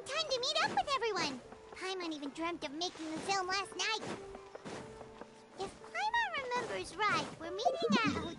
time to meet up with everyone. Paimon even dreamt of making the film last night. If Paimon remembers right, we're meeting at a hotel.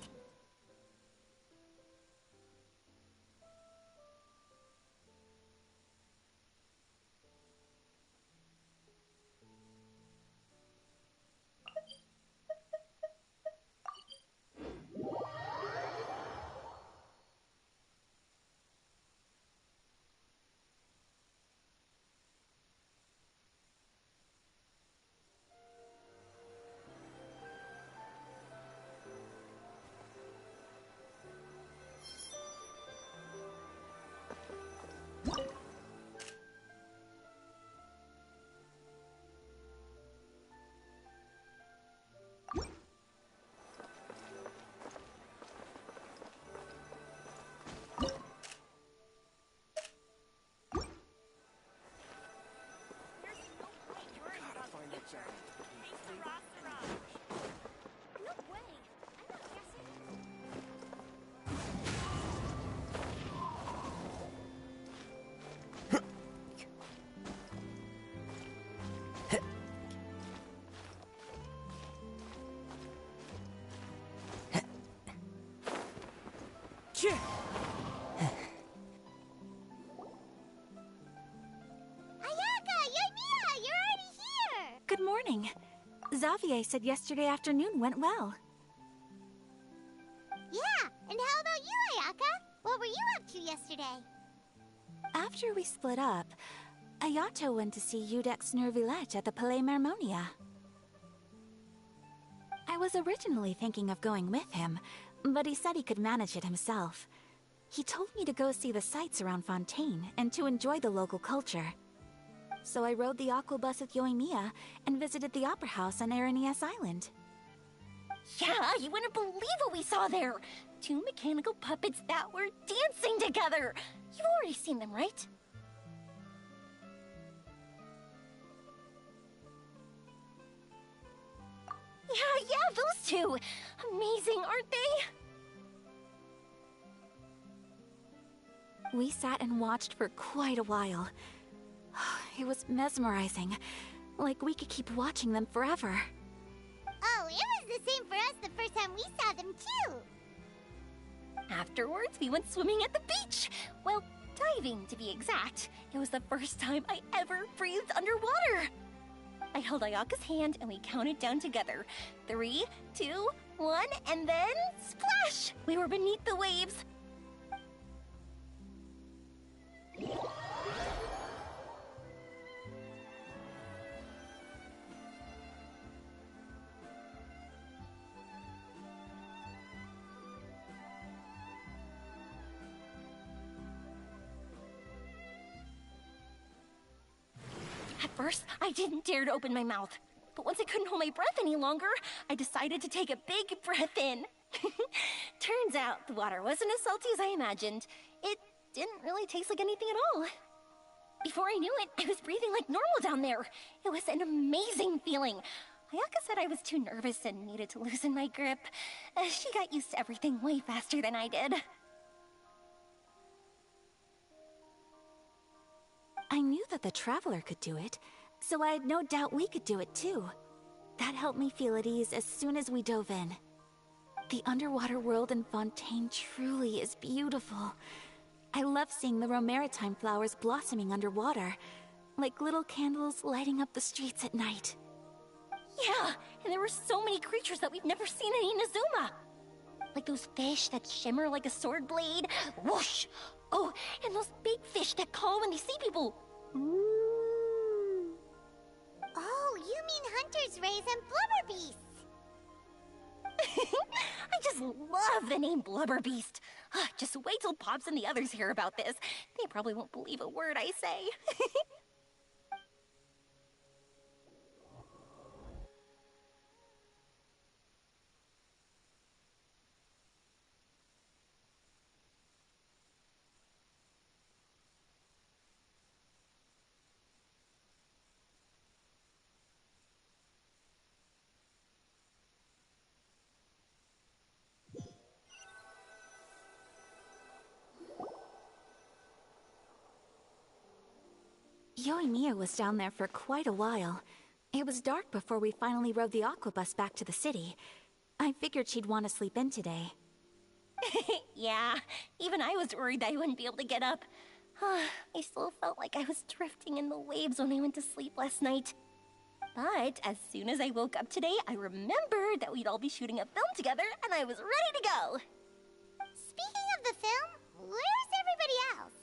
Good morning. Xavier said yesterday afternoon went well. Yeah, and how about you, Ayaka? What were you up to yesterday? After we split up, Ayato went to see Udex Nervillette at the Palais Mermonia. I was originally thinking of going with him, but he said he could manage it himself. He told me to go see the sights around Fontaine and to enjoy the local culture. So I rode the aqua bus with Yoimiya and visited the opera house on Aranias Island. Yeah, you wouldn't believe what we saw there! 2 mechanical puppets that were dancing together! You've already seen them, right? Yeah, those two! Amazing, aren't they? We sat and watched for quite a while. It was mesmerizing. Like we could keep watching them forever. Oh, it was the same for us the first time we saw them too! Afterwards, we went swimming at the beach! Well, diving to be exact. It was the first time I ever breathed underwater! I held Ayaka's hand and we counted down together. 3, 2, 1, and then splash! We were beneath the waves. At first, I didn't dare to open my mouth. But once I couldn't hold my breath any longer, I decided to take a big breath in. Turns out the water wasn't as salty as I imagined. It didn't really taste like anything at all. Before I knew it, I was breathing like normal down there. It was an amazing feeling. Ayaka said I was too nervous and needed to loosen my grip. She got used to everything way faster than I did. I knew that the Traveler could do it, so I had no doubt we could do it too. That helped me feel at ease as soon as we dove in. The underwater world in Fontaine truly is beautiful. I love seeing the Romaritime flowers blossoming underwater, like little candles lighting up the streets at night. Yeah, and there were so many creatures that we've never seen in Inazuma. Like those fish that shimmer like a sword blade. Whoosh! Oh, and those big fish that call when they see people. Oh, you mean Hunter's Rays and Blubber Beasts! I just love the name Blubber Beast. Just wait till Pops and the others hear about this. They probably won't believe a word I say. Yoimiya was down there for quite a while. It was dark before we finally rode the aquabus back to the city. I figured she'd want to sleep in today. Yeah, even I was worried I wouldn't be able to get up. I still felt like I was drifting in the waves when I went to sleep last night. But as soon as I woke up today, I remembered that we'd all be shooting a film together, and I was ready to go. Speaking of the film, where's everybody else?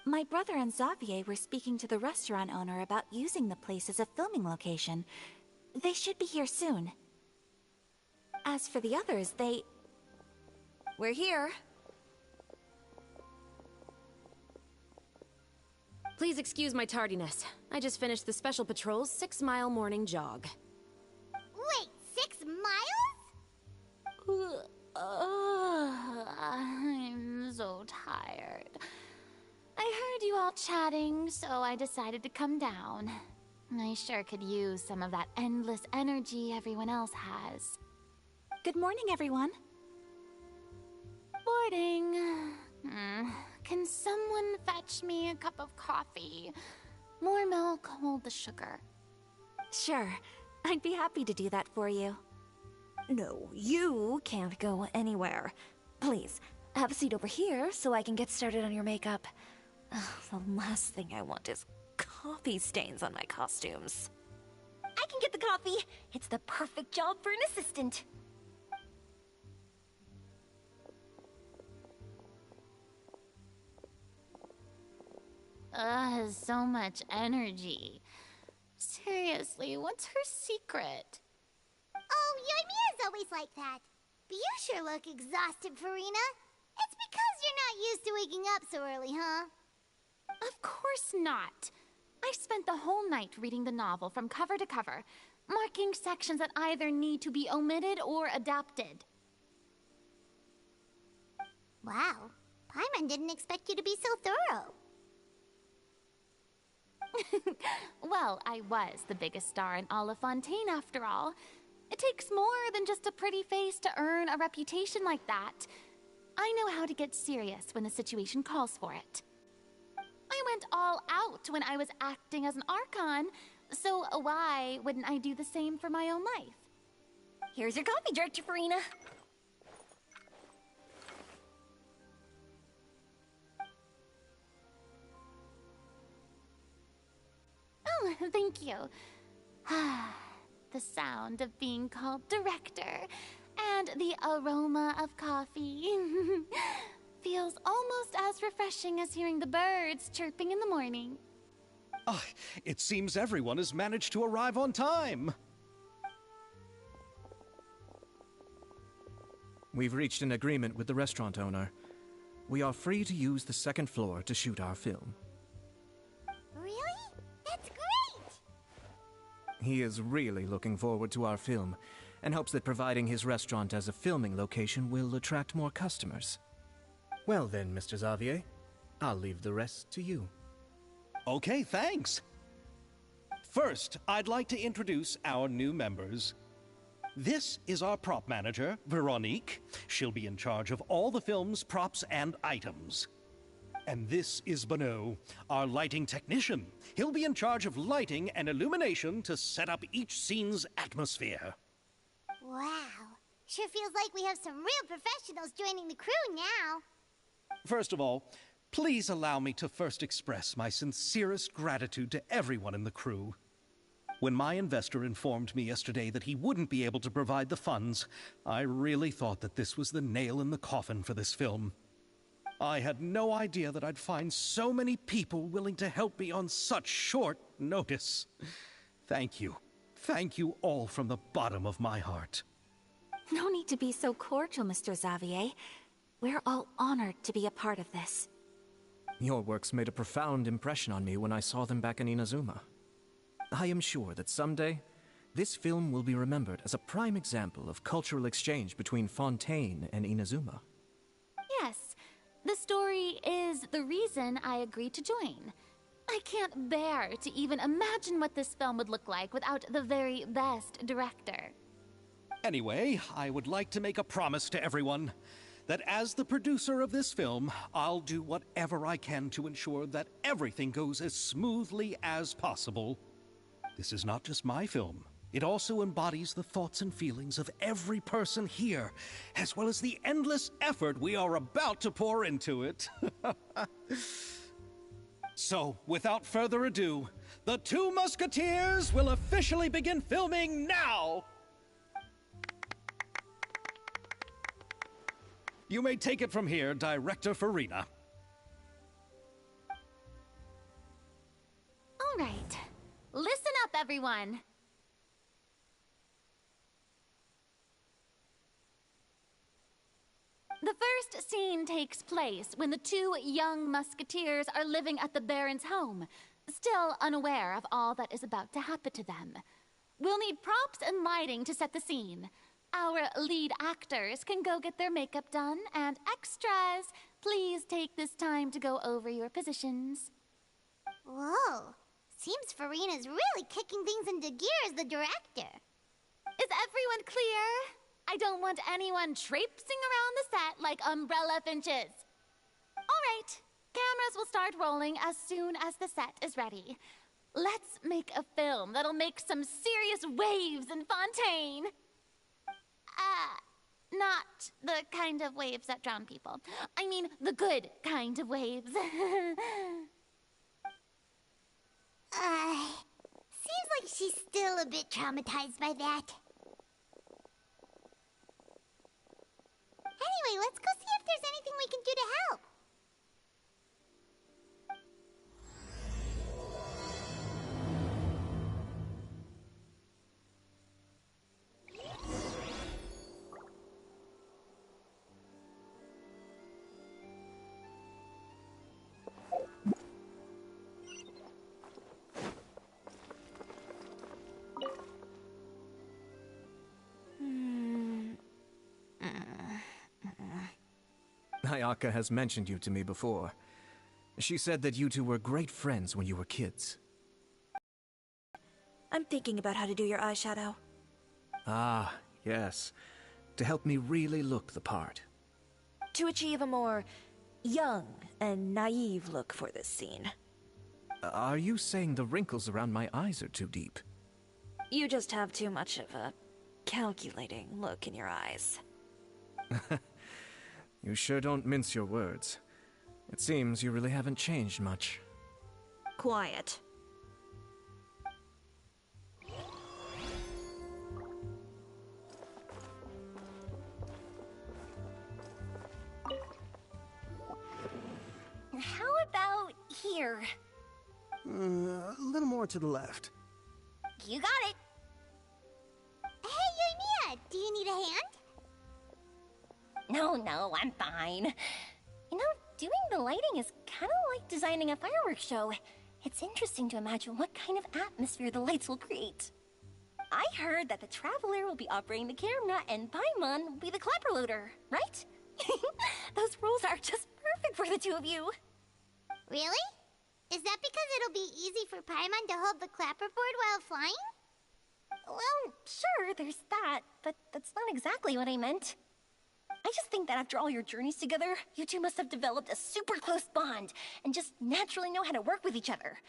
My brother and Xavier were speaking to the restaurant owner about using the place as a filming location. They should be here soon. As for the others, We're here. Please excuse my tardiness. I just finished the Special Patrol's 6-mile morning jog. Wait, 6 miles? I'm so tired. I heard you all chatting, so I decided to come down. I sure could use some of that endless energy everyone else has. Good morning, everyone. Morning. Can someone fetch me a cup of coffee? More milk, hold the sugar. Sure. I'd be happy to do that for you. No, you can't go anywhere. Please, have a seat over here so I can get started on your makeup. The last thing I want is coffee stains on my costumes. I can get the coffee. It's the perfect job for an assistant. So much energy. Seriously, what's her secret? Oh, Yoimiya's always like that. But you sure look exhausted, Farina. It's because you're not used to waking up so early, huh? Of course not. I spent the whole night reading the novel from cover to cover, marking sections that either need to be omitted or adapted. Wow, Paimon didn't expect you to be so thorough. Well, I was the biggest star in all of Fontaine after all. It takes more than just a pretty face to earn a reputation like that. I know how to get serious when the situation calls for it. I went all out when I was acting as an Archon, so why wouldn't I do the same for my own life? Here's your coffee, Director Farina. Oh, thank you. The sound of being called director and the aroma of coffee feels almost as refreshing as hearing the birds chirping in the morning. It seems everyone has managed to arrive on time. We've reached an agreement with the restaurant owner. We are free to use the second floor to shoot our film. Really? That's great! He is really looking forward to our film, and hopes that providing his restaurant as a filming location will attract more customers. Well then, Mr. Xavier, I'll leave the rest to you. Okay, thanks. First, I'd like to introduce our new members. This is our prop manager, Veronique. She'll be in charge of all the film's props and items. And this is Bonneau, our lighting technician. He'll be in charge of lighting and illumination to set up each scene's atmosphere. Wow, sure feels like we have some real professionals joining the crew now. First of all, please allow me to first express my sincerest gratitude to everyone in the crew. When my investor informed me yesterday that he wouldn't be able to provide the funds, I really thought that this was the nail in the coffin for this film. I had no idea that I'd find so many people willing to help me on such short notice. Thank you. Thank you all from the bottom of my heart. No need to be so cordial, Mr. Xavier. We're all honored to be a part of this. Your works made a profound impression on me when I saw them back in Inazuma. I am sure that someday, this film will be remembered as a prime example of cultural exchange between Fontaine and Inazuma. Yes, the story is the reason I agreed to join. I can't bear to even imagine what this film would look like without the very best director. Anyway, I would like to make a promise to everyone. that as the producer of this film, I'll do whatever I can to ensure that everything goes as smoothly as possible. This is not just my film. It also embodies the thoughts and feelings of every person here, as well as the endless effort we are about to pour into it. So, without further ado, The Two Musketeers will officially begin filming now! You may take it from here, Director Farina. All right. Listen up, everyone. The first scene takes place when the two young musketeers are living at the Baron's home, still unaware of all that is about to happen to them. We'll need props and lighting to set the scene. Our lead actors can go get their makeup done, and extras, please take this time to go over your positions. Whoa. Seems Farina's really kicking things into gear as the director. Is everyone clear? I don't want anyone traipsing around the set like umbrella finches. All right, cameras will start rolling as soon as the set is ready. Let's make a film that'll make some serious waves in Fontaine. Not the kind of waves that drown people. I mean, the good kind of waves. Seems like she's still a bit traumatized by that. Anyway, let's go see if there's anything we can do to help. Ayaka has mentioned you to me before. She said that you two were great friends when you were kids. I'm thinking about how to do your eyeshadow. Ah, yes. To help me really look the part. To achieve a more young and naive look for this scene. Are you saying the wrinkles around my eyes are too deep? You just have too much of a calculating look in your eyes. You sure don't mince your words. It seems you really haven't changed much. Quiet. How about here? A little more to the left. You got it. Hey, Yoimiya, do you need a hand? No, I'm fine. You know, doing the lighting is kind of like designing a fireworks show. It's interesting to imagine what kind of atmosphere the lights will create. I heard that the Traveler will be operating the camera and Paimon will be the clapper loader, right? Those roles are just perfect for the two of you. Really? Is that because it'll be easy for Paimon to hold the clapperboard while flying? Well, sure, there's that, but that's not exactly what I meant. I just think that after all your journeys together, you two must have developed a super close bond and just naturally know how to work with each other.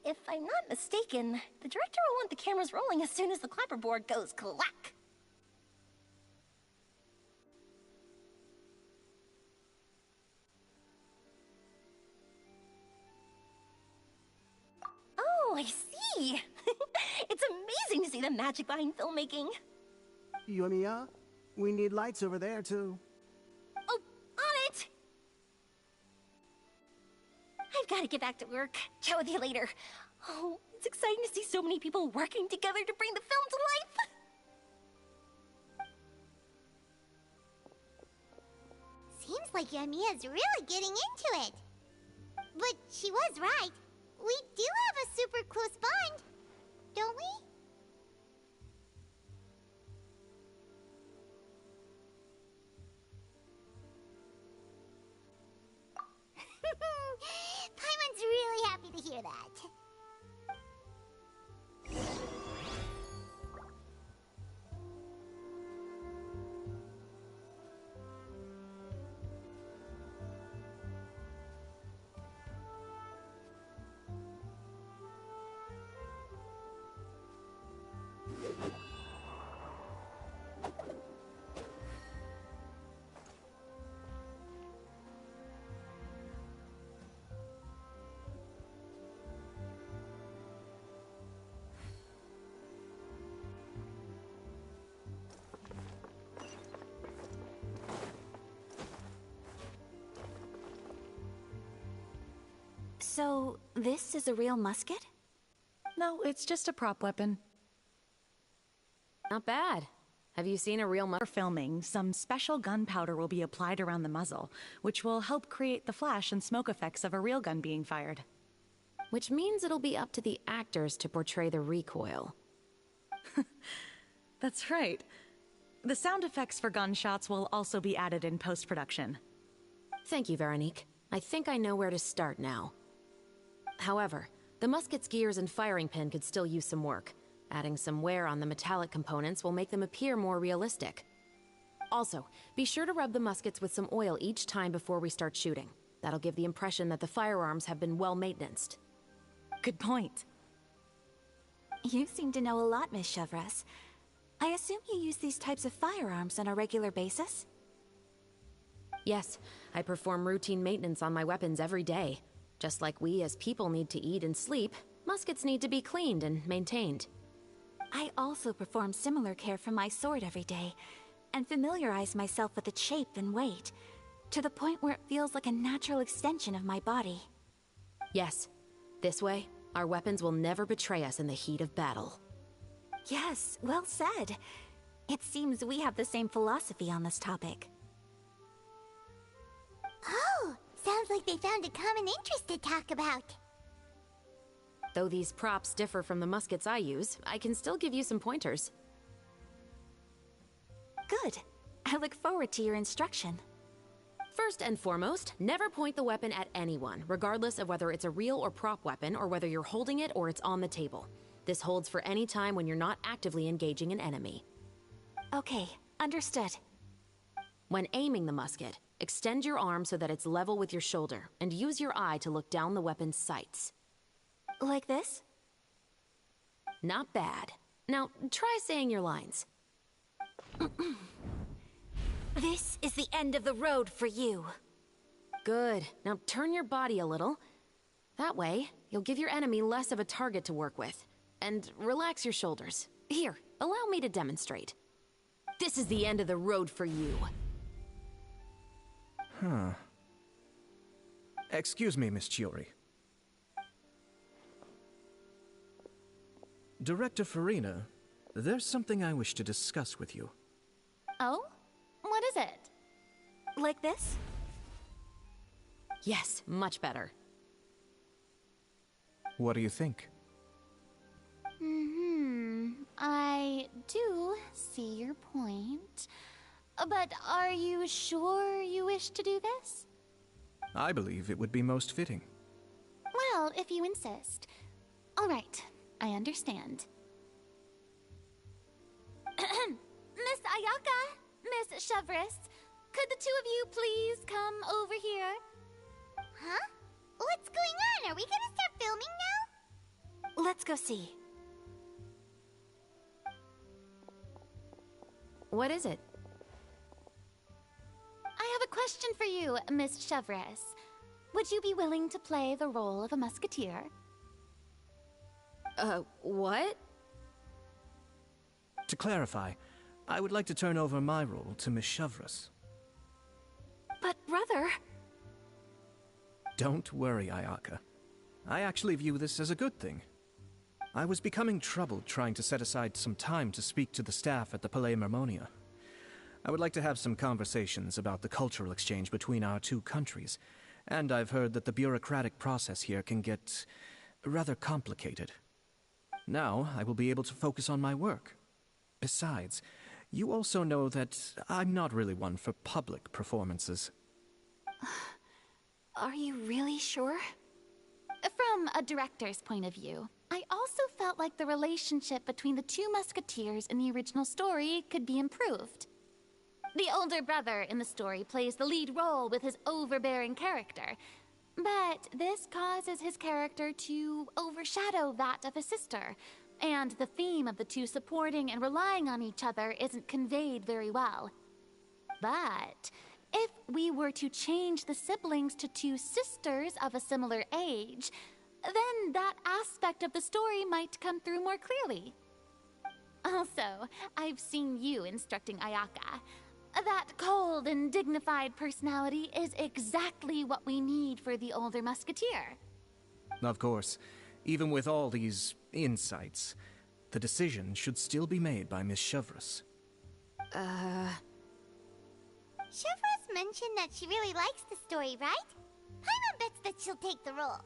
If I'm not mistaken, the director will want the cameras rolling as soon as the clapperboard goes clack. Oh, I see. It's amazing to see the magic behind filmmaking. Yoimiya, we need lights over there, too. Oh, on it! I've got to get back to work. Chat with you later. Oh, it's exciting to see so many people working together to bring the film to life. Seems like Yoimiya's really getting into it. But she was right. We do have a super close bond, don't we? Paimon's really happy to hear that. So, this is a real musket? No, it's just a prop weapon. Not bad. Have you seen a real For filming, some special gunpowder will be applied around the muzzle, which will help create the flash and smoke effects of a real gun being fired. Which means it'll be up to the actors to portray the recoil. That's right. The sound effects for gunshots will also be added in post-production. Thank you, Veronique. I think I know where to start now. However, the musket's gears and firing pin could still use some work. Adding some wear on the metallic components will make them appear more realistic. Also, be sure to rub the muskets with some oil each time before we start shooting. That'll give the impression that the firearms have been well maintained. Good point. You seem to know a lot, Miss Chevres. I assume you use these types of firearms on a regular basis? Yes, I perform routine maintenance on my weapons every day. Just like we as people need to eat and sleep, muskets need to be cleaned and maintained. I also perform similar care for my sword every day, and familiarize myself with its shape and weight, to the point where it feels like a natural extension of my body. Yes, this way, our weapons will never betray us in the heat of battle. Yes, well said. It seems we have the same philosophy on this topic. Oh, sounds like they found a common interest to talk about. Though these props differ from the muskets I use, I can still give you some pointers. Good. I look forward to your instruction. First and foremost, never point the weapon at anyone, regardless of whether it's a real or prop weapon, or whether you're holding it or it's on the table. This holds for any time when you're not actively engaging an enemy. Okay, understood. When aiming the musket, extend your arm so that it's level with your shoulder, and use your eye to look down the weapon's sights. Like this? Not bad. Now, try saying your lines. This is the end of the road for you. Good. Now turn your body a little. That way, you'll give your enemy less of a target to work with. And relax your shoulders. Here, allow me to demonstrate. This is the end of the road for you. Excuse me, Miss Chiori. Director Farina, there's something I wish to discuss with you. Oh? What is it? Like this? Yes, much better. What do you think? I do see your point. But are you sure you wish to do this? I believe it would be most fitting. Well, if you insist. All right, I understand. Miss Ayaka, Miss Chevres, could the two of you please come over here? Huh? What's going on? Are we gonna start filming now? Let's go see. What is it? I have a question for you, Miss Chevres. Would you be willing to play the role of a musketeer? What? To clarify, I would like to turn over my role to Miss Chevres. But brother... Don't worry, Ayaka. I actually view this as a good thing. I was becoming troubled trying to set aside some time to speak to the staff at the Palais Mermonia. I would like to have some conversations about the cultural exchange between our two countries, and I've heard that the bureaucratic process here can get rather complicated. Now, I will be able to focus on my work. Besides, you also know that I'm not really one for public performances. Are you really sure? From a director's point of view, I also felt like the relationship between the two musketeers in the original story could be improved. The older brother in the story plays the lead role with his overbearing character, but this causes his character to overshadow that of his sister, and the theme of the two supporting and relying on each other isn't conveyed very well. But if we were to change the siblings to two sisters of a similar age, then that aspect of the story might come through more clearly. Also, I've seen you instructing Ayaka. That cold and dignified personality is exactly what we need for the older musketeer. Of course, even with all these insights, the decision should still be made by Miss Chevreuse. Chevreuse mentioned that she really likes the story, right? Paimon bets that she'll take the role.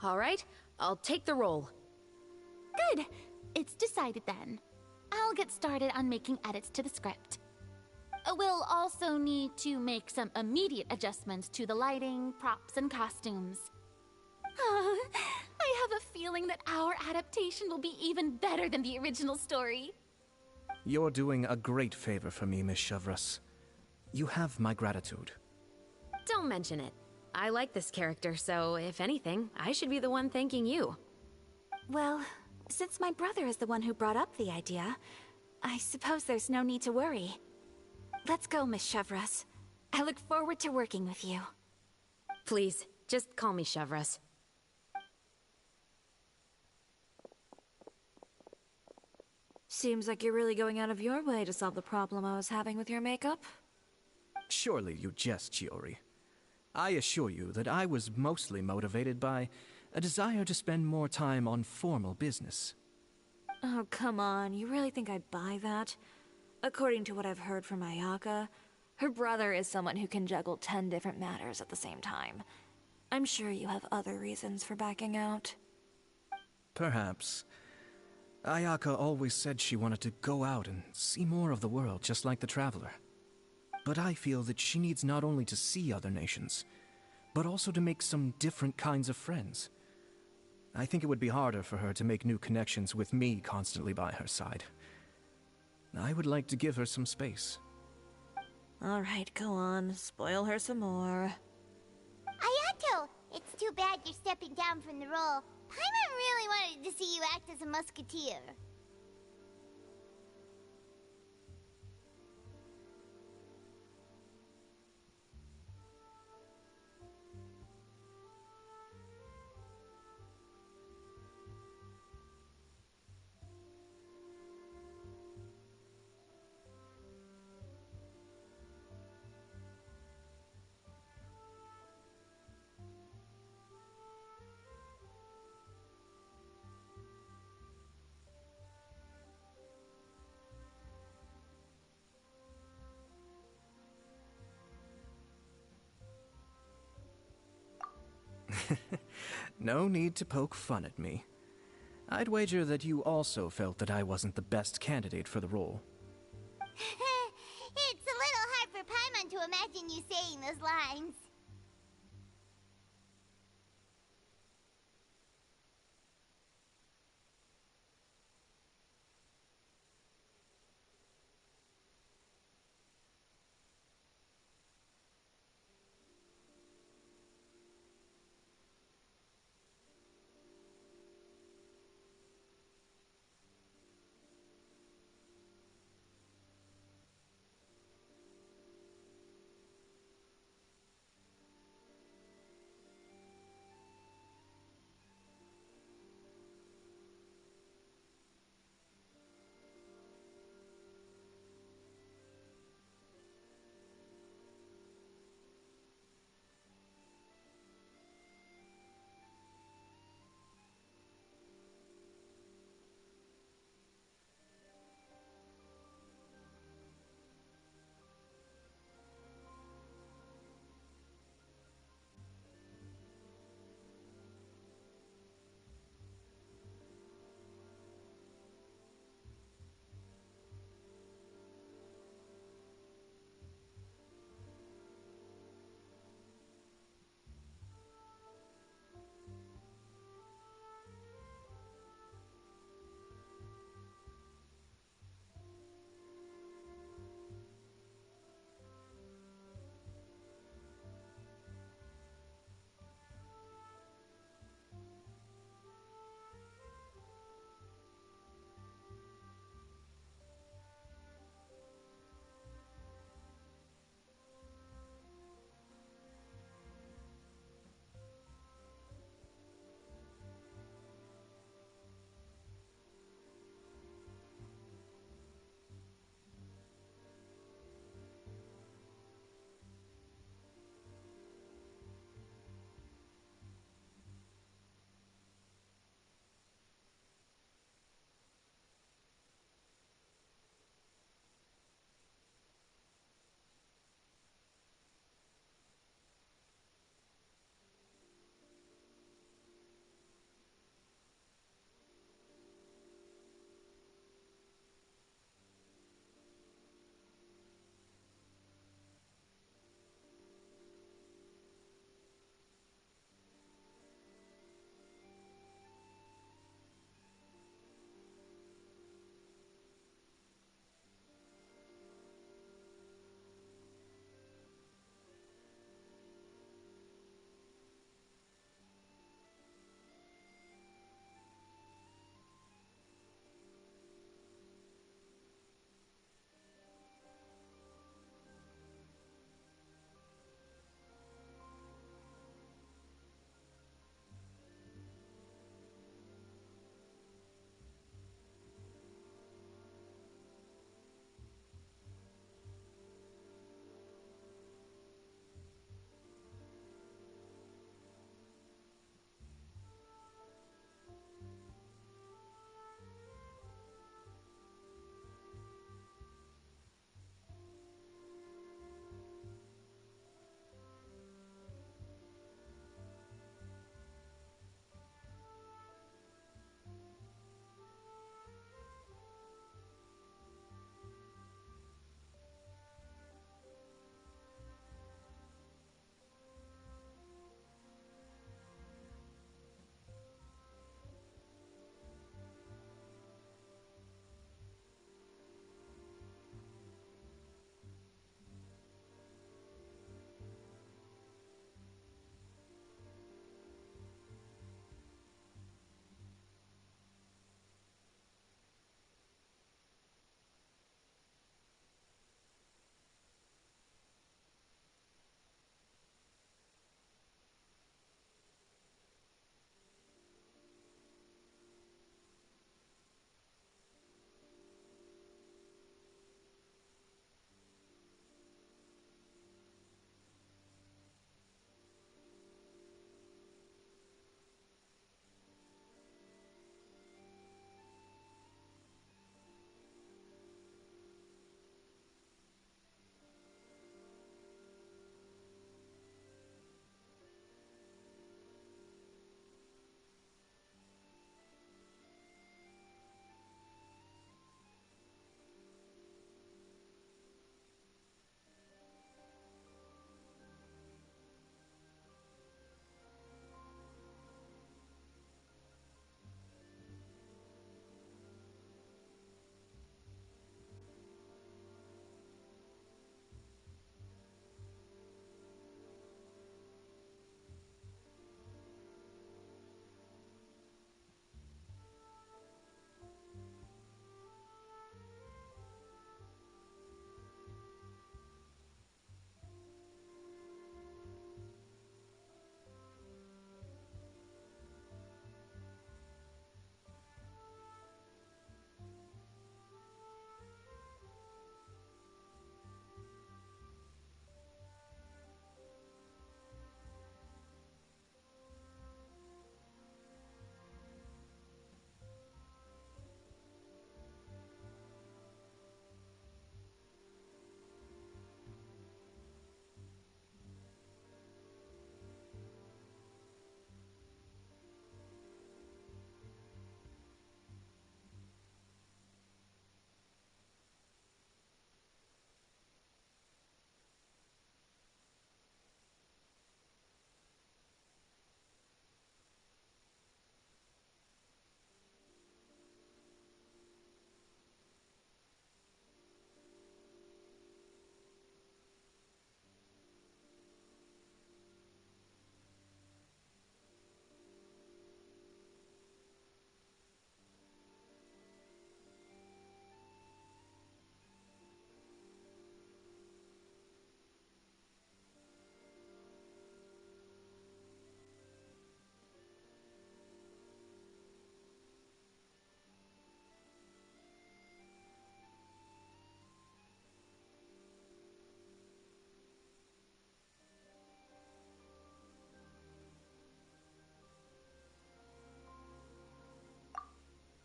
All right, I'll take the role. Good. It's decided then. I'll get started on making edits to the script. We'll also need to make some immediate adjustments to the lighting, props, and costumes. I have a feeling that our adaptation will be even better than the original story. You're doing a great favor for me, Miss Chevreuse. You have my gratitude. Don't mention it. I like this character, so if anything, I should be the one thanking you. Well, since my brother is the one who brought up the idea, I suppose there's no need to worry. Let's go, Miss Chevreuse. I look forward to working with you. Please, just call me Chevreuse. Seems like you're really going out of your way to solve the problem I was having with your makeup. Surely you jest, Chiori. I assure you that I was mostly motivated by a desire to spend more time on formal business. Oh, come on. You really think I'd buy that? According to what I've heard from Ayaka, her brother is someone who can juggle 10 different matters at the same time. I'm sure you have other reasons for backing out. Perhaps. Ayaka always said she wanted to go out and see more of the world, just like the Traveler. But I feel that she needs not only to see other nations, but also to make some different kinds of friends. I think it would be harder for her to make new connections with me constantly by her side. I would like to give her some space. All right, go on. Spoil her some more. Ayato! It's too bad you're stepping down from the role. Paimon really wanted to see you act as a musketeer. No need to poke fun at me. I'd wager that you also felt that I wasn't the best candidate for the role. It's a little hard for Paimon to imagine you saying those lines.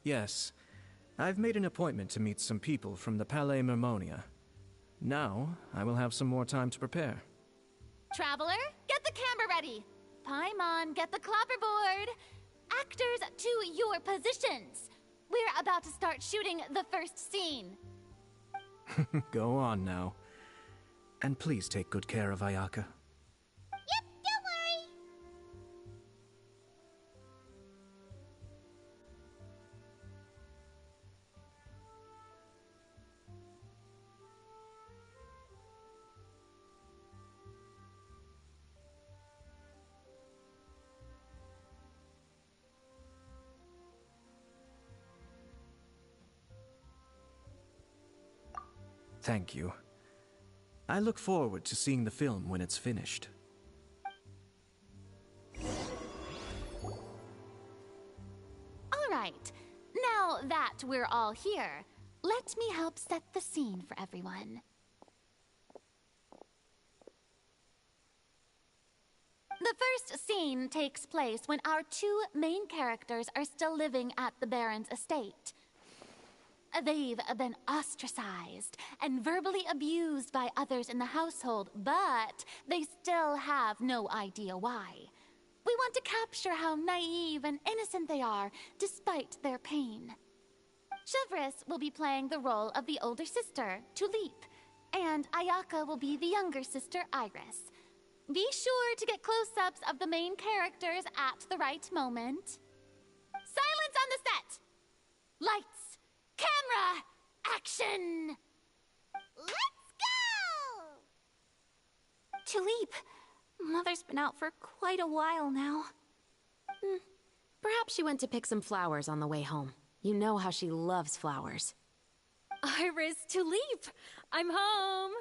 Yes. I've made an appointment to meet some people from the Palais Mermonia. Now, I will have some more time to prepare. Traveler, get the camera ready. Paimon, get the clapperboard. Actors, to your positions. We're about to start shooting the first scene. Go on now. And please take good care of Ayaka. Yep, don't worry. Thank you. I look forward to seeing the film when it's finished. All right. Now that we're all here, let me help set the scene for everyone. The first scene takes place when our two main characters are still living at the Baron's estate. They've been ostracized and verbally abused by others in the household, but they still have no idea why. We want to capture how naive and innocent they are, despite their pain. Chevris will be playing the role of the older sister, Tulip, and Ayaka will be the younger sister, Iris. Be sure to get close-ups of the main characters at the right moment. Silence on the set! Lights! Camera! Action! Let's go! Tulip, Mother's been out for quite a while now. Perhaps she went to pick some flowers on the way home. You know how she loves flowers. Iris, Tulip, I'm home.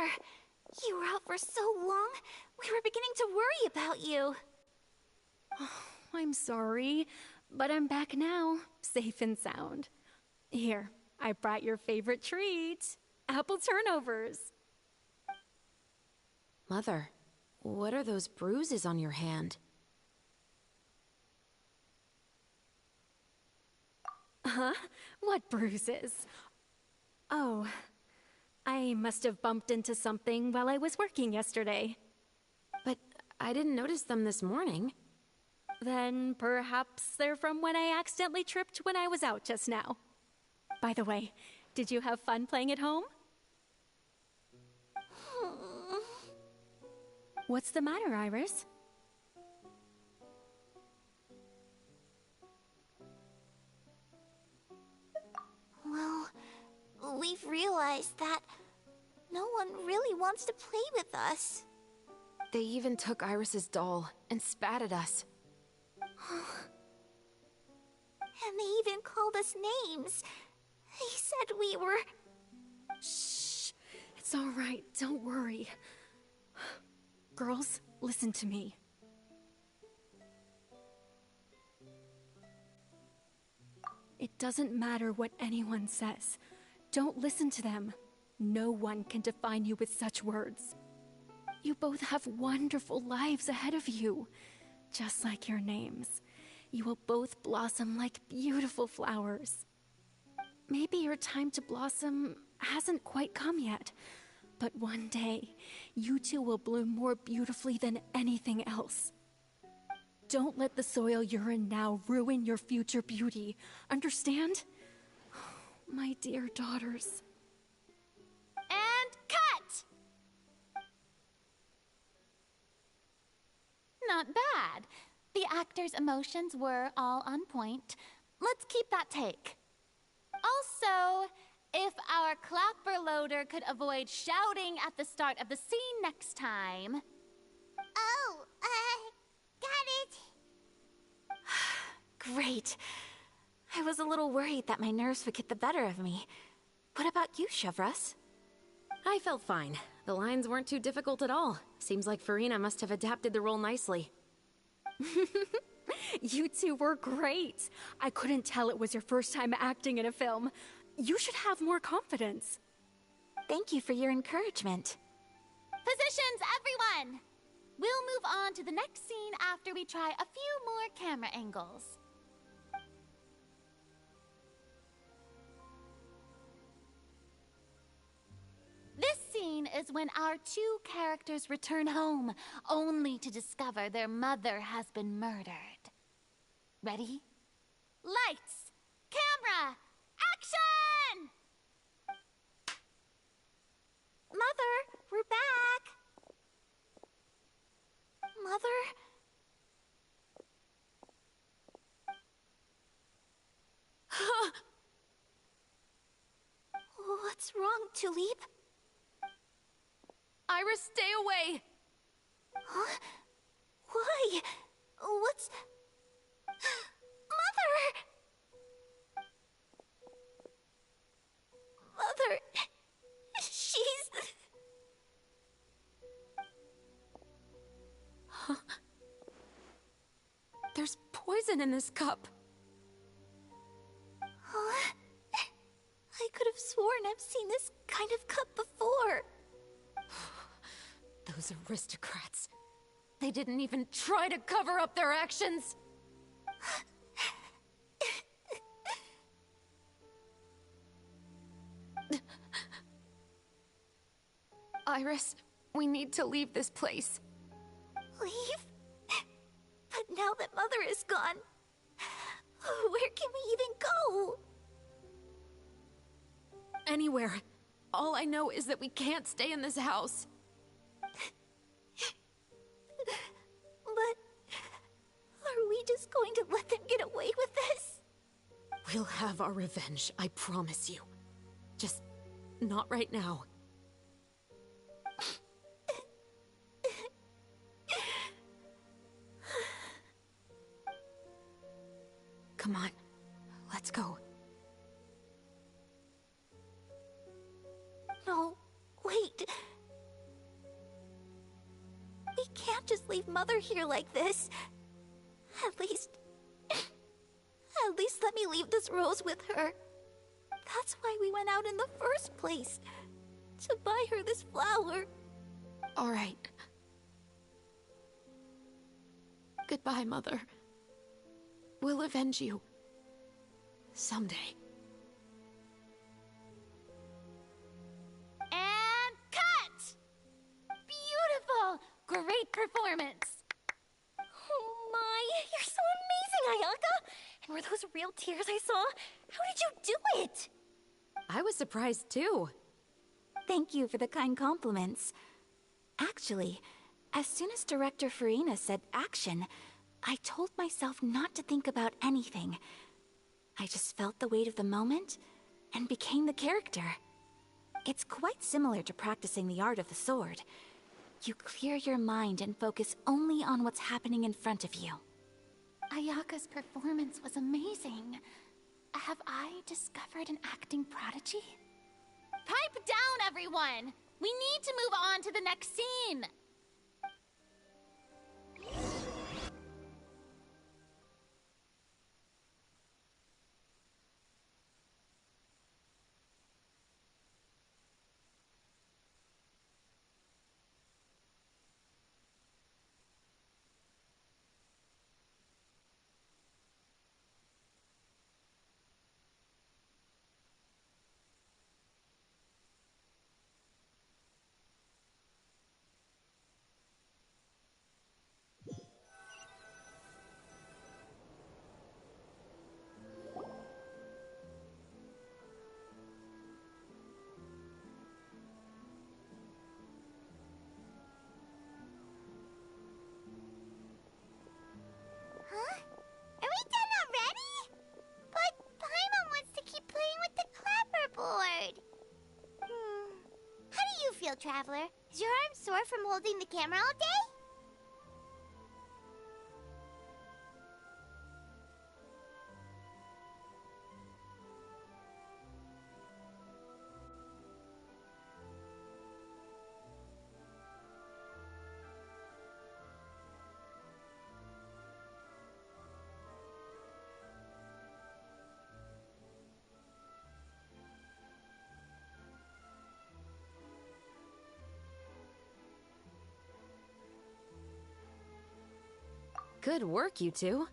Mother! You were out for so long, we were beginning to worry about you. I'm sorry, but I'm back now, safe and sound. Here, I brought your favorite treat, apple turnovers. Mother, what are those bruises on your hand? Huh? What bruises? Oh, I must have bumped into something while I was working yesterday. But I didn't notice them this morning. Then perhaps they're from when I accidentally tripped when I was out just now. By the way, did you have fun playing at home? What's the matter, Iris? Well, we've realized that no one really wants to play with us. They even took Iris's doll and spat at us. And they even called us names. They said we were... Shh. It's all right. Don't worry. Girls, listen to me. It doesn't matter what anyone says. Don't listen to them. No one can define you with such words. You both have wonderful lives ahead of you. Just like your names. You will both blossom like beautiful flowers. Maybe your time to blossom hasn't quite come yet, but one day, you two will bloom more beautifully than anything else. Don't let the soil you're in now ruin your future beauty. Understand? My dear daughters. And cut! Not bad. The actor's emotions were all on point. Let's keep that take. Also, if our clapper loader could avoid shouting at the start of the scene next time... Oh, got it. Great. I was a little worried that my nerves would get the better of me. What about you, Chevros? I felt fine. The lines weren't too difficult at all. Seems like Farina must have adapted the role nicely. You two were great. I couldn't tell it was your first time acting in a film. You should have more confidence. Thank you for your encouragement. Positions, everyone! We'll move on to the next scene after we try a few more camera angles. This scene is when our two characters return home, only to discover their mother has been murdered. Ready? Lights! Camera! Action! Mother, we're back. Mother? What's wrong, Tulip? Iris, stay away! Huh? Why? What's... Mother! Mother... She's... There's poison in this cup. Huh? I could have sworn I've seen this kind of cup before. Those aristocrats. They didn't even try to cover up their actions. Iris, we need to leave this place. Leave? But now that Mother is gone, where can we even go? Anywhere. All I know is that we can't stay in this house. But are we just going to let them get away with this? We'll have our revenge, I promise you. Just not right now. Come on, let's go. No, wait. leave Mother here like this. At least let me leave this rose with her. That's why we went out in the first place. To buy her this flower. All right. Goodbye, Mother. We'll avenge you. Someday. And cut! Beautiful! Great performance! Oh my, you're so amazing, Ayaka! And were those real tears I saw? How did you do it? I was surprised too. Thank you for the kind compliments. Actually, as soon as Director Farina said action, I told myself not to think about anything. I just felt the weight of the moment and became the character. It's quite similar to practicing the art of the sword. You clear your mind and focus only on what's happening in front of you. Ayaka's performance was amazing. Have I discovered an acting prodigy? Pipe down, everyone! We need to move on to the next scene! Traveler. Is your arm sore from holding the camera all day? Good work, you two.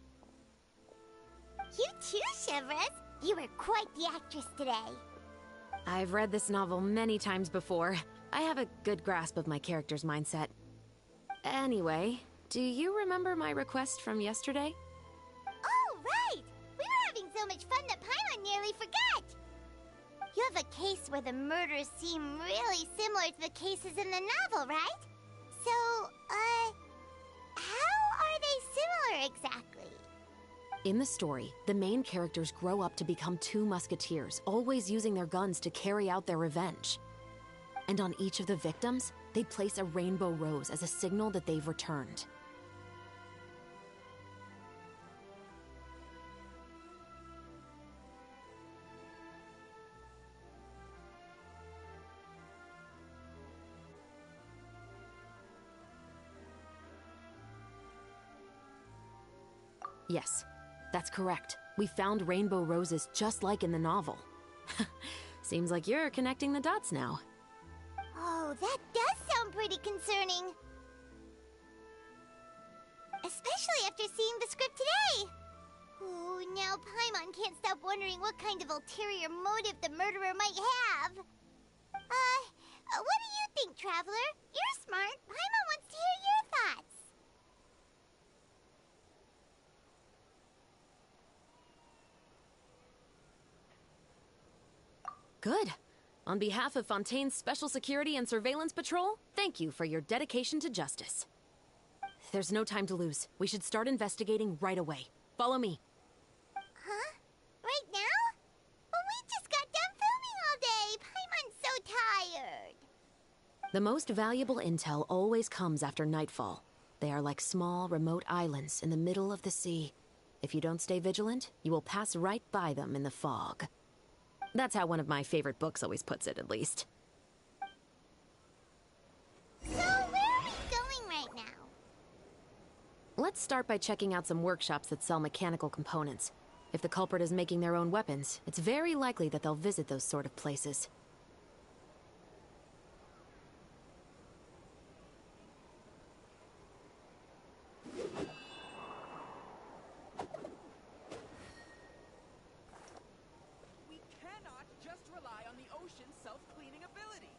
You too, Shivers. You were quite the actress today. I've read this novel many times before. I have a good grasp of my character's mindset. Anyway, do you remember my request from yesterday? Oh, right! We were having so much fun that Paimon nearly forgot! You have a case where the murders seem really similar to the cases in the novel, right? So, how are they similar exactly? In the story, the main characters grow up to become two musketeers, always using their guns to carry out their revenge. And on each of the victims, they place a rainbow rose as a signal that they've returned. Yes, that's correct. We found rainbow roses just like in the novel. Seems like you're connecting the dots now. Oh, that does sound pretty concerning. Especially after seeing the script today. Ooh, now Paimon can't stop wondering what kind of ulterior motive the murderer might have. What do you think, Traveler? You're smart. Paimon wants to hear your thoughts. Good. On behalf of Fontaine's Special Security and Surveillance Patrol, thank you for your dedication to justice. There's no time to lose. We should start investigating right away. Follow me. Huh? Right now? But we just got done filming all day. Paimon's so tired. The most valuable intel always comes after nightfall. They are like small, remote islands in the middle of the sea. If you don't stay vigilant, you will pass right by them in the fog. That's how one of my favorite books always puts it, at least. So, where are we going right now? Let's start by checking out some workshops that sell mechanical components. If the culprit is making their own weapons, it's very likely that they'll visit those sort of places. We cannot just rely on the ocean's self-cleaning ability.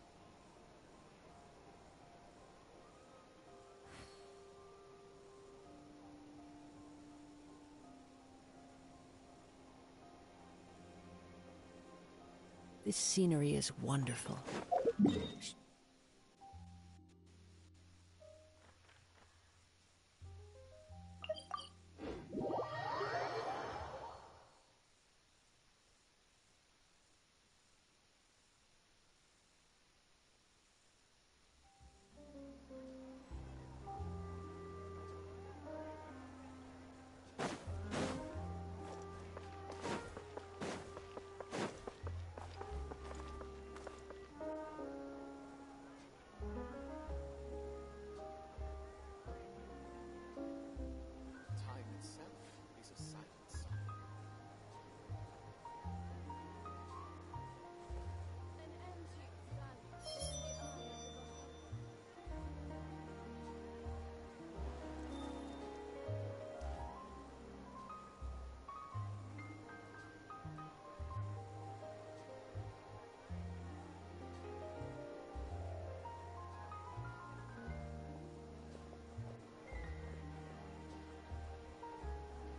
This scenery is wonderful. Time itself is a silent song.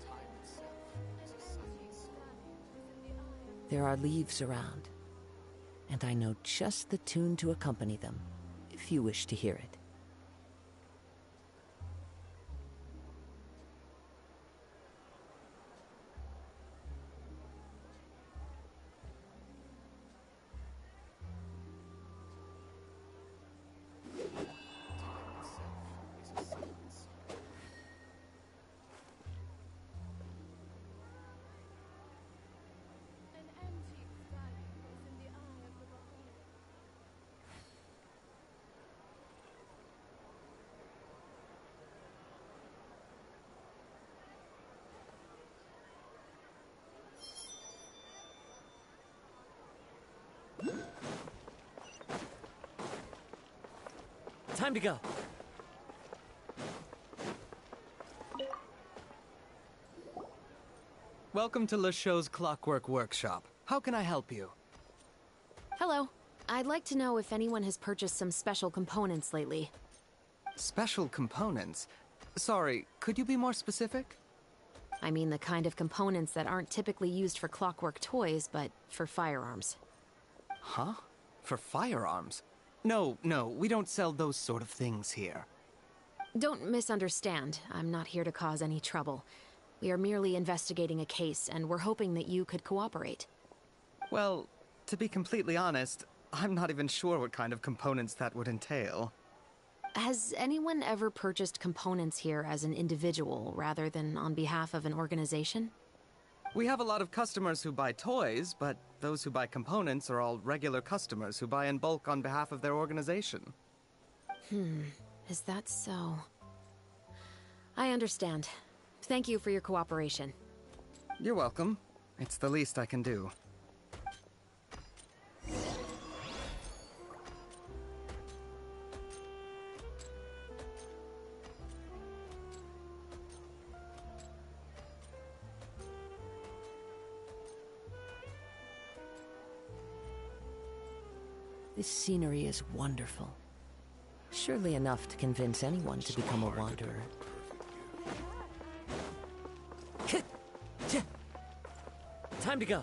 Time itself is a silent song. There are leaves around, and I know just the tune to accompany them, if you wish to hear it. Time itself is a silent song. Time to go. Welcome to LeChaux's Clockwork Workshop. How can I help you? Hello. I'd like to know if anyone has purchased some special components lately. Special components? Sorry, could you be more specific? I mean the kind of components that aren't typically used for clockwork toys, but for firearms. Huh? For firearms? No, we don't sell those sort of things here. Don't misunderstand. I'm not here to cause any trouble. We are merely investigating a case, and we're hoping that you could cooperate. Well, to be completely honest, I'm not even sure what kind of components that would entail. Has anyone ever purchased components here as an individual rather than on behalf of an organization? We have a lot of customers who buy toys, but those who buy components are all regular customers who buy in bulk on behalf of their organization. Is that so? I understand. Thank you for your cooperation. You're welcome. It's the least I can do. This scenery is wonderful. Surely enough to convince anyone to become a wanderer. Time to go.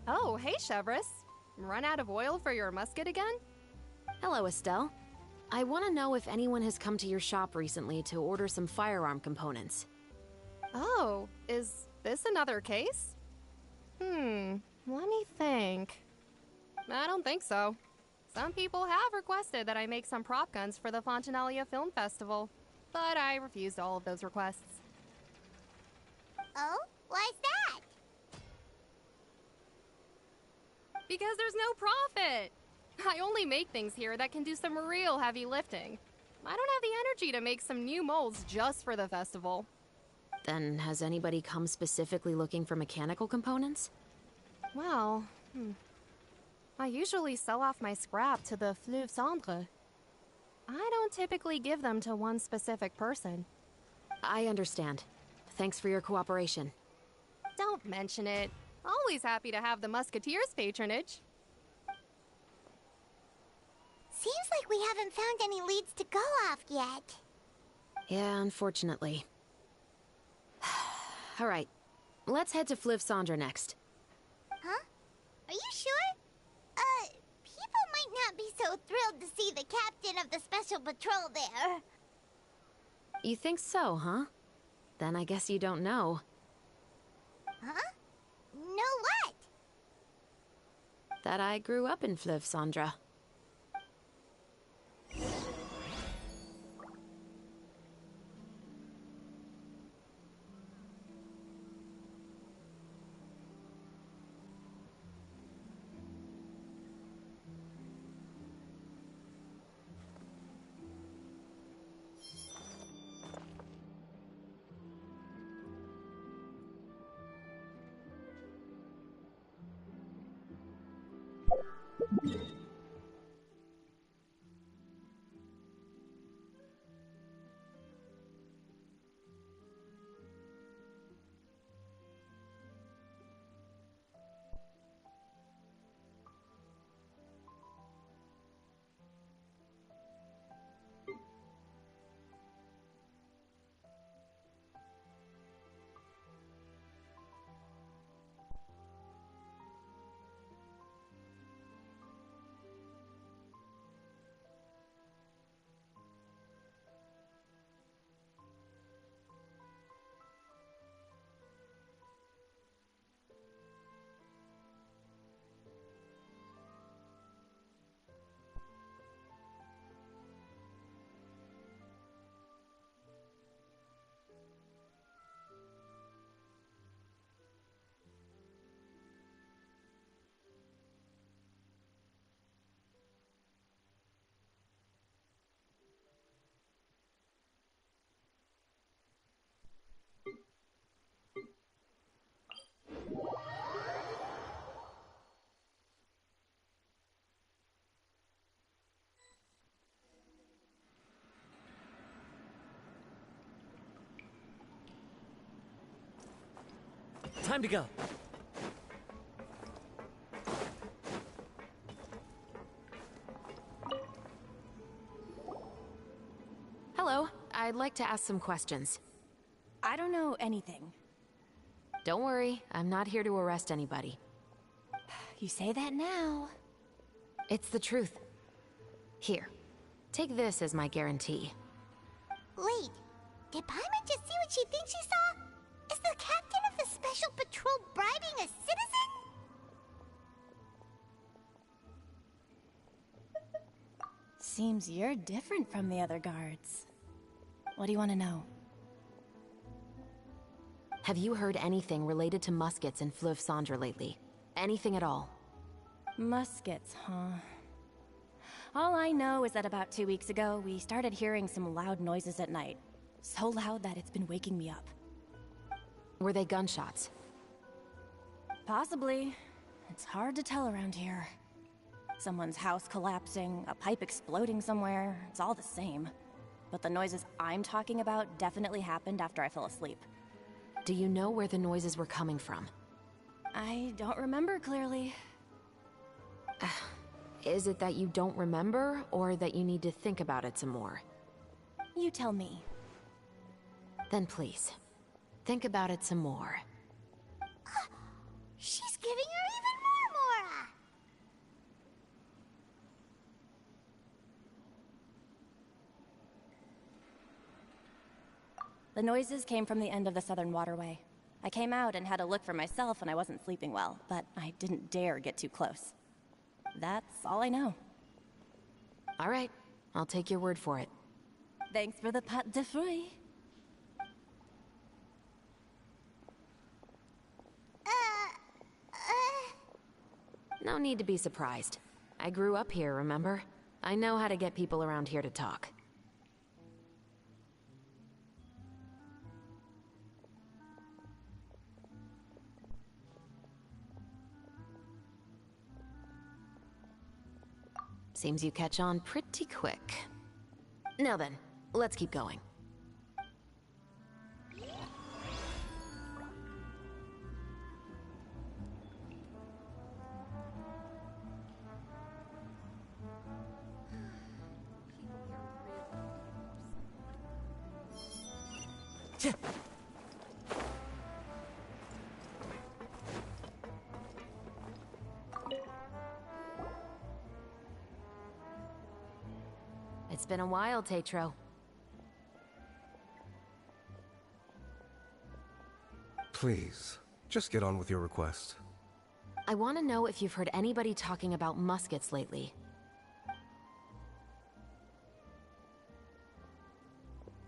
Oh, hey, Chevris. Run out of oil for your musket again? Hello, Estelle. I want to know if anyone has come to your shop recently to order some firearm components. Oh, is this another case? Let me think. I don't think so. Some people have requested that I make some prop guns for the Fontanalia Film Festival, but I refused all of those requests. Oh? Why's that? Because there's no profit! I only make things here that can do some real heavy lifting. I don't have the energy to make some new molds just for the festival. Then has anybody come specifically looking for mechanical components? Well, I usually sell off my scrap to the Fleuve Cendre. I don't typically give them to one specific person. I understand. Thanks for your cooperation. Don't mention it. Always happy to have the Musketeers' patronage. Seems like we haven't found any leads to go off yet. Yeah, unfortunately. All right, let's head to Fleuve Cendre next. Huh? Are you sure? People might not be so thrilled to see the captain of the Special Patrol there. You think so, huh? Then I guess you don't know. Huh? Know what? That I grew up in Fleuve Cendre. Time to go. Hello, I'd like to ask some questions. I don't know anything. Don't worry, I'm not here to arrest anybody. You say that now. It's the truth. Here, take this as my guarantee. Wait, did Paimon just see what she thinks she saw? Is the captain of the Special Patrol bribing a citizen? Seems you're different from the other guards. What do you want to know? Have you heard anything related to muskets in Fleuve Cendre lately? Anything at all? Muskets, huh? All I know is that about 2 weeks ago, we started hearing some loud noises at night. So loud that it's been waking me up. Were they gunshots? Possibly. It's hard to tell around here. Someone's house collapsing, a pipe exploding somewhere, it's all the same. But the noises I'm talking about definitely happened after I fell asleep. Do you know where the noises were coming from? I don't remember clearly. Is it that you don't remember, or that you need to think about it some more? You tell me. Then please, think about it some more. She's giving her even more Mora! The noises came from the end of the Southern Waterway. I came out and had a look for myself when I wasn't sleeping well, but I didn't dare get too close. That's all I know. All right, I'll take your word for it. Thanks for the pâte de fruits. No need to be surprised. I grew up here, remember? I know how to get people around here to talk. Seems you catch on pretty quick. Now then, let's keep going. It's been a while, Tetro. Please, just get on with your request. I want to know if you've heard anybody talking about muskets lately.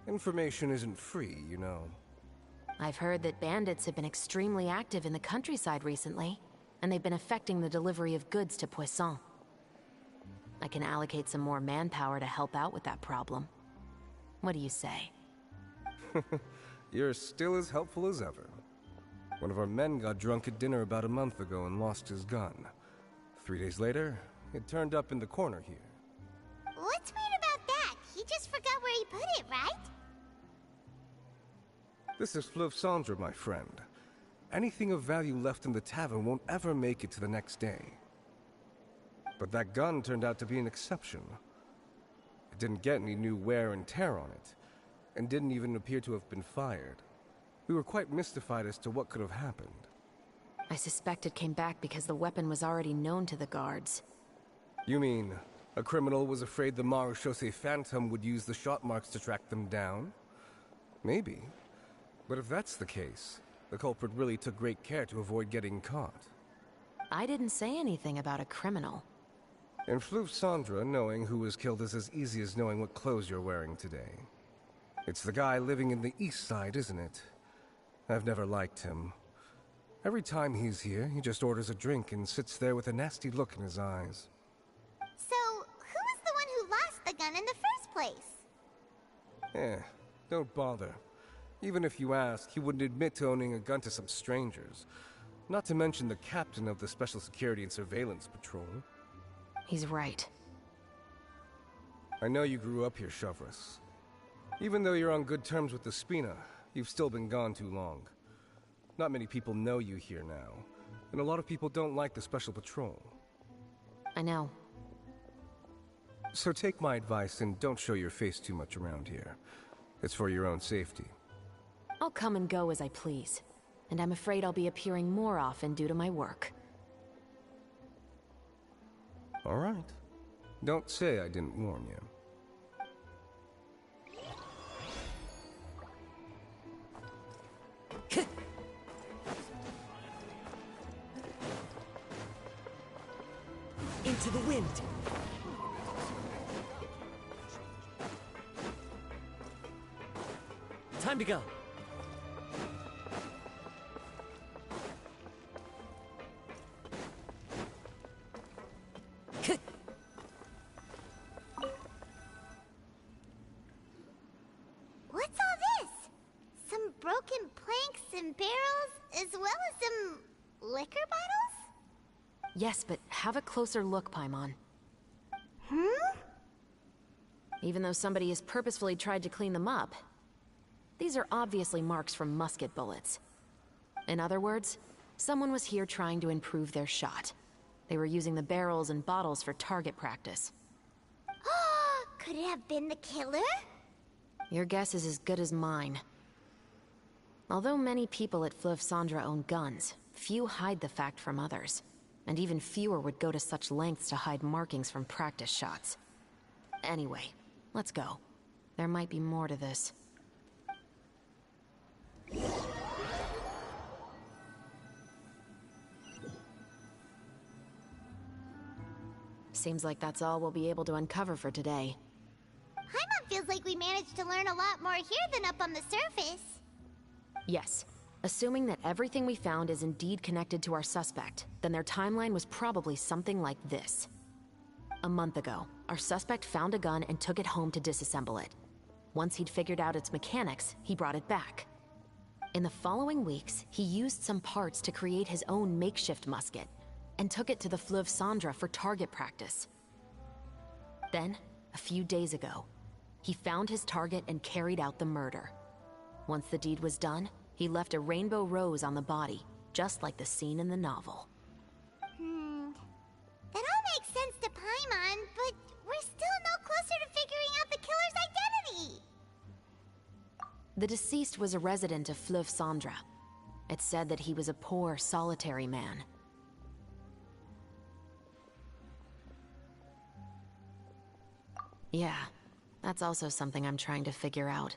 Information isn't free, you know. I've heard that bandits have been extremely active in the countryside recently, and they've been affecting the delivery of goods to Poisson. I can allocate some more manpower to help out with that problem. What do you say? You're still as helpful as ever. One of our men got drunk at dinner about a month ago and lost his gun. 3 days later, it turned up in the corner here. What's weird about that? He just forgot where he put it, right? This is Fleuve Cendre, my friend. Anything of value left in the tavern won't ever make it to the next day. But that gun turned out to be an exception. It didn't get any new wear and tear on it, and didn't even appear to have been fired. We were quite mystified as to what could have happened. I suspect it came back because the weapon was already known to the guards. You mean, a criminal was afraid the Marechaussee Phantom would use the shot marks to track them down? Maybe. But if that's the case, the culprit really took great care to avoid getting caught. I didn't say anything about a criminal. In Fleuve Cendre, knowing who was killed is as easy as knowing what clothes you're wearing today. It's the guy living in the east side, isn't it? I've never liked him. Every time he's here, he just orders a drink and sits there with a nasty look in his eyes. So, who was the one who lost the gun in the first place? Don't bother. Even if you asked, he wouldn't admit to owning a gun to some strangers. Not to mention the captain of the Special Security and Surveillance Patrol. He's right. I know you grew up here, Chevres. Even though you're on good terms with the Spina, you've still been gone too long. Not many people know you here now, and a lot of people don't like the Special Patrol. I know. So take my advice and don't show your face too much around here. It's for your own safety. I'll come and go as I please, and I'm afraid I'll be appearing more often due to my work. All right. Don't say I didn't warn you. Into the wind. Time to go. What's all this? Some broken planks and barrels, as well as some liquor bottles? Yes, but have a closer look, Paimon. Even though somebody has purposefully tried to clean them up, these are obviously marks from musket bullets. In other words, someone was here trying to improve their shot. They were using the barrels and bottles for target practice. Could it have been the killer? Your guess is as good as mine. Although many people at Fleuve Cendre own guns, few hide the fact from others. And even fewer would go to such lengths to hide markings from practice shots. Anyway, let's go. There might be more to this. Seems like that's all we'll be able to uncover for today. Paimon feels like we managed to learn a lot more here than up on the surface. Yes. Assuming that everything we found is indeed connected to our suspect, then their timeline was probably something like this. A month ago, our suspect found a gun and took it home to disassemble it. Once he'd figured out its mechanics, he brought it back. In the following weeks, he used some parts to create his own makeshift musket, and took it to the Fleuve Cendra for target practice. Then, a few days ago, he found his target and carried out the murder. Once the deed was done, he left a rainbow rose on the body, just like the scene in the novel. That all makes sense to Paimon, but we're still no closer to figuring out the killer's identity! The deceased was a resident of Fleuve Cendra. It's said that he was a poor, solitary man. Yeah, that's also something I'm trying to figure out.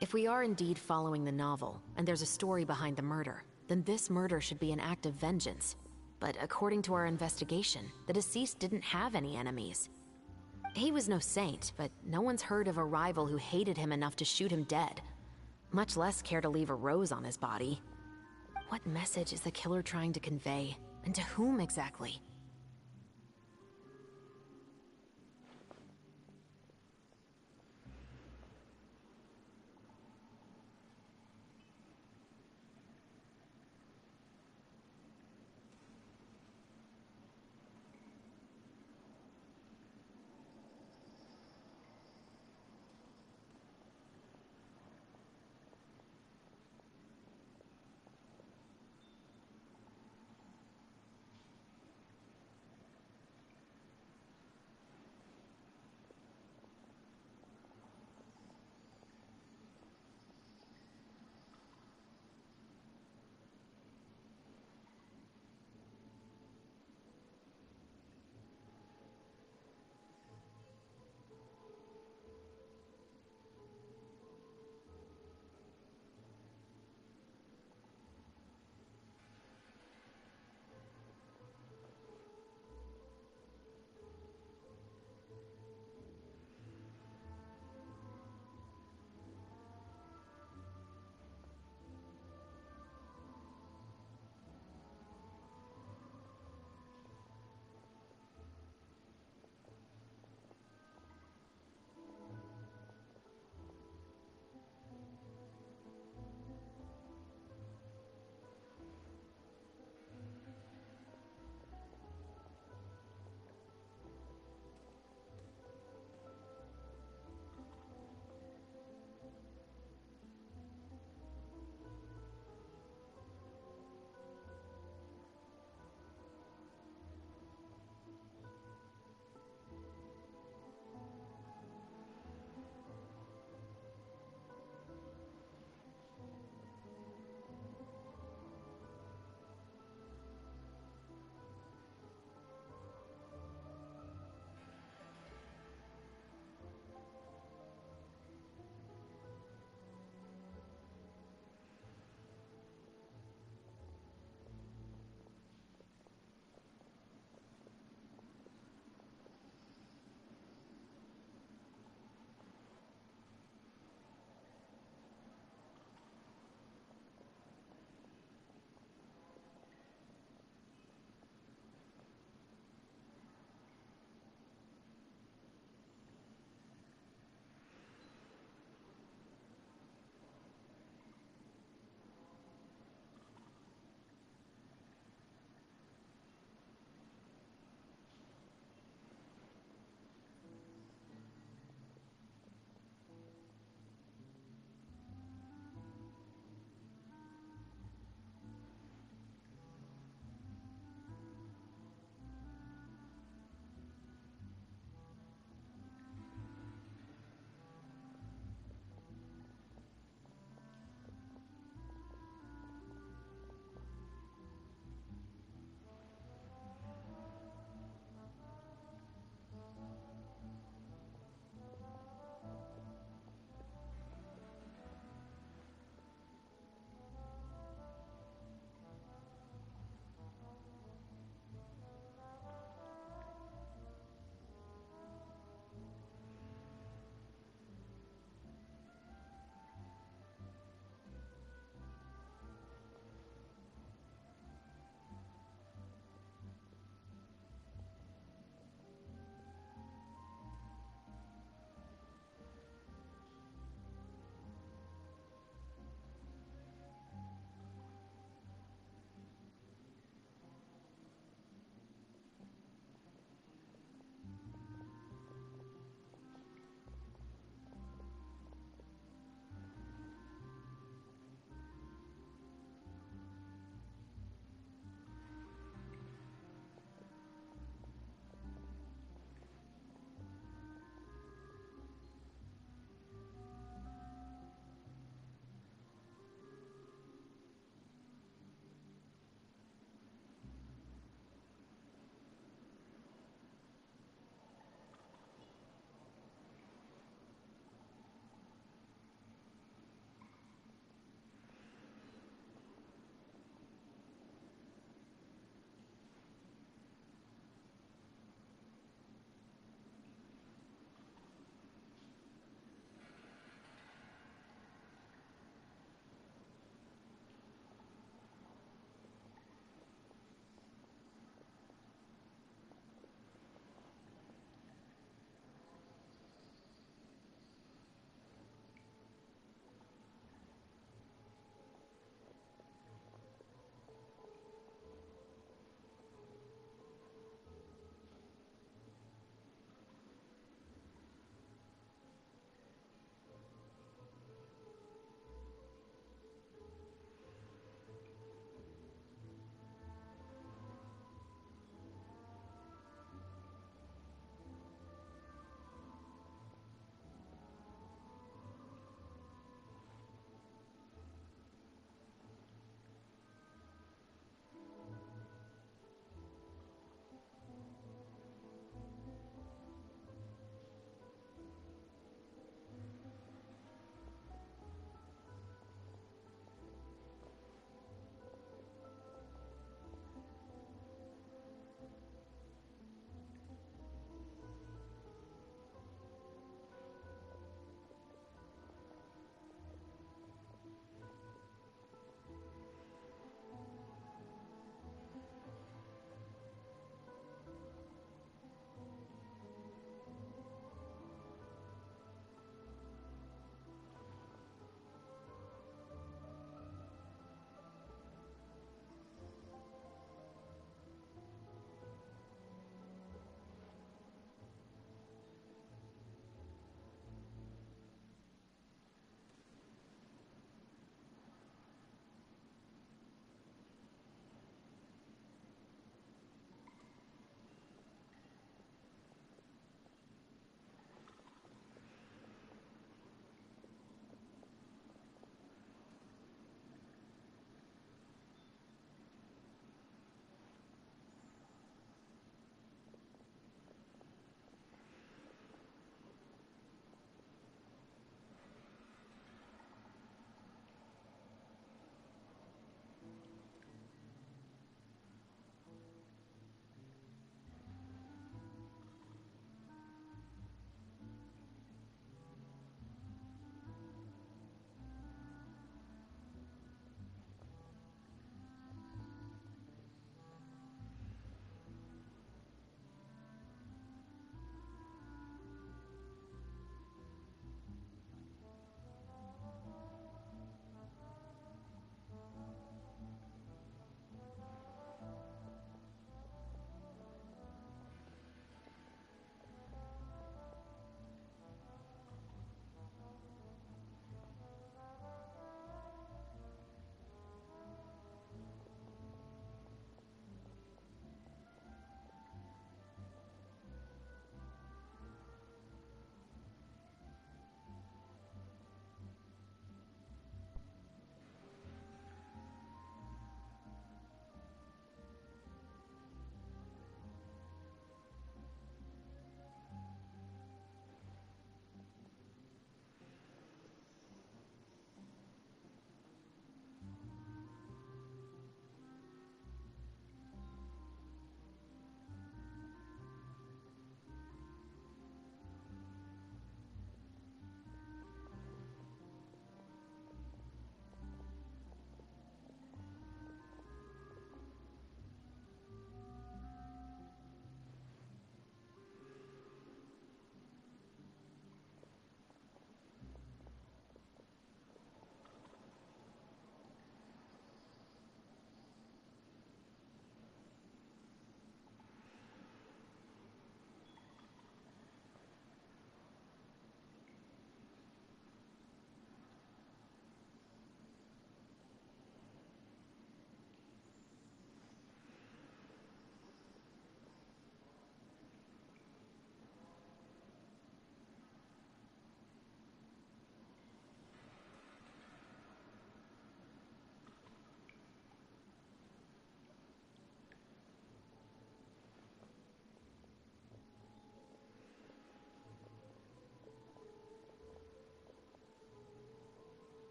If we are indeed following the novel, and there's a story behind the murder, then this murder should be an act of vengeance. But according to our investigation, the deceased didn't have any enemies. He was no saint, but no one's heard of a rival who hated him enough to shoot him dead. Much less care to leave a rose on his body. What message is the killer trying to convey? And to whom exactly?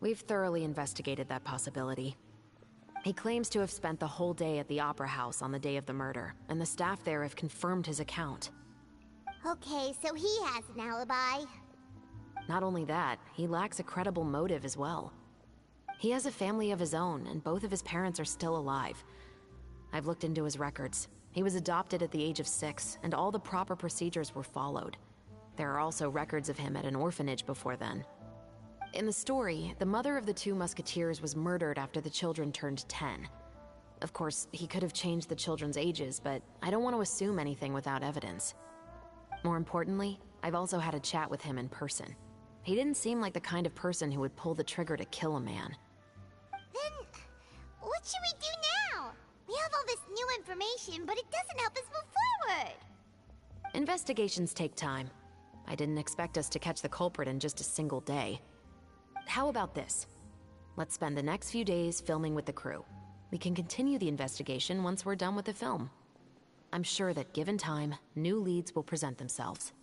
We've thoroughly investigated that possibility. He claims to have spent the whole day at the Opera House on the day of the murder, and the staff there have confirmed his account. Okay, so he has an alibi. Not only that, he lacks a credible motive as well. He has a family of his own, and both of his parents are still alive. I've looked into his records. He was adopted at the age of 6, and all the proper procedures were followed. There are also records of him at an orphanage before then. In the story, the mother of the 2 musketeers was murdered after the children turned 10. Of course, he could have changed the children's ages, but I don't want to assume anything without evidence. More importantly, I've also had a chat with him in person. He didn't seem like the kind of person who would pull the trigger to kill a man. Then, what should we do now? We have all this new information, but it doesn't help us move forward. Investigations take time. I didn't expect us to catch the culprit in just a single day. How about this? Let's spend the next few days filming with the crew. We can continue the investigation once we're done with the film. I'm sure that given time, new leads will present themselves.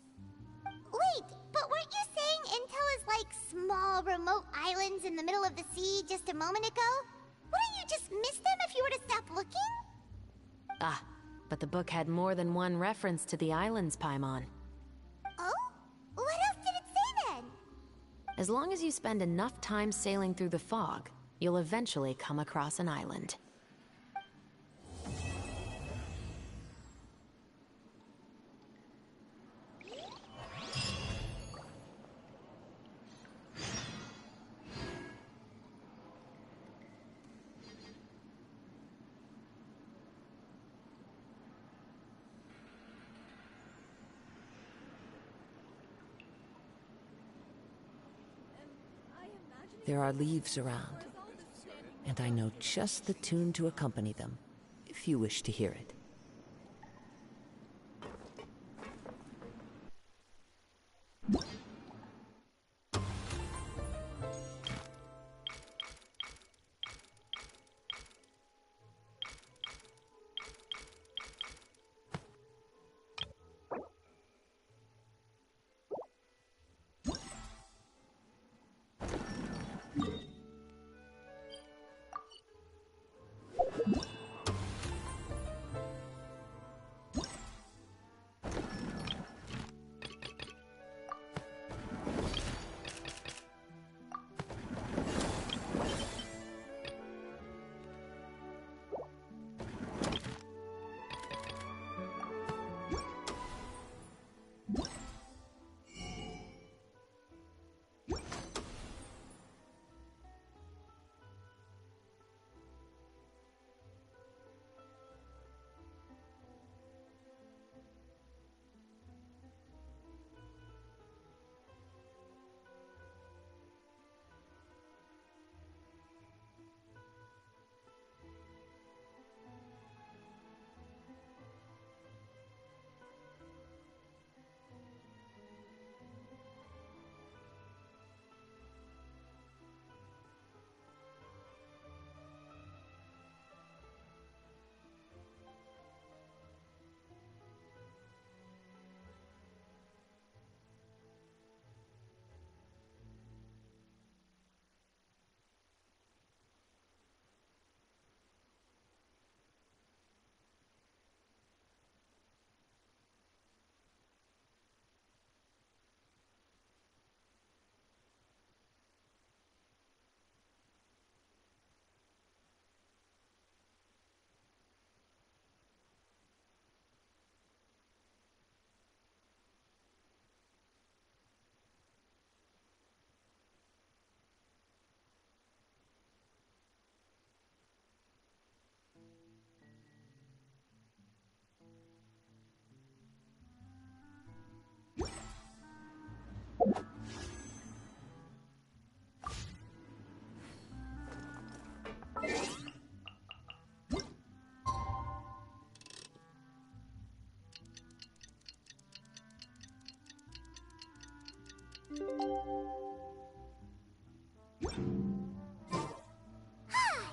Wait, but weren't you saying Intel is like small, remote islands in the middle of the sea just a moment ago? Wouldn't you just miss them if you were to stop looking? Ah, but the book had more than one reference to the islands, Paimon. Oh? What else did it say then? As long as you spend enough time sailing through the fog, you'll eventually come across an island. There are leaves around, and I know just the tune to accompany them, if you wish to hear it.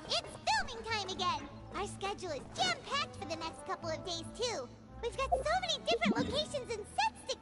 It's filming time again! Our schedule is jam-packed for the next couple of days, too. We've got so many different locations and sets to...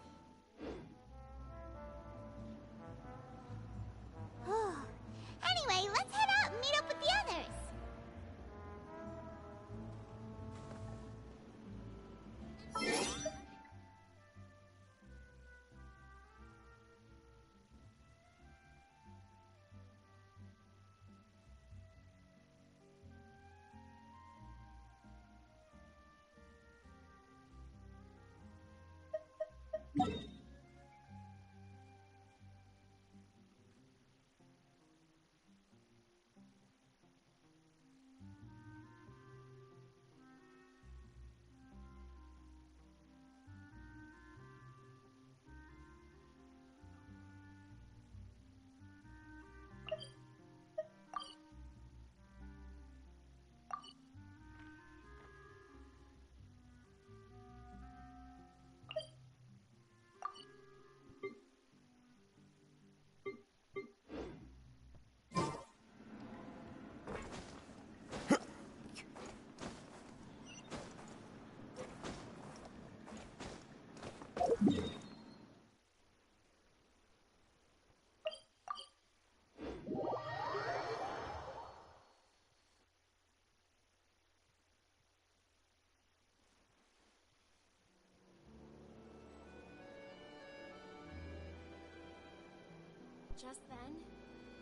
Just then,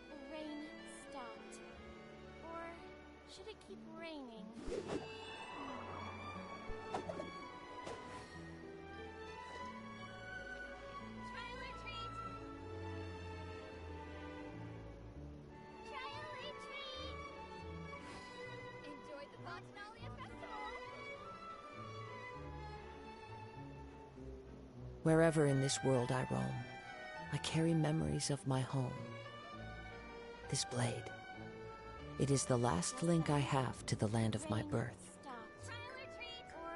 the rain stopped. Or should it keep raining? Trial or treat! Trial or treat! Enjoyed the Fontanalia Festival! Wherever in this world I roam, I carry memories of my home. This blade, it is the last link I have to the land of my birth. Stopped. Trial or treat! Or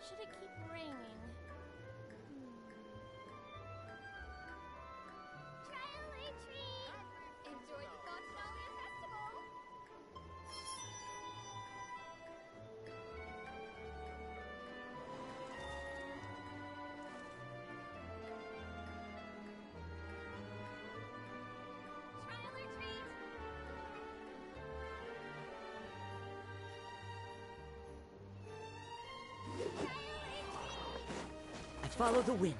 should it keep raining? Trial or treat! Enjoyed the Fontanalia Festival! Trial or treat! I follow the wind.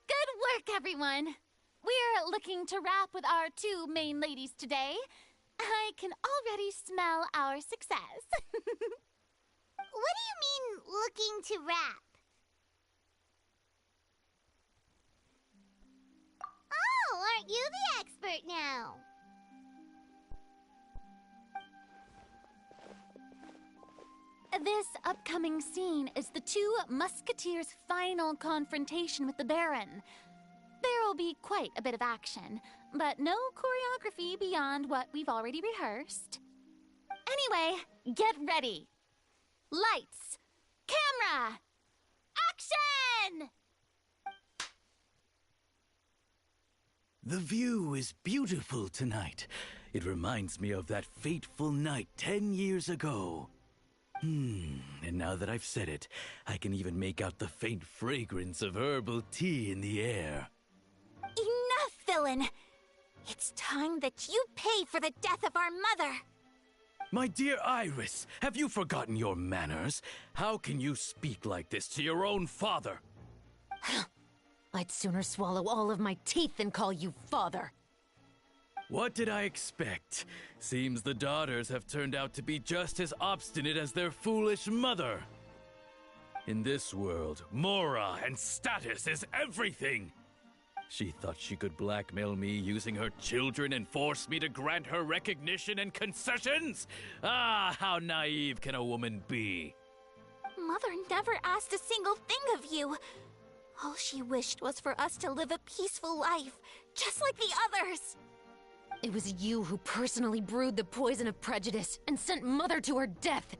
Good work, everyone! We're looking to wrap with our two main ladies today. I can already smell our success. What do you mean, looking to rap? Oh, aren't you the expert now? This upcoming scene is the two musketeers' final confrontation with the Baron. There'll be quite a bit of action, but no choreography beyond what we've already rehearsed. Anyway, get ready. Lights, camera, action! The view is beautiful tonight. It reminds me of that fateful night 10 years ago. And now that I've said it, I can even make out the faint fragrance of herbal tea in the air. Enough, villain! It's time that you pay for the death of our mother! My dear Iris, have you forgotten your manners? How can you speak like this to your own father? I'd sooner swallow all of my teeth than call you father. What did I expect? Seems the daughters have turned out to be just as obstinate as their foolish mother. In this world, Mora and status is everything. She thought she could blackmail me using her children and force me to grant her recognition and concessions? Ah, how naive can a woman be? Mother never asked a single thing of you. All she wished was for us to live a peaceful life, just like the others. It was you who personally brewed the poison of prejudice and sent Mother to her death.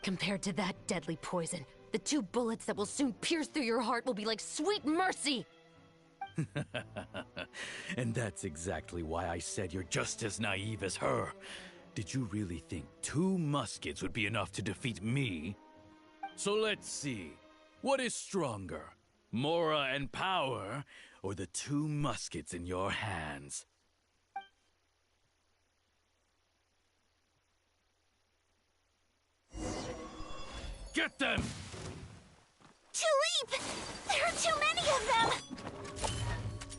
Compared to that deadly poison, the 2 bullets that will soon pierce through your heart will be like sweet mercy. And that's exactly why I said you're just as naive as her. Did you really think 2 muskets would be enough to defeat me? So let's see. What is stronger? Mora and power, or the 2 muskets in your hands? Get them! Tulip! There are too many of them!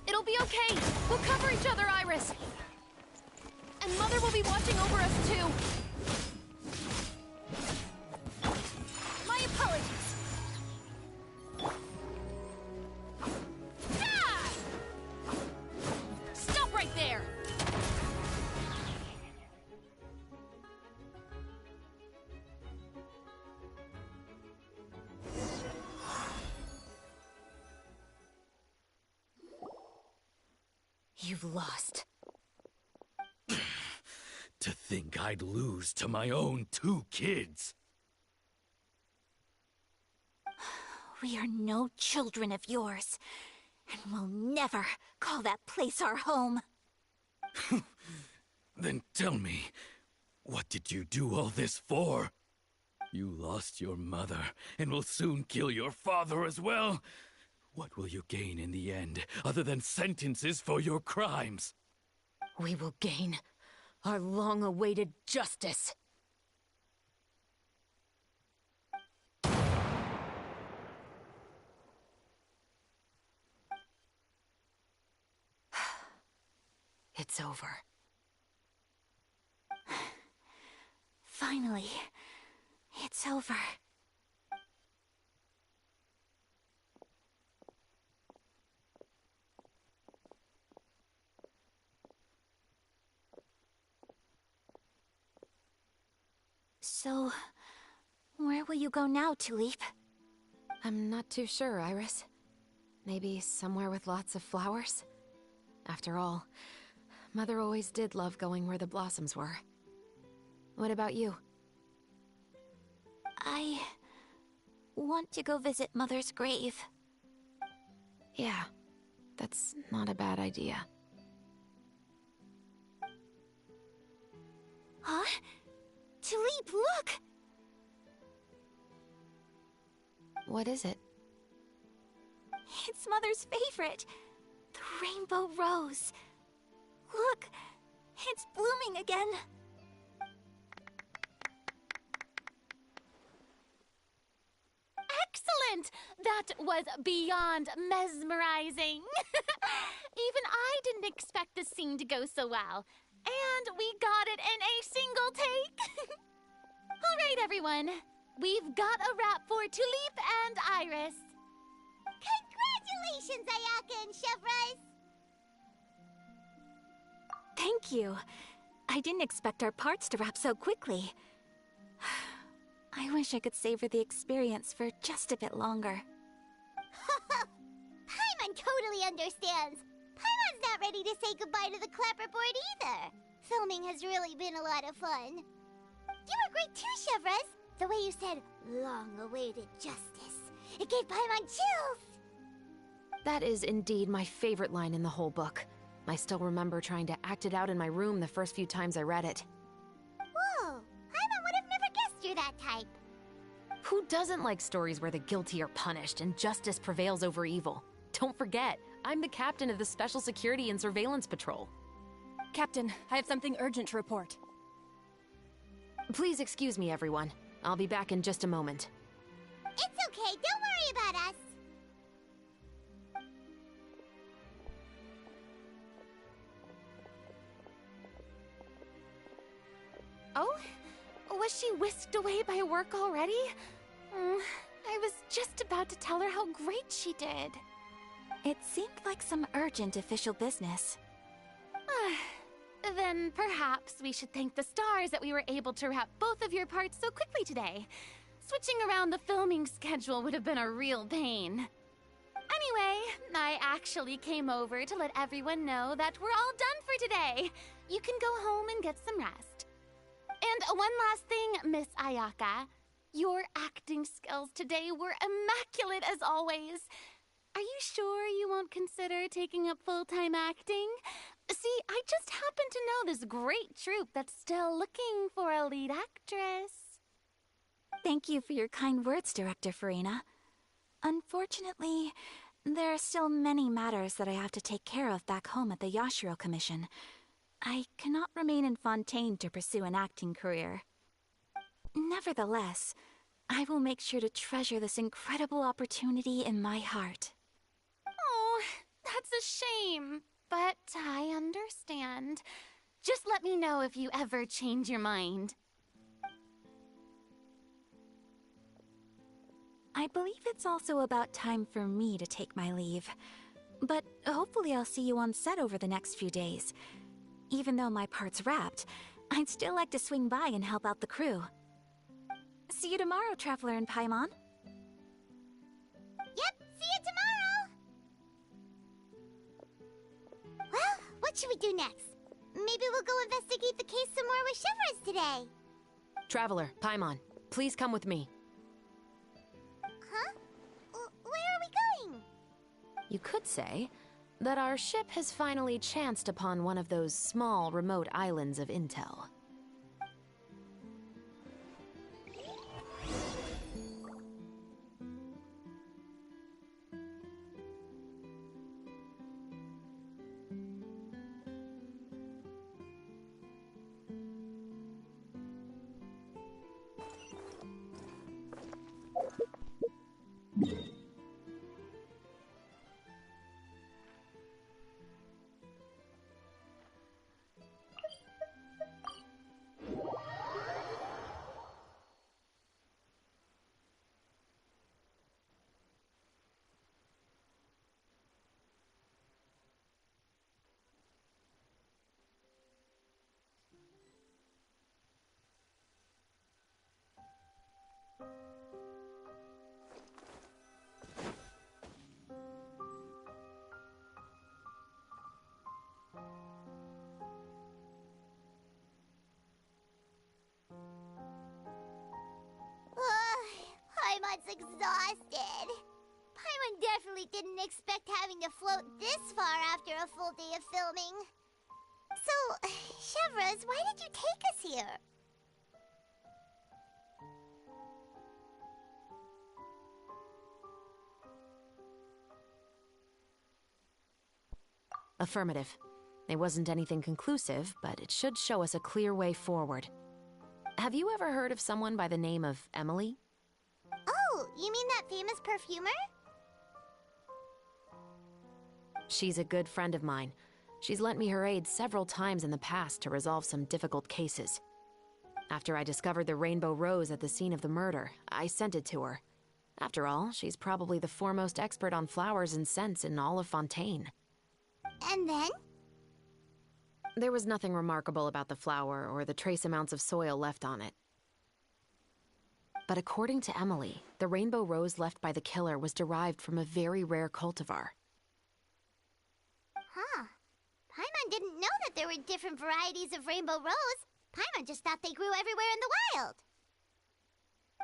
It'll be okay. We'll cover each other, Iris. And Mother will be watching over us, too. My apologies. Ah! Stop right there! You've lost. To think I'd lose to my own 2 kids. We are no children of yours, and we'll never call that place our home. Then tell me, what did you do all this for? You lost your mother, and will soon kill your father as well. What will you gain in the end, other than sentences for your crimes? We will gain our long-awaited justice. It's over. Finally, it's over. So, where will you go now, Tulip? I'm not too sure, Iris. Maybe somewhere with lots of flowers? After all, Mother always did love going where the blossoms were. What about you? I want to go visit Mother's grave. Yeah, that's not a bad idea. Huh? Tulip, look! What is it? It's Mother's favorite, the rainbow rose. Look, it's blooming again. Excellent! That was beyond mesmerizing. Even I didn't expect the scene to go so well. And we got it in a single take. All right, everyone. We've got a wrap for Tulip and Iris. Congratulations, Ayaka and Chevres! Thank you. I didn't expect our parts to wrap so quickly. I wish I could savor the experience for just a bit longer. Paimon totally understands. Paimon's not ready to say goodbye to the clapperboard either. Filming has really been a lot of fun. You were great too, Chevres. The way you said, long-awaited justice. It gave Paimon chills. That is indeed my favorite line in the whole book. I still remember trying to act it out in my room the first few times I read it. Whoa, Paimon would have never guessed you're that type. Who doesn't like stories where the guilty are punished and justice prevails over evil? Don't forget, I'm the captain of the Special Security and Surveillance Patrol. Captain, I have something urgent to report. Please excuse me, everyone. I'll be back in just a moment. It's okay, don't worry about us. Oh? Was she whisked away by work already? I was just about to tell her how great she did. It seemed like some urgent official business. Then perhaps we should thank the stars that we were able to wrap both of your parts so quickly today. Switching around the filming schedule would have been a real pain. Anyway, I actually came over to let everyone know that we're all done for today. You can go home and get some rest. And one last thing, Miss Ayaka. Your acting skills today were immaculate as always. Are you sure you won't consider taking up full-time acting? See, I just happen to know this great troupe that's still looking for a lead actress. Thank you for your kind words, Director Farina. Unfortunately, there are still many matters that I have to take care of back home at the Yashiro Commission. I cannot remain in Fontaine to pursue an acting career. Nevertheless, I will make sure to treasure this incredible opportunity in my heart. Oh, that's a shame, but I understand. Just let me know if you ever change your mind. I believe it's also about time for me to take my leave. But hopefully I'll see you on set over the next few days. Even though my part's wrapped, I'd still like to swing by and help out the crew. See you tomorrow, Traveler and Paimon. Yep, see you tomorrow! Well, what What should we do next? Maybe we'll go investigate the case some more with Chevres today. Traveler, Paimon, please come with me. Huh? Where are we going? You could say that our ship has finally chanced upon one of those small, remote islands of intel. Paimon's exhausted. Paimon definitely didn't expect having to float this far after a full day of filming. So, Chevres, why did you take us here? Affirmative. It wasn't anything conclusive, but it should show us a clear way forward. Have you ever heard of someone by the name of Emily? Oh, you mean that famous perfumer? She's a good friend of mine. She's lent me her aid several times in the past to resolve some difficult cases. After I discovered the rainbow rose at the scene of the murder, I sent it to her. After all, she's probably the foremost expert on flowers and scents in all of Fontaine. And then? There was nothing remarkable about the flower or the trace amounts of soil left on it. But according to Emily, the rainbow rose left by the killer was derived from a very rare cultivar. Huh. Paimon didn't know that there were different varieties of rainbow rose. Paimon just thought they grew everywhere in the wild.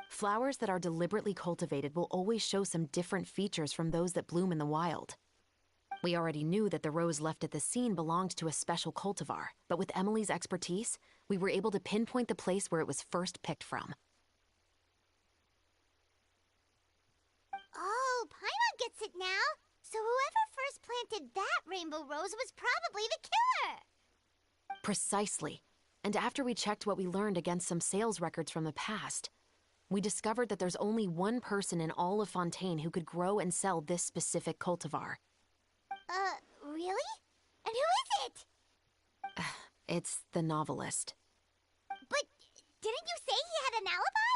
Flowers that are deliberately cultivated will always show some different features from those that bloom in the wild. We already knew that the rose left at the scene belonged to a special cultivar, but with Emily's expertise, we were able to pinpoint the place where it was first picked from. Oh, Paimon gets it now. So whoever first planted that rainbow rose was probably the killer. Precisely. And after we checked what we learned against some sales records from the past, we discovered that there's only one person in all of Fontaine who could grow and sell this specific cultivar. Really? And who is it? It's the novelist. But didn't you say he had an alibi?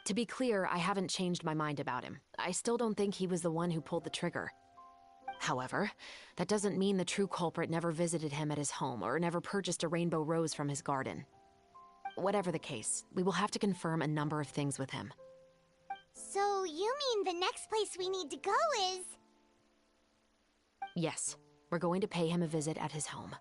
To be clear, I haven't changed my mind about him. I still don't think he was the one who pulled the trigger. However, that doesn't mean the true culprit never visited him at his home or never purchased a rainbow rose from his garden. Whatever the case, we will have to confirm a number of things with him. So you mean the next place we need to go is... Yes, we're going to pay him a visit at his home.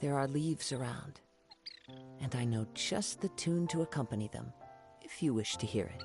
There are leaves around, and I know just the tune to accompany them, if you wish to hear it.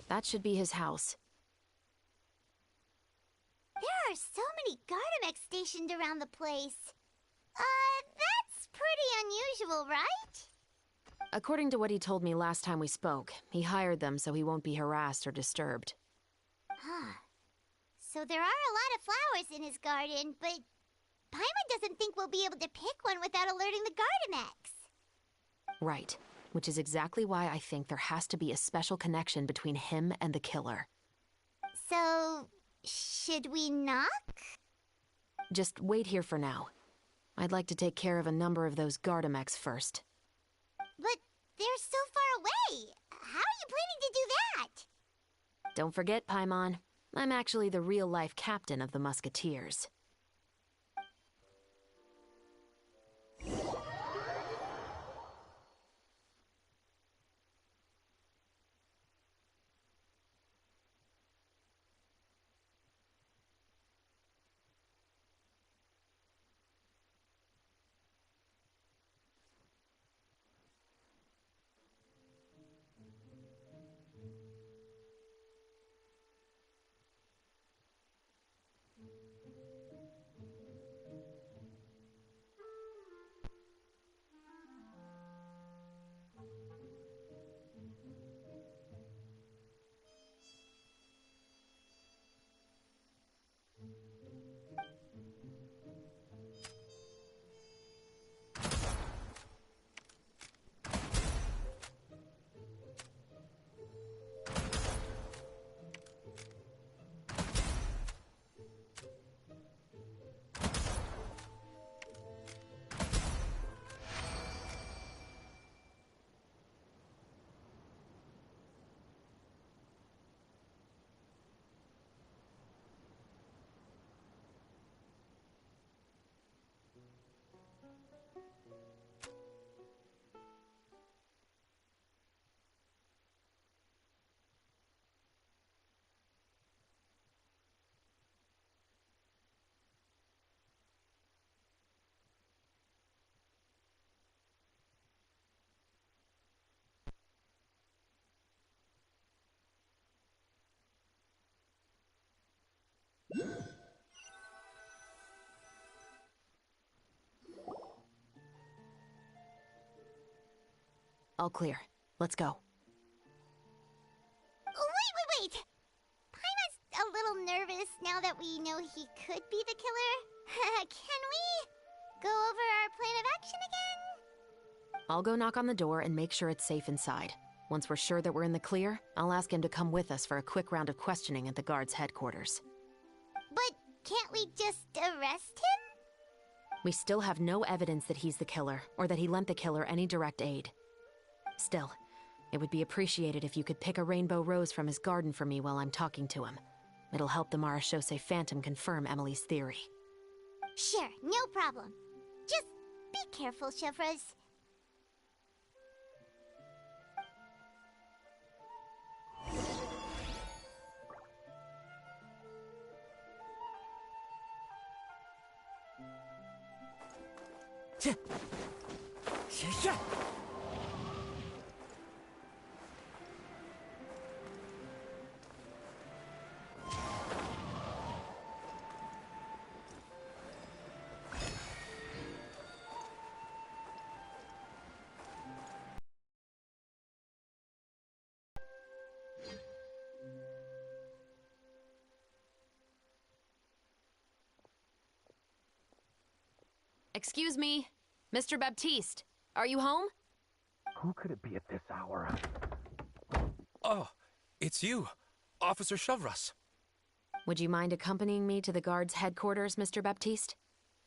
That should be his house. There are so many Gardamex stationed around the place. That's pretty unusual, right? According to what he told me last time we spoke, he hired them so he won't be harassed or disturbed. Huh. So there are a lot of flowers in his garden, but Paimon doesn't think we'll be able to pick one without alerting the Gardamex. Right. Which is exactly why I think there has to be a special connection between him and the killer. So, should we knock? Just wait here for now. I'd like to take care of a number of those Gardamex first. But they're so far away. How are you planning to do that? Don't forget, Paimon, I'm actually the real-life captain of the Musketeers. All clear. Let's go. Wait! Paimon's a little nervous now that we know he could be the killer. Can we go over our plan of action again? I'll go knock on the door and make sure it's safe inside. Once we're sure that we're in the clear, I'll ask him to come with us for a quick round of questioning at the guard's headquarters. But can't we just arrest him? We still have no evidence that he's the killer, or that he lent the killer any direct aid. Still, it would be appreciated if you could pick a rainbow rose from his garden for me while I'm talking to him. It'll help the Marechaussee Phantom confirm Emily's theory. Sure, no problem. Just be careful, Chevreuse. Excuse me, Mr. Baptiste, are you home? Who could it be at this hour? Oh, it's you, Officer Chevreuse. Would you mind accompanying me to the guard's headquarters, Mr. Baptiste?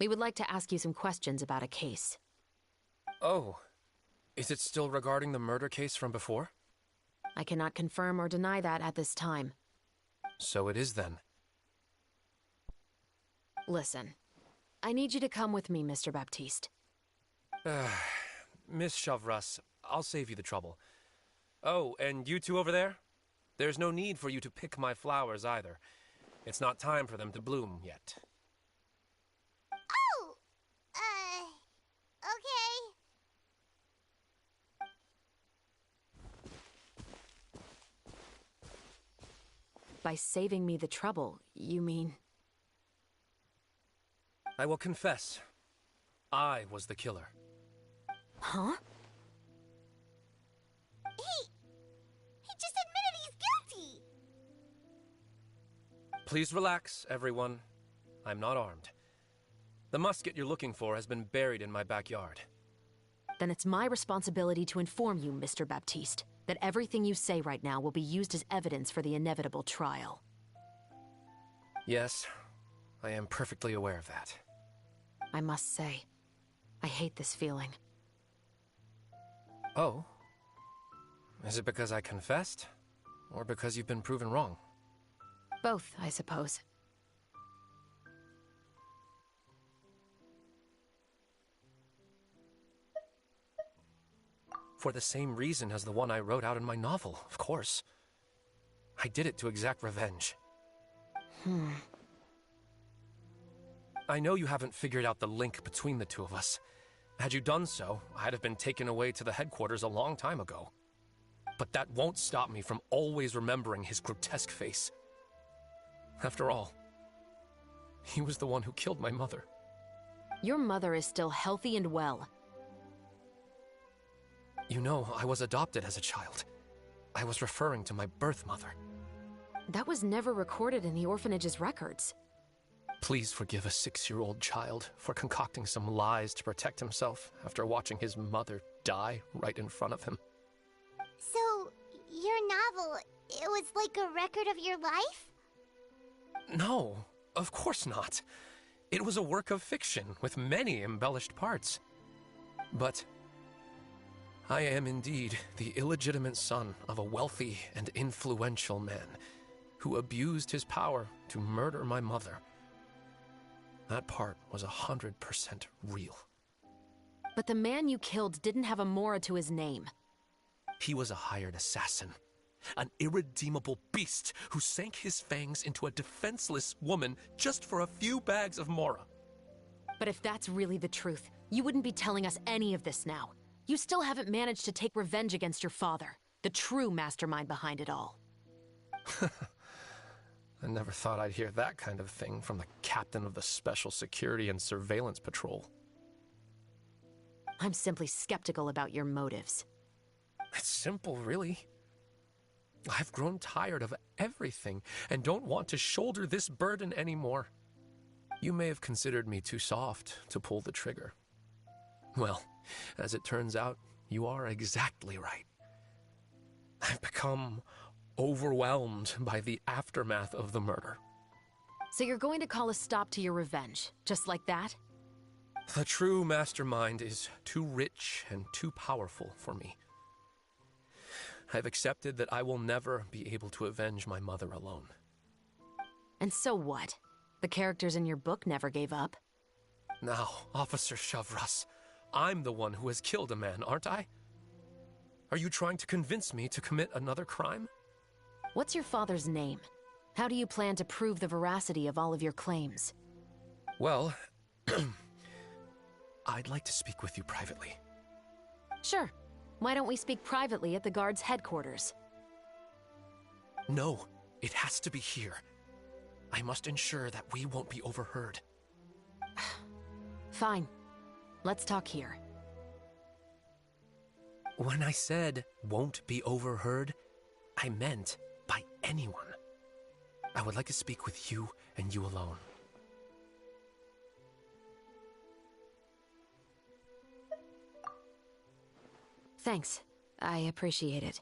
We would like to ask you some questions about a case. Oh, is it still regarding the murder case from before? I cannot confirm or deny that at this time. So it is then. Listen, I need you to come with me, Mr. Baptiste. Miss Chevreuse, I'll save you the trouble. Oh, and you two over there? There's no need for you to pick my flowers either. It's not time for them to bloom yet. Oh! Okay. By saving me the trouble, you mean... I will confess. I was the killer. Huh? He just admitted he's guilty! Please relax, everyone. I'm not armed. The musket you're looking for has been buried in my backyard. Then it's my responsibility to inform you, Mr. Baptiste, that everything you say right now will be used as evidence for the inevitable trial. Yes, I am perfectly aware of that. I must say, I hate this feeling. Oh? Is it because I confessed? Or because you've been proven wrong? Both, I suppose. For the same reason as the one I wrote out in my novel, of course. I did it to exact revenge. I know you haven't figured out the link between the two of us. Had you done so, I'd have been taken away to the headquarters a long time ago. But that won't stop me from always remembering his grotesque face. After all, he was the one who killed my mother. Your mother is still healthy and well. You know, I was adopted as a child. I was referring to my birth mother. That was never recorded in the orphanage's records. Please forgive a 6-year-old child for concocting some lies to protect himself after watching his mother die right in front of him. So, your novel, it was like a record of your life? No, of course not. It was a work of fiction with many embellished parts. But I am indeed the illegitimate son of a wealthy and influential man who abused his power to murder my mother. That part was 100% real. But the man you killed didn't have a Mora to his name. He was a hired assassin. An irredeemable beast who sank his fangs into a defenseless woman just for a few bags of Mora. But if that's really the truth, you wouldn't be telling us any of this now. You still haven't managed to take revenge against your father, the true mastermind behind it all. I never thought I'd hear that kind of thing from the captain of the Special Security and Surveillance Patrol. I'm simply skeptical about your motives. It's simple, really. I've grown tired of everything and don't want to shoulder this burden anymore. You may have considered me too soft to pull the trigger. Well, as it turns out, you are exactly right. I've become overwhelmed by the aftermath of the murder. So you're going to call a stop to your revenge, just like that? The true mastermind is too rich and too powerful for me. I've accepted that I will never be able to avenge my mother alone. And so what? The characters in your book never gave up. Now, Officer Shavras, I'm the one who has killed a man, aren't I? Are you trying to convince me to commit another crime? What's your father's name? How do you plan to prove the veracity of all of your claims? Well, I'd like to speak with you privately. Sure. Why don't we speak privately at the guard's headquarters? No, it has to be here. I must ensure that we won't be overheard. Fine. Let's talk here. When I said won't be overheard, I meant by anyone. I would like to speak with you and you alone. Thanks. I appreciate it.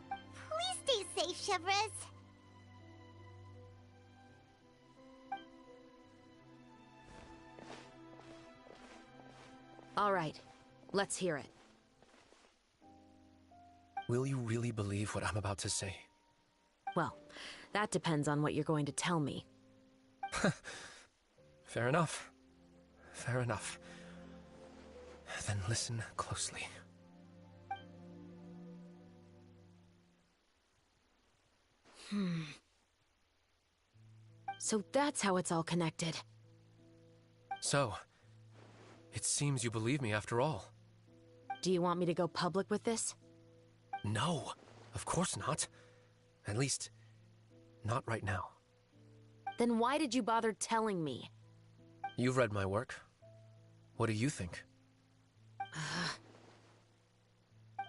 Please stay safe, Chevres. All right. Let's hear it. Will you really believe what I'm about to say? Well, that depends on what you're going to tell me. Fair enough. Fair enough. Then listen closely. So that's how it's all connected. So, it seems you believe me after all. Do you want me to go public with this? No, Of course not. At least, not right now. Then why did you bother telling me? You've read my work. What do you think?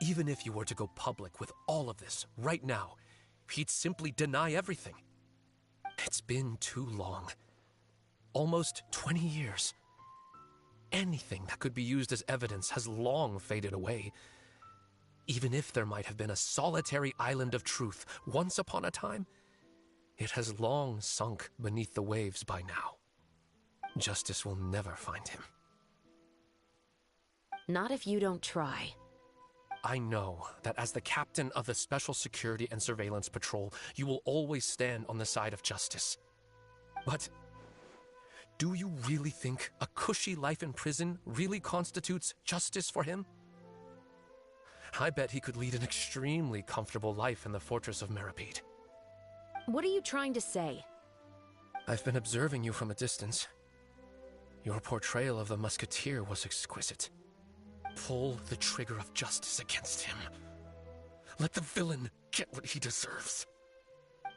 Even if you were to go public with all of this right now, he'd simply deny everything. It's been too long. Almost 20 years. Anything that could be used as evidence has long faded away. Even if there might have been a solitary island of truth once upon a time, it has long sunk beneath the waves by now. Justice will never find him. Not if you don't try. I know that as the captain of the Special Security and Surveillance Patrol, you will always stand on the side of justice. But do you really think a cushy life in prison really constitutes justice for him? I bet he could lead an extremely comfortable life in the fortress of Meripede. What are you trying to say? I've been observing you from a distance. Your portrayal of the musketeer was exquisite. Pull the trigger of justice against him. Let the villain get what he deserves.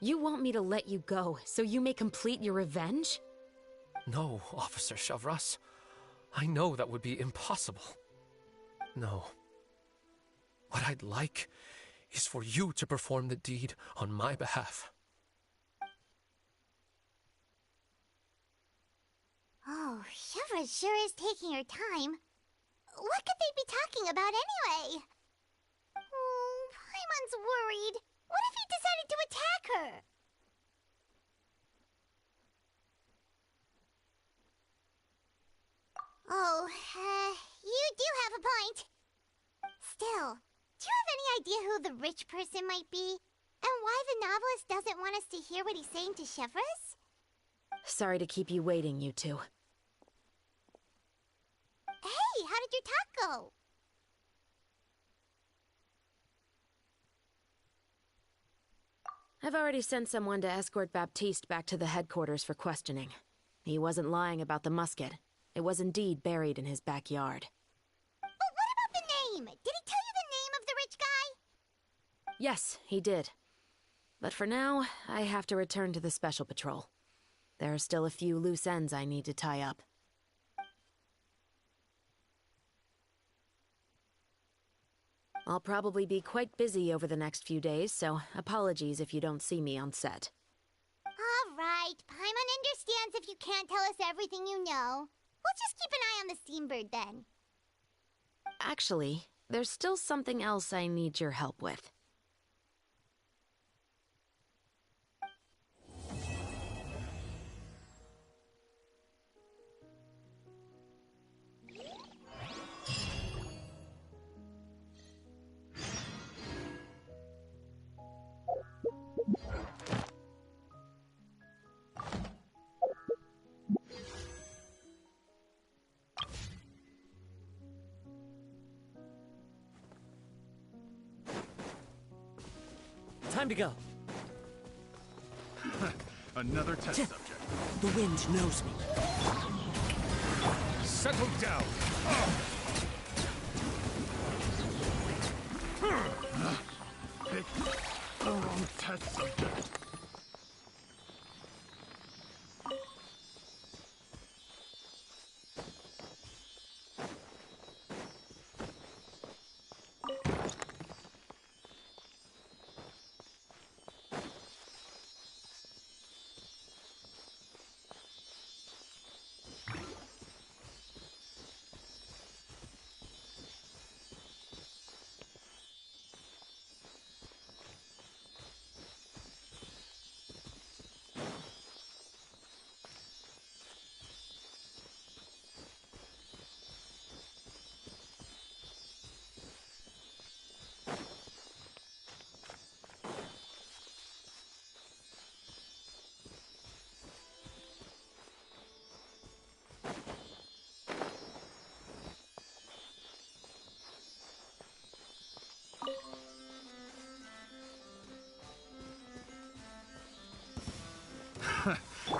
You want me to let you go so you may complete your revenge? No, Officer Chavras. I know that would be impossible. No. What I'd like is for you to perform the deed on my behalf. Oh, Shivra sure is taking her time. What could they be talking about anyway? Oh, Paimon's worried. What if he decided to attack her? Oh, you do have a point. Still, do you have any idea who the rich person might be? And why the novelist doesn't want us to hear what he's saying to Chevres? Sorry to keep you waiting, you two. Hey, how did your talk go? I've already sent someone to escort Baptiste back to the headquarters for questioning. He wasn't lying about the musket. It was indeed buried in his backyard. But what about the name? Did he tell you the name of the rich guy? Yes, he did. But for now, I have to return to the Special Patrol. There are still a few loose ends I need to tie up. I'll probably be quite busy over the next few days, so apologies if you don't see me on set. All right, Paimon understands if you can't tell us everything you know. We'll just keep an eye on the Steambird then. Actually, there's still something else I need your help with. Time to go. Another test subject. The wind knows me. Settle down. Pick the wrong test subject.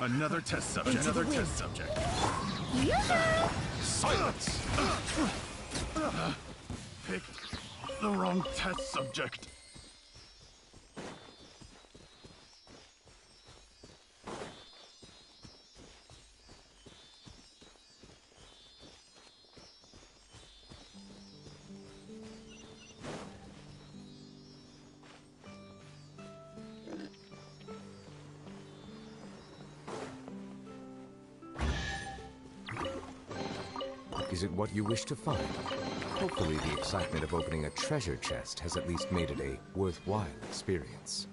Another test subject. Another test subject. Silence! Picked the wrong test subject. Is it what you wish to find? Hopefully the excitement of opening a treasure chest has at least made it a worthwhile experience.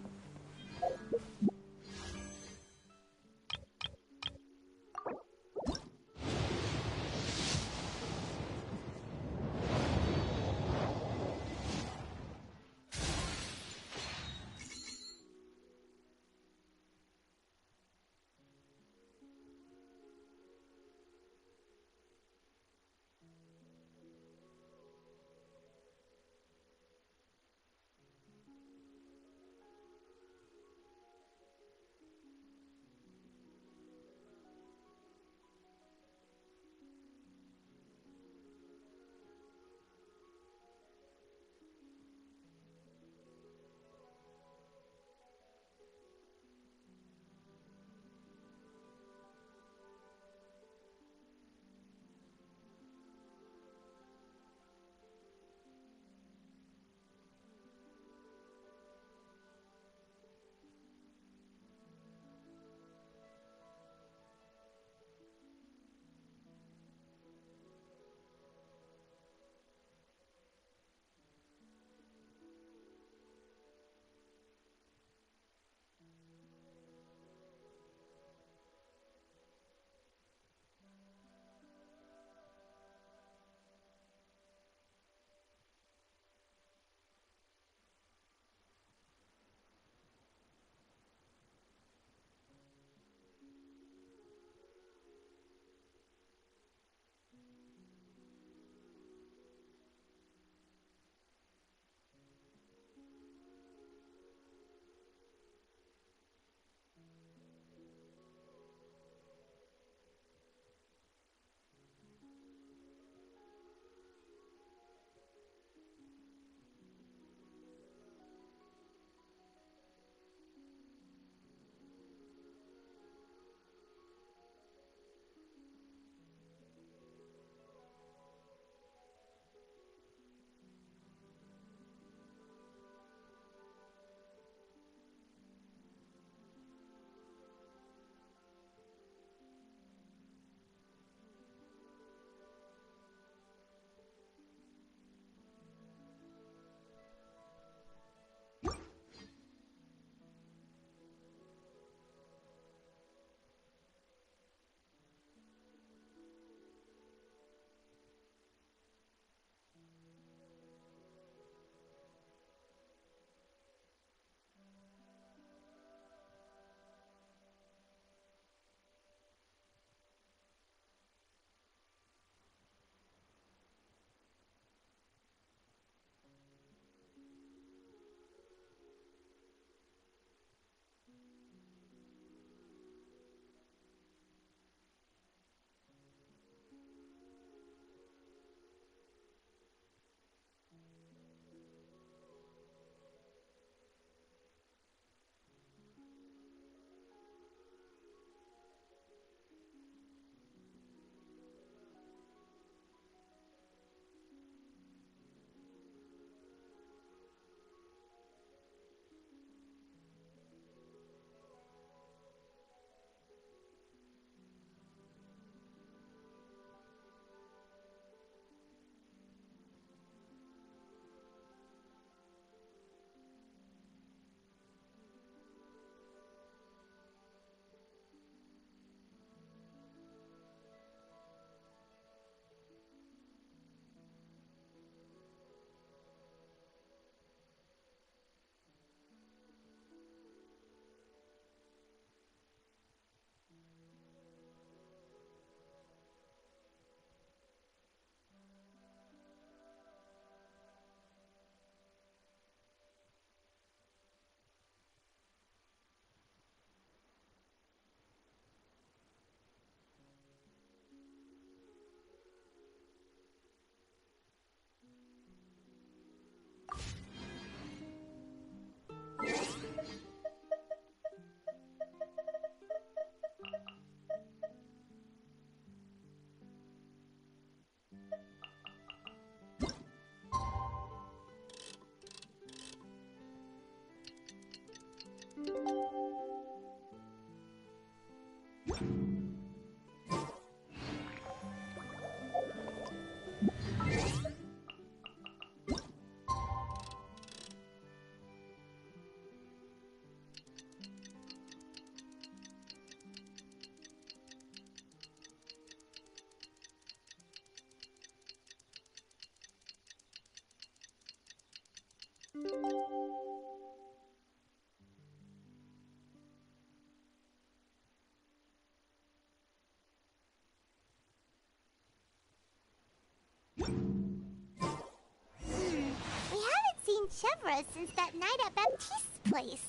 Chevra since that night at Baptiste's place.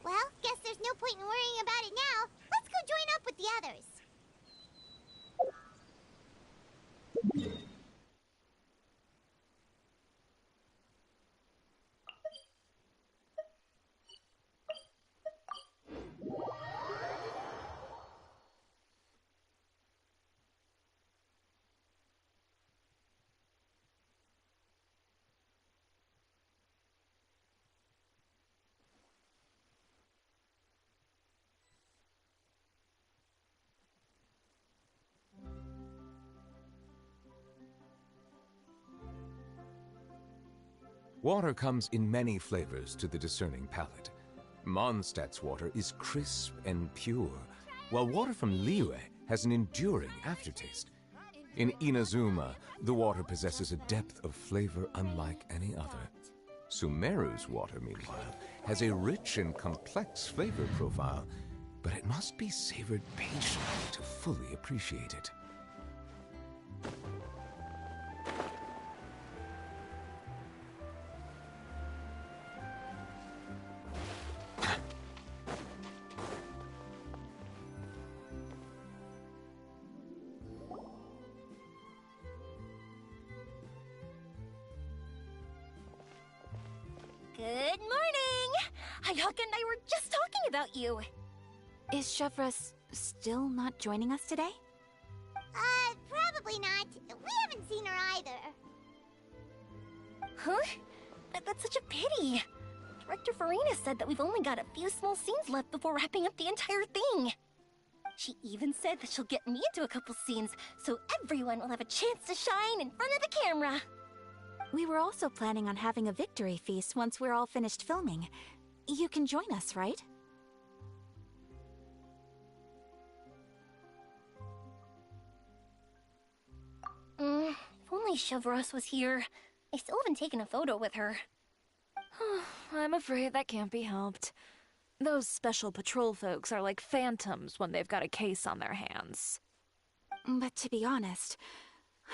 Well, guess there's no point in worrying about it now. Let's go join up with the others. Water comes in many flavors to the discerning palate. Mondstadt's water is crisp and pure, while water from Liyue has an enduring aftertaste. In Inazuma, the water possesses a depth of flavor unlike any other. Sumeru's water, meanwhile, has a rich and complex flavor profile, but it must be savored patiently to fully appreciate it. Good morning! Hayaka and I were just talking about you. Is Chevra still not joining us today? Probably not. We haven't seen her either. Huh? That's such a pity. Director Farina said that we've only got a few small scenes left before wrapping up the entire thing. She even said that she'll get me into a couple scenes, so everyone will have a chance to shine in front of the camera. We were also planning on having a victory feast once we're all finished filming. You can join us, right? If only Chevros was here. I still haven't taken a photo with her. I'm afraid that can't be helped. Those special patrol folks are like phantoms when they've got a case on their hands. But to be honest,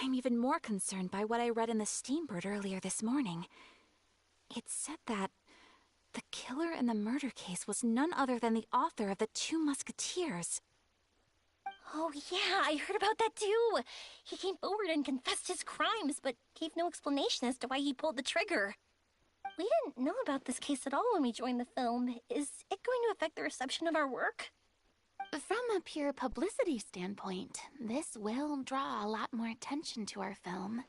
I'm even more concerned by what I read in the Steambird earlier this morning. It said that the killer in the murder case was none other than the author of the Two Musketeers. Oh yeah, I heard about that too. He came forward and confessed his crimes, but gave no explanation as to why he pulled the trigger. We didn't know about this case at all when we joined the film. Is it going to affect the reception of our work? From a pure publicity standpoint, this will draw a lot more attention to our film.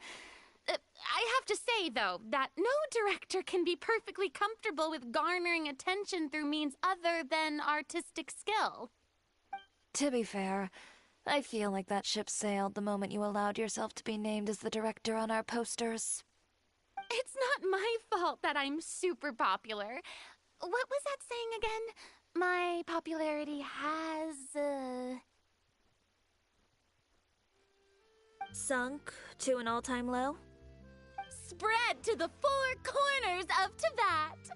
I have to say, though, that no director can be perfectly comfortable with garnering attention through means other than artistic skill. To be fair, I feel like that ship sailed the moment you allowed yourself to be named as the director on our posters. It's not my fault that I'm super popular. What was that saying again? My popularity has, Sunk to an all-time low? spread to the four corners of Teyvat.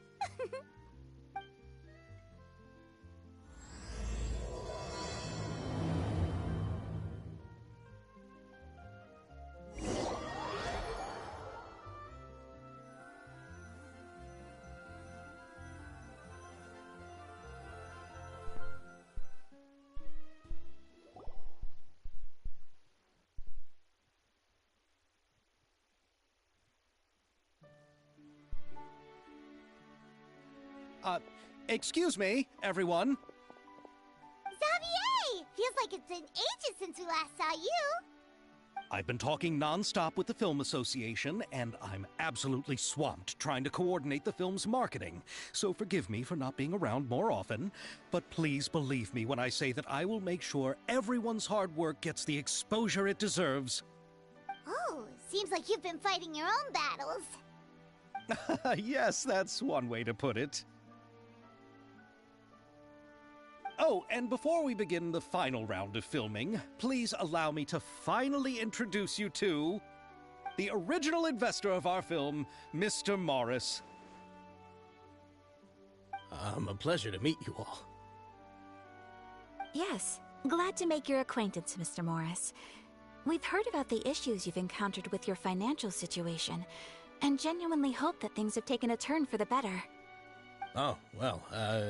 Excuse me, everyone. Xavier! Feels like it's been ages since we last saw you. I've been talking non-stop with the Film Association, and I'm absolutely swamped trying to coordinate the film's marketing. So forgive me for not being around more often, but please believe me when I say that I will make sure everyone's hard work gets the exposure it deserves. Oh, seems like you've been fighting your own battles. Yes, that's one way to put it. Oh, and before we begin the final round of filming, please allow me to finally introduce you to the original investor of our film, Mr. Morris. A pleasure to meet you all. Yes, glad to make your acquaintance, Mr. Morris. We've heard about the issues you've encountered with your financial situation. and genuinely hope that things have taken a turn for the better. Oh, well,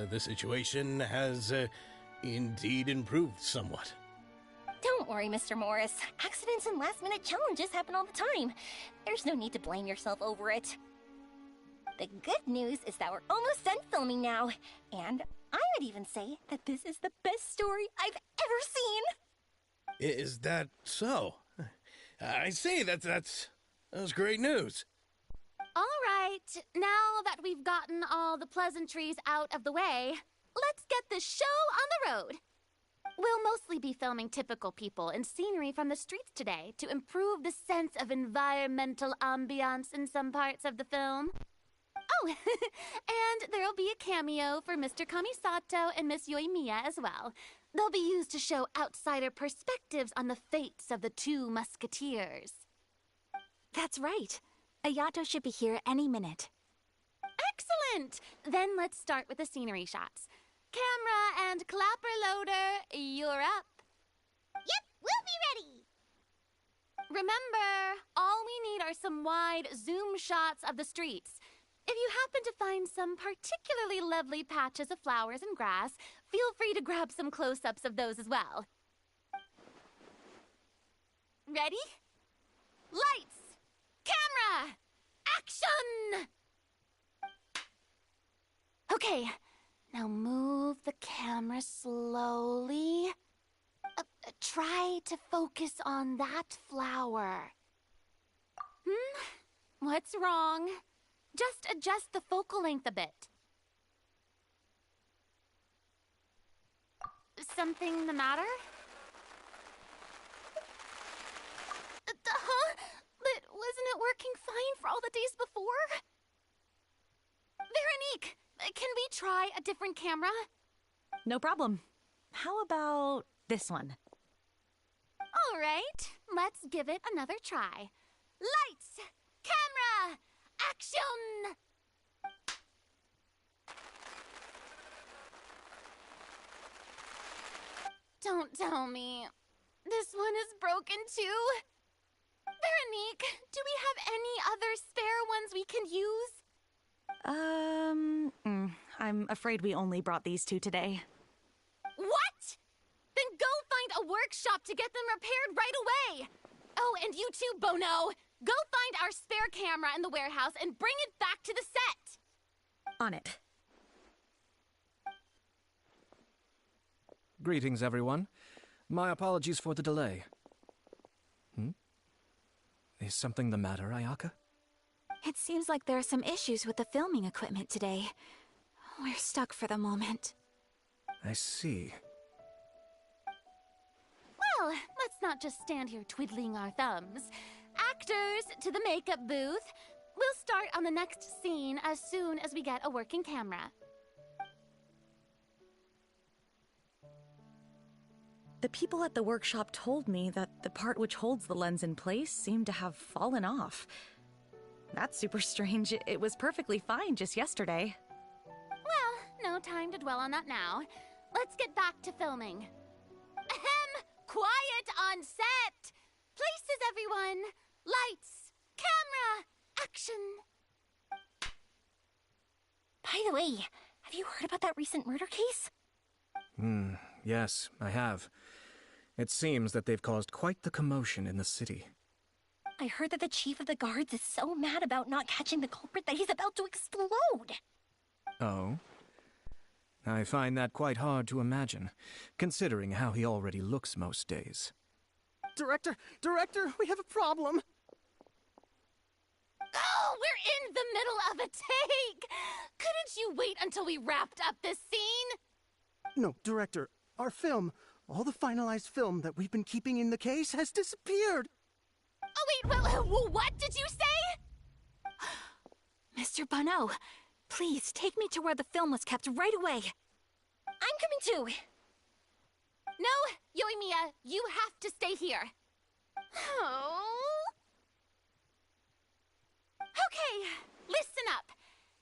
the situation has indeed improved somewhat. Don't worry, Mr. Morris. Accidents and last-minute challenges happen all the time. There's no need to blame yourself over it. The good news is that we're almost done filming now, and I would even say that this is the best story I've ever seen. Is that so? I see, that's great news. All right, now that we've gotten all the pleasantries out of the way, let's get this show on the road. We'll mostly be filming typical people and scenery from the streets today to improve the sense of environmental ambiance in some parts of the film. Oh, and there'll be a cameo for Mr. Kamisato and Miss Yoimiya as well. They'll be used to show outsider perspectives on the fates of the two musketeers. That's right. Ayato should be here any minute. Excellent! Then let's start with the scenery shots. Camera and clapper loader, you're up. Yep, we'll be ready. Remember, all we need are some wide zoom shots of the streets. If you happen to find some particularly lovely patches of flowers and grass, feel free to grab some close-ups of those as well. Ready? Lights! Camera! Action! Okay, now move the camera slowly. Try to focus on that flower. What's wrong? Just adjust the focal length a bit. Something the matter? But wasn't it working fine for all the days before? Veronique, can we try a different camera? No problem. How about this one? All right, let's give it another try. Lights! Camera! Action! Don't tell me. This one is broken too? Veronique, do we have any other spare ones we can use? I'm afraid we only brought these two today. What? Then go find a workshop to get them repaired right away. Oh, and you too, Bono. Go find our spare camera in the warehouse and bring it back to the set. On it. Greetings, everyone. My apologies for the delay. Is something the matter, Ayaka? It seems like there are some issues with the filming equipment today. We're stuck for the moment. I see. Well, let's not just stand here twiddling our thumbs. Actors, to the makeup booth. We'll start on the next scene as soon as we get a working camera. The people at the workshop told me that the part which holds the lens in place seemed to have fallen off. That's super strange. It was perfectly fine just yesterday. Well, no time to dwell on that now. Let's get back to filming. Ahem! Quiet on set! Places, everyone! Lights! Camera! Action! By the way, have you heard about that recent murder case? Yes, I have. It seems that they've caused quite the commotion in the city. I heard that the chief of the guards is so mad about not catching the culprit that he's about to explode. Oh? I find that quite hard to imagine, considering how he already looks most days. Director, we have a problem. Oh, we're in the middle of a take! Couldn't you wait until we wrapped up this scene? No, Director, our film, all the finalized film that we've been keeping in the case has disappeared. Oh, wait, what did you say? Mr. Bono, please take me to where the film was kept right away. I'm coming too. No, Yoimiya, you have to stay here. Oh. Okay, listen up.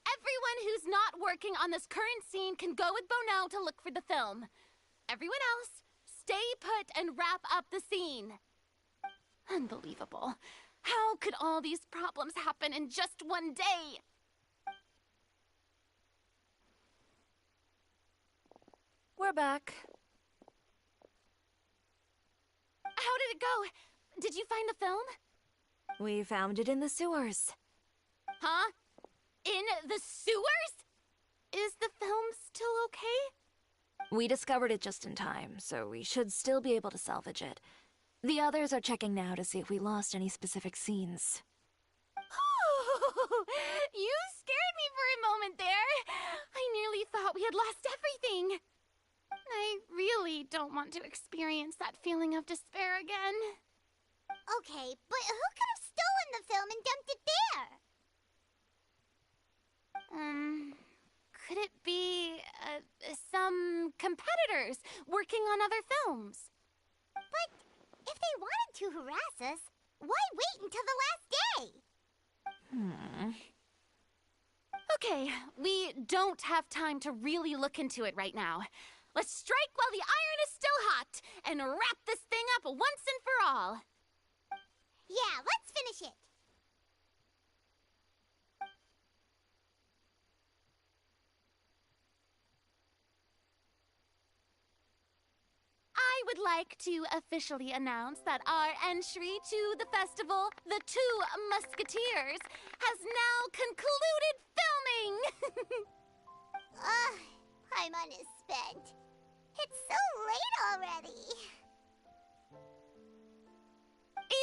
Everyone who's not working on this current scene can go with Bono to look for the film. Everyone else, stay put and wrap up the scene. Unbelievable. How could all these problems happen in just one day? We're back. How did it go? Did you find the film? We found it in the sewers. Huh? In the sewers? Is the film still okay? We discovered it just in time, so we should still be able to salvage it. The others are checking now to see if we lost any specific scenes. You scared me for a moment there. I nearly thought we had lost everything. I really don't want to experience that feeling of despair again. Okay, but who could have stolen the film and dumped it there? Could it be, some competitors working on other films? But if they wanted to harass us, why wait until the last day? Okay, we don't have time to really look into it right now. Let's strike while the iron is still hot and wrap this thing up once and for all. Yeah, let's finish it. I would like to officially announce that our entry to the festival, The Two Musketeers, has now concluded filming! Paimon is spent. It's so late already.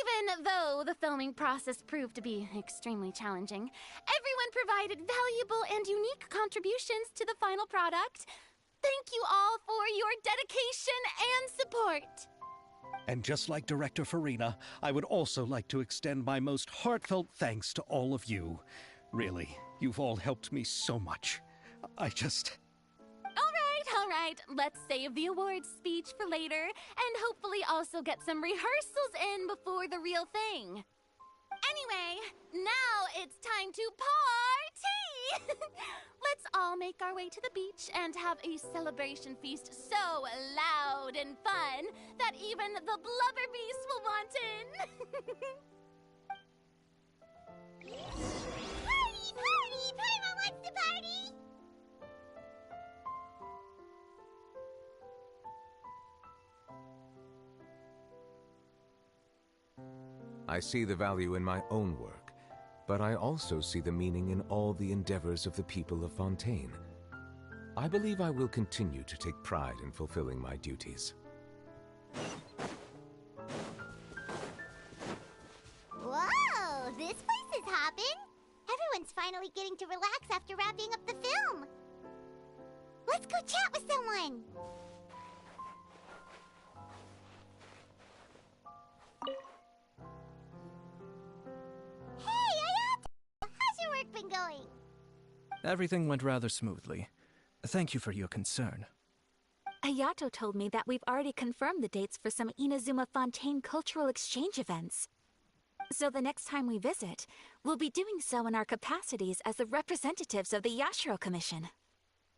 Even though the filming process proved to be extremely challenging, everyone provided valuable and unique contributions to the final product. Thank you all for your dedication and support. And just like Director Farina, I would also like to extend my most heartfelt thanks to all of you. Really, you've all helped me so much. All right, let's save the awards speech for later, and hopefully also get some rehearsals in before the real thing. Anyway, now it's time to party! Let's all make our way to the beach and have a celebration feast so loud and fun that even the blubber beast will want in. Party! Party! Paimon wants to party! I see the value in my own work, but I also see the meaning in all the endeavors of the people of Fontaine. I believe I will continue to take pride in fulfilling my duties. Whoa! This place is hopping! Everyone's finally getting to relax after wrapping up the film. Let's go chat with someone! Hey, Ayato! How's your work been going? Everything went rather smoothly. Thank you for your concern. Ayato told me that we've already confirmed the dates for some Inazuma Fontaine cultural exchange events. So the next time we visit, we'll be doing so in our capacities as the representatives of the Yashiro Commission.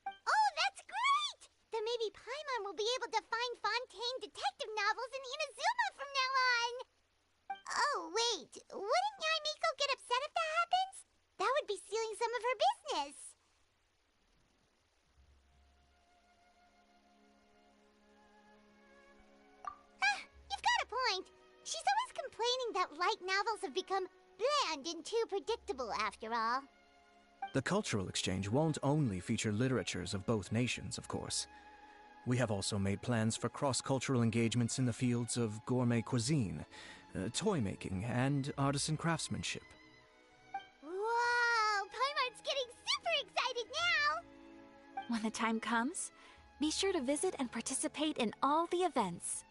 Oh, that's great! Then maybe Paimon will be able to find Fontaine detective novels in Inazuma from now on! Oh, wait. Wouldn't Yaimiko get upset if that happens? That would be stealing some of her business. You've got a point. She's always complaining that light novels have become bland and too predictable after all. The cultural exchange won't only feature literatures of both nations, of course. We have also made plans for cross-cultural engagements in the fields of gourmet cuisine, toy making, and artisan craftsmanship. Whoa! Paimon's getting super excited now! When the time comes, be sure to visit and participate in all the events.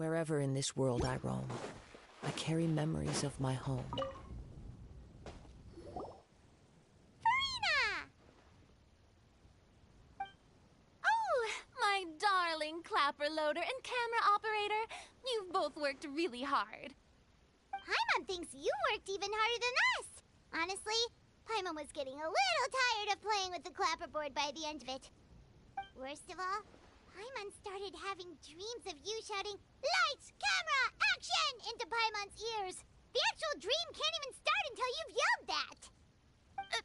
Wherever in this world I roam, I carry memories of my home. Oh, my darling clapper loader and camera operator. You've both worked really hard. Paimon thinks you worked even harder than us. Honestly, Paimon was getting a little tired of playing with the clapperboard by the end of it. Worst of all, Paimon started having dreams of you shouting, "Lights, camera, action!" into Paimon's ears. The actual dream can't even start until you've yelled that.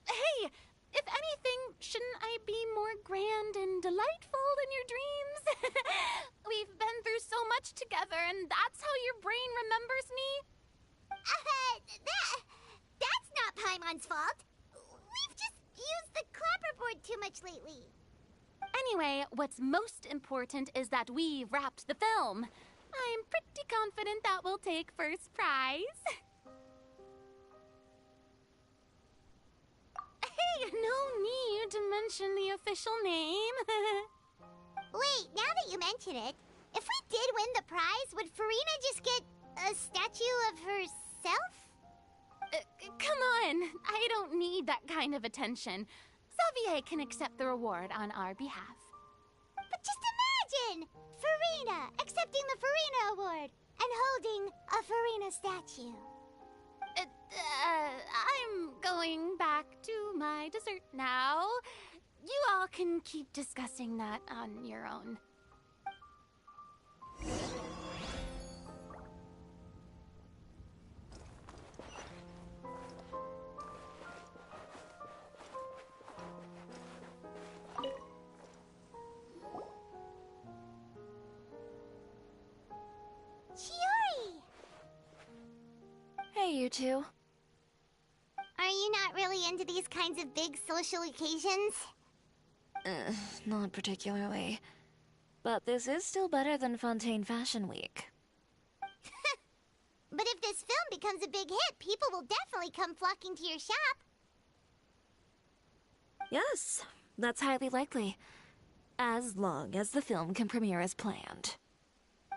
Hey, if anything, shouldn't I be more grand and delightful than your dreams? We've been through so much together, and that's how your brain remembers me? That's not Paimon's fault. We've just used the clapperboard too much lately. Anyway, what's most important is that we wrapped the film. I'm pretty confident that we'll take first prize. Hey, no need to mention the official name. Wait, now that you mention it, if we did win the prize, would Farina just get a statue of herself? Come on, I don't need that kind of attention. Xavier can accept the reward on our behalf. But just imagine! Farina accepting the Farina Award and holding a Farina statue. I'm going back to my dessert now. You all can keep discussing that on your own. Hey, you two. Are you not really into these kinds of big social occasions? Not particularly. But this is still better than Fontaine Fashion Week. But if this film becomes a big hit, people will definitely come flocking to your shop. Yes, that's highly likely. As long as the film can premiere as planned.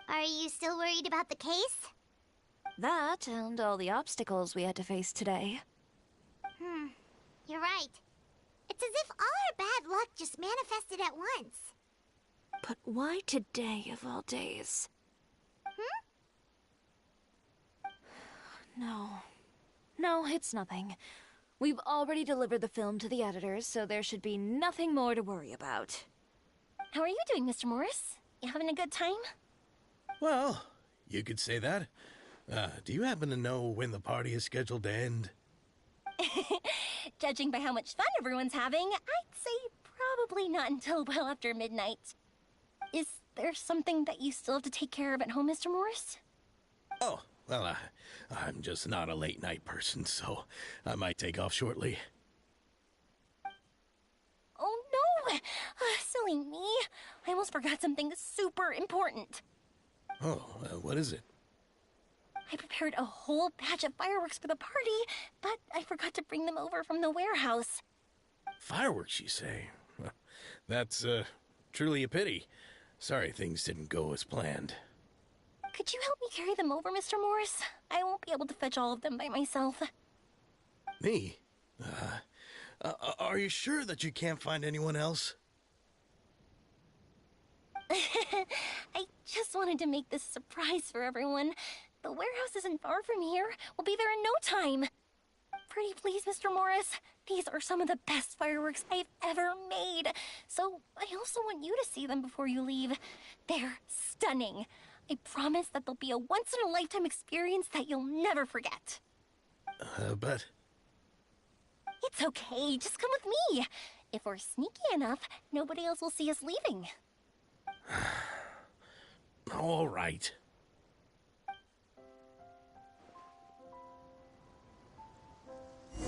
Are you still worried about the case? That and all the obstacles we had to face today. You're right. It's as if all our bad luck just manifested at once. But why today of all days? No, it's nothing. We've already delivered the film to the editors, so there should be nothing more to worry about. How are you doing, Mr. Morris? You having a good time? Well, you could say that. Do you happen to know when the party is scheduled to end? Judging by how much fun everyone's having, I'd say probably not until well after midnight. Is there something that you still have to take care of at home, Mr. Morris? Oh, well, I'm just not a late night person, so I might take off shortly. Oh no! Silly me. I almost forgot something super important. Oh, what is it? I prepared a whole batch of fireworks for the party, but I forgot to bring them over from the warehouse. Fireworks, you say? That's, truly a pity. Sorry things didn't go as planned. Could you help me carry them over, Mr. Morris? I won't be able to fetch all of them by myself. Me? Are you sure that you can't find anyone else? I just wanted to make this a surprise for everyone. The warehouse isn't far from here. We'll be there in no time. Pretty please, Mr. Morris. These are some of the best fireworks I've ever made. So I also want you to see them before you leave. They're stunning. I promise that they'll be a once-in-a-lifetime experience that you'll never forget. But... It's okay. Just come with me. If we're sneaky enough, nobody else will see us leaving. All right.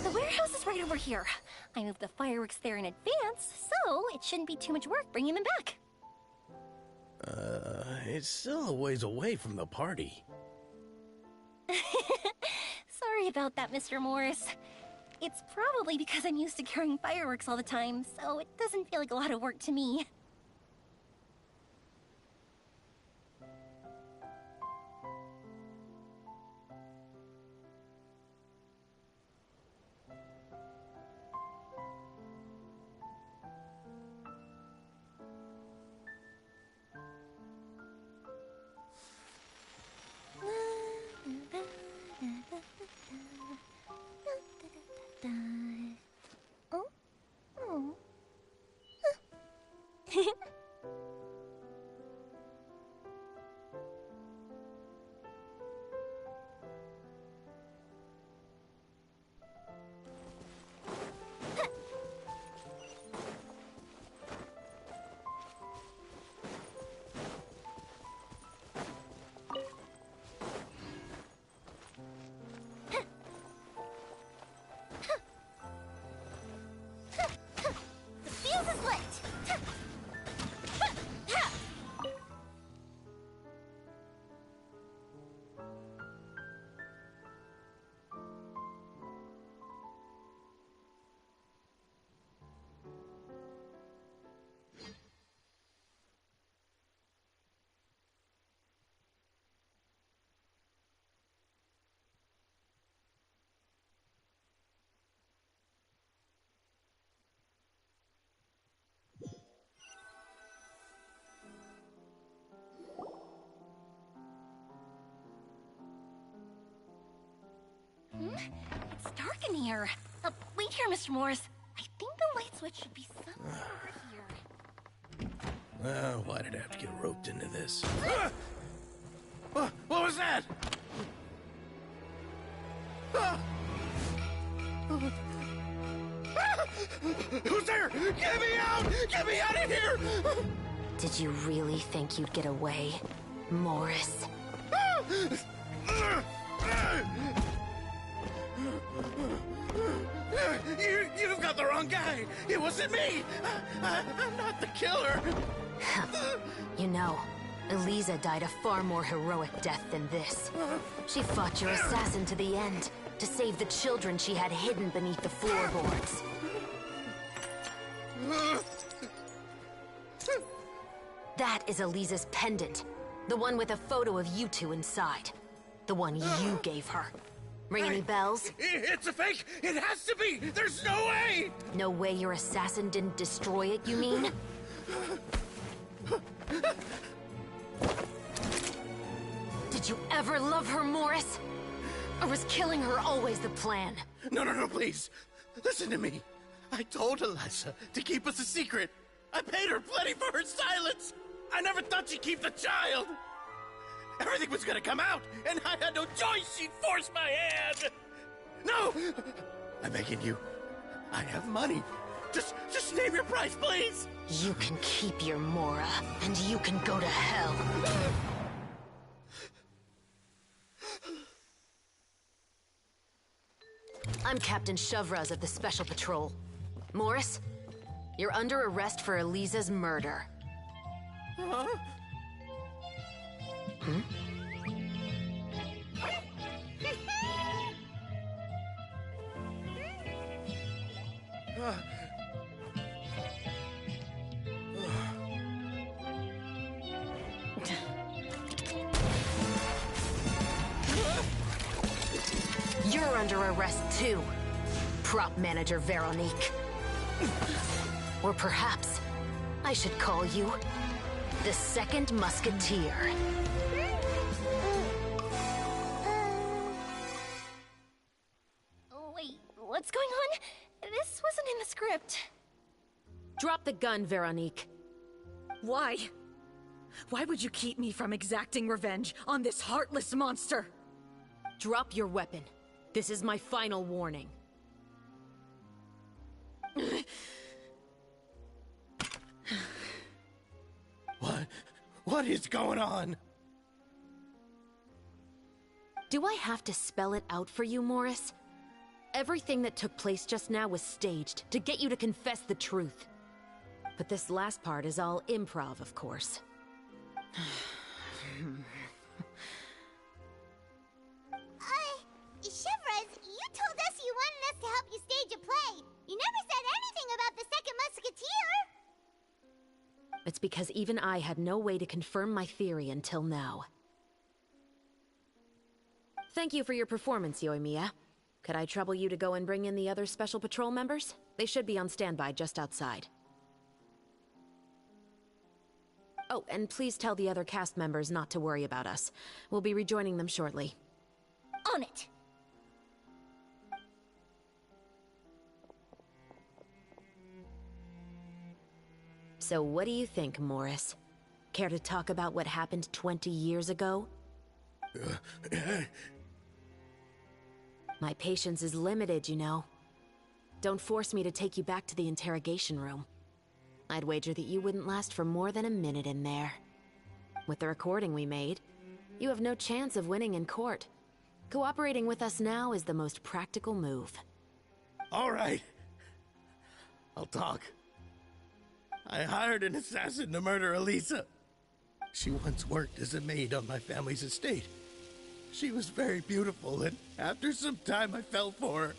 The warehouse is right over here. I moved the fireworks there in advance, so it shouldn't be too much work bringing them back. It's still a ways away from the party. Sorry about that, Mr. Morris. It's probably because I'm used to carrying fireworks all the time, so it doesn't feel like a lot of work to me. It's dark in here. Wait here, Mr. Morris. I think the light switch should be somewhere over here. Well, why did I have to get roped into this? What was that? Who's there? Get me out! Get me out of here! Did you really think you'd get away, Morris? You've got the wrong guy. It wasn't me. I'm not the killer. You know, Eliza died a far more heroic death than this. She fought your assassin to the end, to save the children she had hidden beneath the floorboards. That is Eliza's pendant. The one with a photo of you two inside. The one you gave her. Ring any bells? It's a fake! It has to be! There's no way! No way your assassin didn't destroy it, you mean? Did you ever love her, Morris? Or was killing her always the plan? No, please. Listen to me. I told Eliza to keep us a secret. I paid her plenty for her silence. I never thought she'd keep the child. Everything was gonna come out, and I had no choice. She'd force my hand. No! I'm begging you. I have money. Just name your price, please. You can keep your Mora, and you can go to hell. I'm Captain Shovraz of the Special Patrol. Morris, you're under arrest for Eliza's murder. Huh? Hmm? You're under arrest too, prop manager Veronique. Or perhaps I should call you the Second Musketeer. Wait, what's going on? This wasn't in the script. Drop the gun, Veronique. Why? Why would you keep me from exacting revenge on this heartless monster? Drop your weapon. This is my final warning. What is going on? Do I have to spell it out for you, Morris? Everything that took place just now was staged to get you to confess the truth. But this last part is all improv, of course. Shivers, you told us you wanted us to help you stage a play. You never said anything about the Second Musketeer. It's because even I had no way to confirm my theory until now. Thank you for your performance, Yoimiya. Could I trouble you to go and bring in the other Special Patrol members? They should be on standby just outside. Oh, and please tell the other cast members not to worry about us. We'll be rejoining them shortly. On it! So what do you think, Morris? Care to talk about what happened 20 years ago? My patience is limited, you know. Don't force me to take you back to the interrogation room. I'd wager that you wouldn't last for more than a minute in there. With the recording we made, you have no chance of winning in court. Cooperating with us now is the most practical move. All right. I'll talk. I hired an assassin to murder Eliza. She once worked as a maid on my family's estate. She was very beautiful, and after some time I fell for her.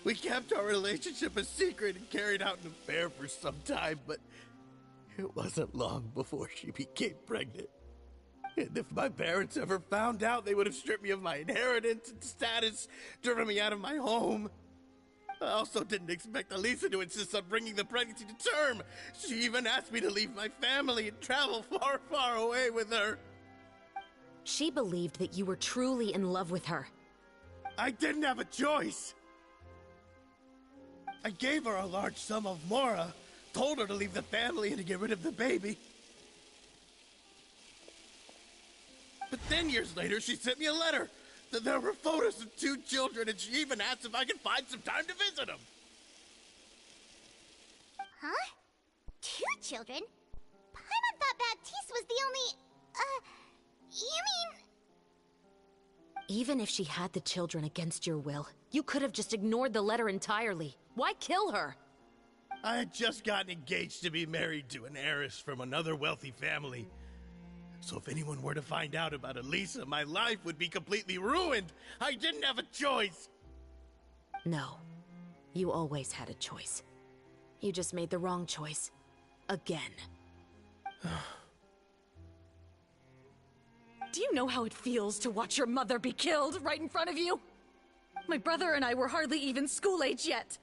We kept our relationship a secret and carried out an affair for some time, but it wasn't long before she became pregnant. And if my parents ever found out, they would have stripped me of my inheritance and status, driven me out of my home. I also didn't expect Eliza to insist on bringing the pregnancy to term. She even asked me to leave my family and travel far, far away with her. She believed that you were truly in love with her. I didn't have a choice. I gave her a large sum of mora, told her to leave the family and to get rid of the baby. But then years later, she sent me a letter. There were photos of 2 children, and she even asked if I could find some time to visit them. Huh? 2 children? Paimon thought Baptiste was the only... you mean... Even if she had the children against your will, you could have just ignored the letter entirely. Why kill her? I had just gotten engaged to be married to an heiress from another wealthy family. So if anyone were to find out about Elisa, my life would be completely ruined. I didn't have a choice. No. You always had a choice. You just made the wrong choice. Again. Do you know how it feels to watch your mother be killed right in front of you? My brother and I were hardly even school age yet.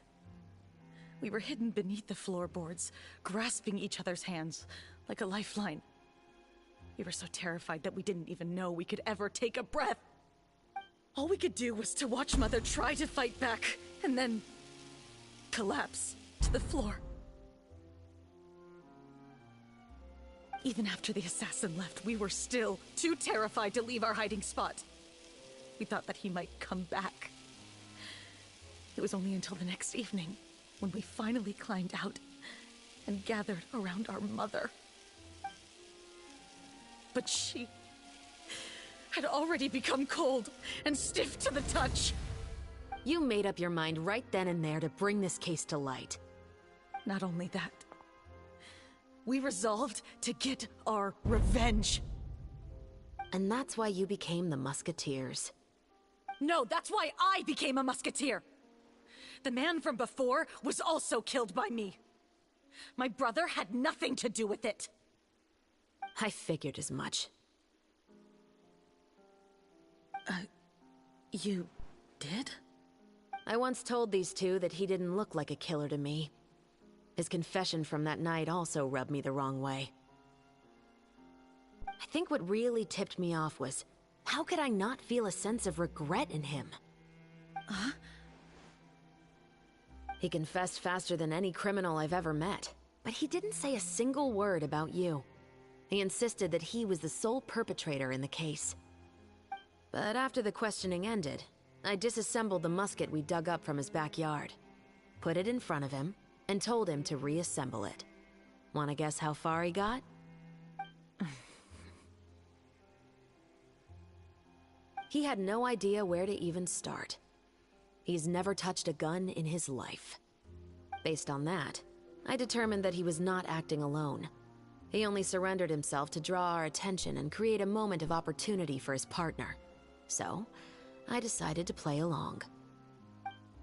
We were hidden beneath the floorboards, grasping each other's hands like a lifeline. We were so terrified that we didn't even know we could ever take a breath. All we could do was to watch Mother try to fight back, and then collapse to the floor. Even after the assassin left, we were still too terrified to leave our hiding spot. We thought that he might come back. It was only until the next evening, when we finally climbed out and gathered around our mother. But she had already become cold and stiff to the touch. You made up your mind right then and there to bring this case to light. Not only that, we resolved to get our revenge. And that's why you became the Musketeers. No, that's why I became a musketeer. The man from before was also killed by me. My brother had nothing to do with it. I figured as much. You did? I once told these two that he didn't look like a killer to me. His confession from that night also rubbed me the wrong way. I think what really tipped me off was, how could I not feel a sense of regret in him? Huh? He confessed faster than any criminal I've ever met, but he didn't say a single word about you. He insisted that he was the sole perpetrator in the case. But after the questioning ended, I disassembled the musket we dug up from his backyard, put it in front of him, and told him to reassemble it. Wanna guess how far he got? He had no idea where to even start. He's never touched a gun in his life. Based on that, I determined that he was not acting alone. He only surrendered himself to draw our attention and create a moment of opportunity for his partner. So, I decided to play along.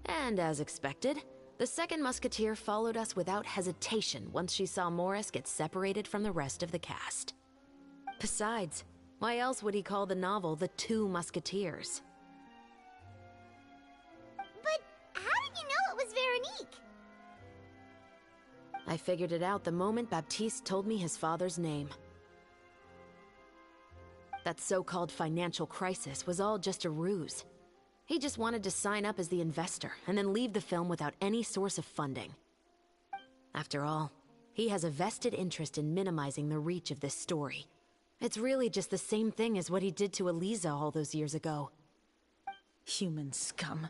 And as expected, the second musketeer followed us without hesitation once she saw Morris get separated from the rest of the cast. Besides, why else would he call the novel The Two Musketeers? But how did you know it was Veronique? I figured it out the moment Baptiste told me his father's name. That so-called financial crisis was all just a ruse. He just wanted to sign up as the investor and then leave the film without any source of funding. After all, he has a vested interest in minimizing the reach of this story. It's really just the same thing as what he did to Elisa all those years ago. Human scum.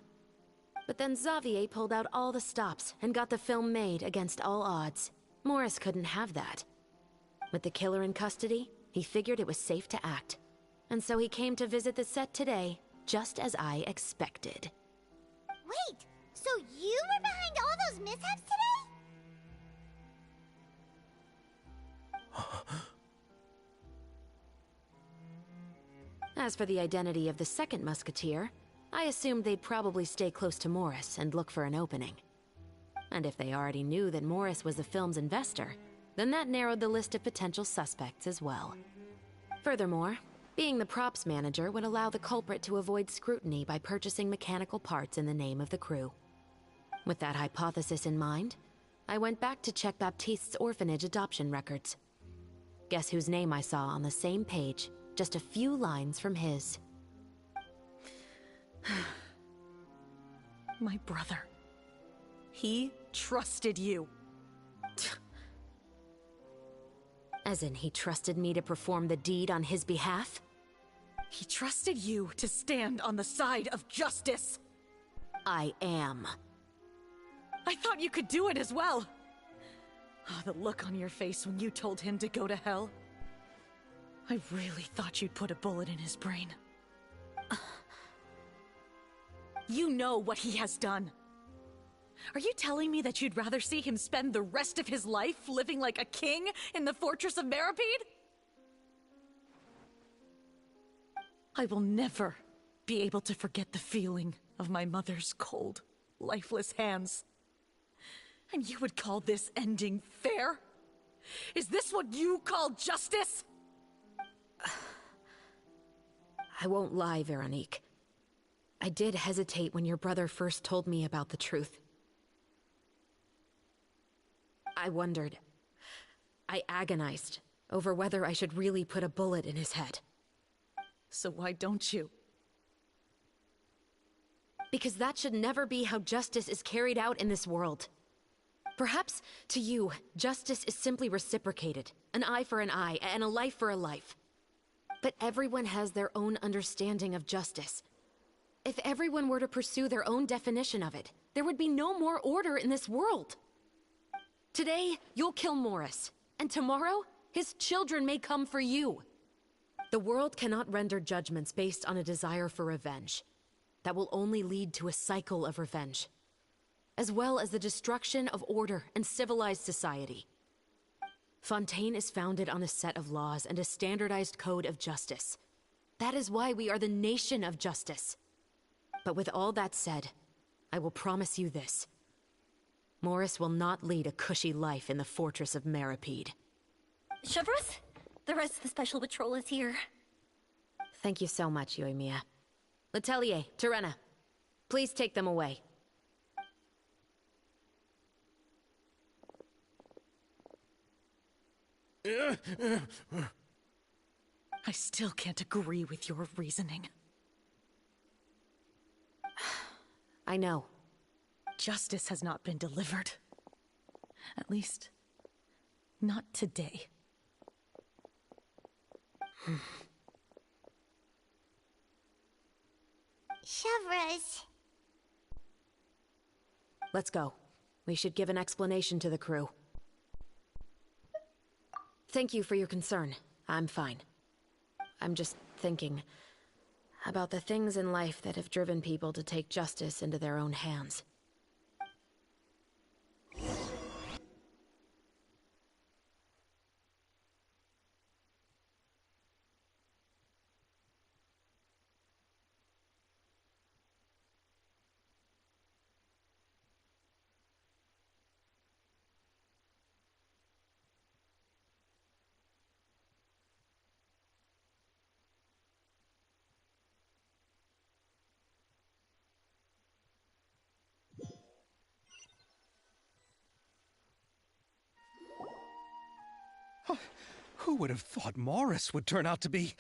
But then Xavier pulled out all the stops and got the film made against all odds. Morris couldn't have that. With the killer in custody, he figured it was safe to act. And so he came to visit the set today, just as I expected. Wait, so you were behind all those mishaps today? As for the identity of the second musketeer, I assumed they'd probably stay close to Morris and look for an opening. And if they already knew that Morris was the film's investor, then that narrowed the list of potential suspects as well. Furthermore, being the props manager would allow the culprit to avoid scrutiny by purchasing mechanical parts in the name of the crew. With that hypothesis in mind, I went back to check Baptiste's orphanage adoption records. Guess whose name I saw on the same page, just a few lines from his. My brother. He trusted you. As in, he trusted me to perform the deed on his behalf? He trusted you to stand on the side of justice. I am. I thought you could do it as well. Oh, the look on your face when you told him to go to hell. I really thought you'd put a bullet in his brain. You know what he has done. Are you telling me that you'd rather see him spend the rest of his life living like a king in the fortress of Meripede? I will never be able to forget the feeling of my mother's cold, lifeless hands. And you would call this ending fair? Is this what you call justice? I won't lie, Veronique. I did hesitate when your brother first told me about the truth. I wondered. I agonized over whether I should really put a bullet in his head. So why don't you? Because that should never be how justice is carried out in this world. Perhaps, to you, justice is simply reciprocated. An eye for an eye, and a life for a life. But everyone has their own understanding of justice. If everyone were to pursue their own definition of it, there would be no more order in this world. Today, you'll kill Morris, and tomorrow, his children may come for you. The world cannot render judgments based on a desire for revenge. That will only lead to a cycle of revenge, as well as the destruction of order and civilized society. Fontaine is founded on a set of laws and a standardized code of justice. That is why we are the nation of justice. But with all that said, I will promise you this. Morris will not lead a cushy life in the fortress of Meripede. Chevreuse, the rest of the Special Patrol is here. Thank you so much, Yoimiya. Letelier, Terena, please take them away. I still can't agree with your reasoning. I know. Justice has not been delivered. At least, not today. Chevreuse. Let's go. We should give an explanation to the crew. Thank you for your concern. I'm fine. I'm just thinking about the things in life that have driven people to take justice into their own hands. Who would have thought Morris would turn out to be...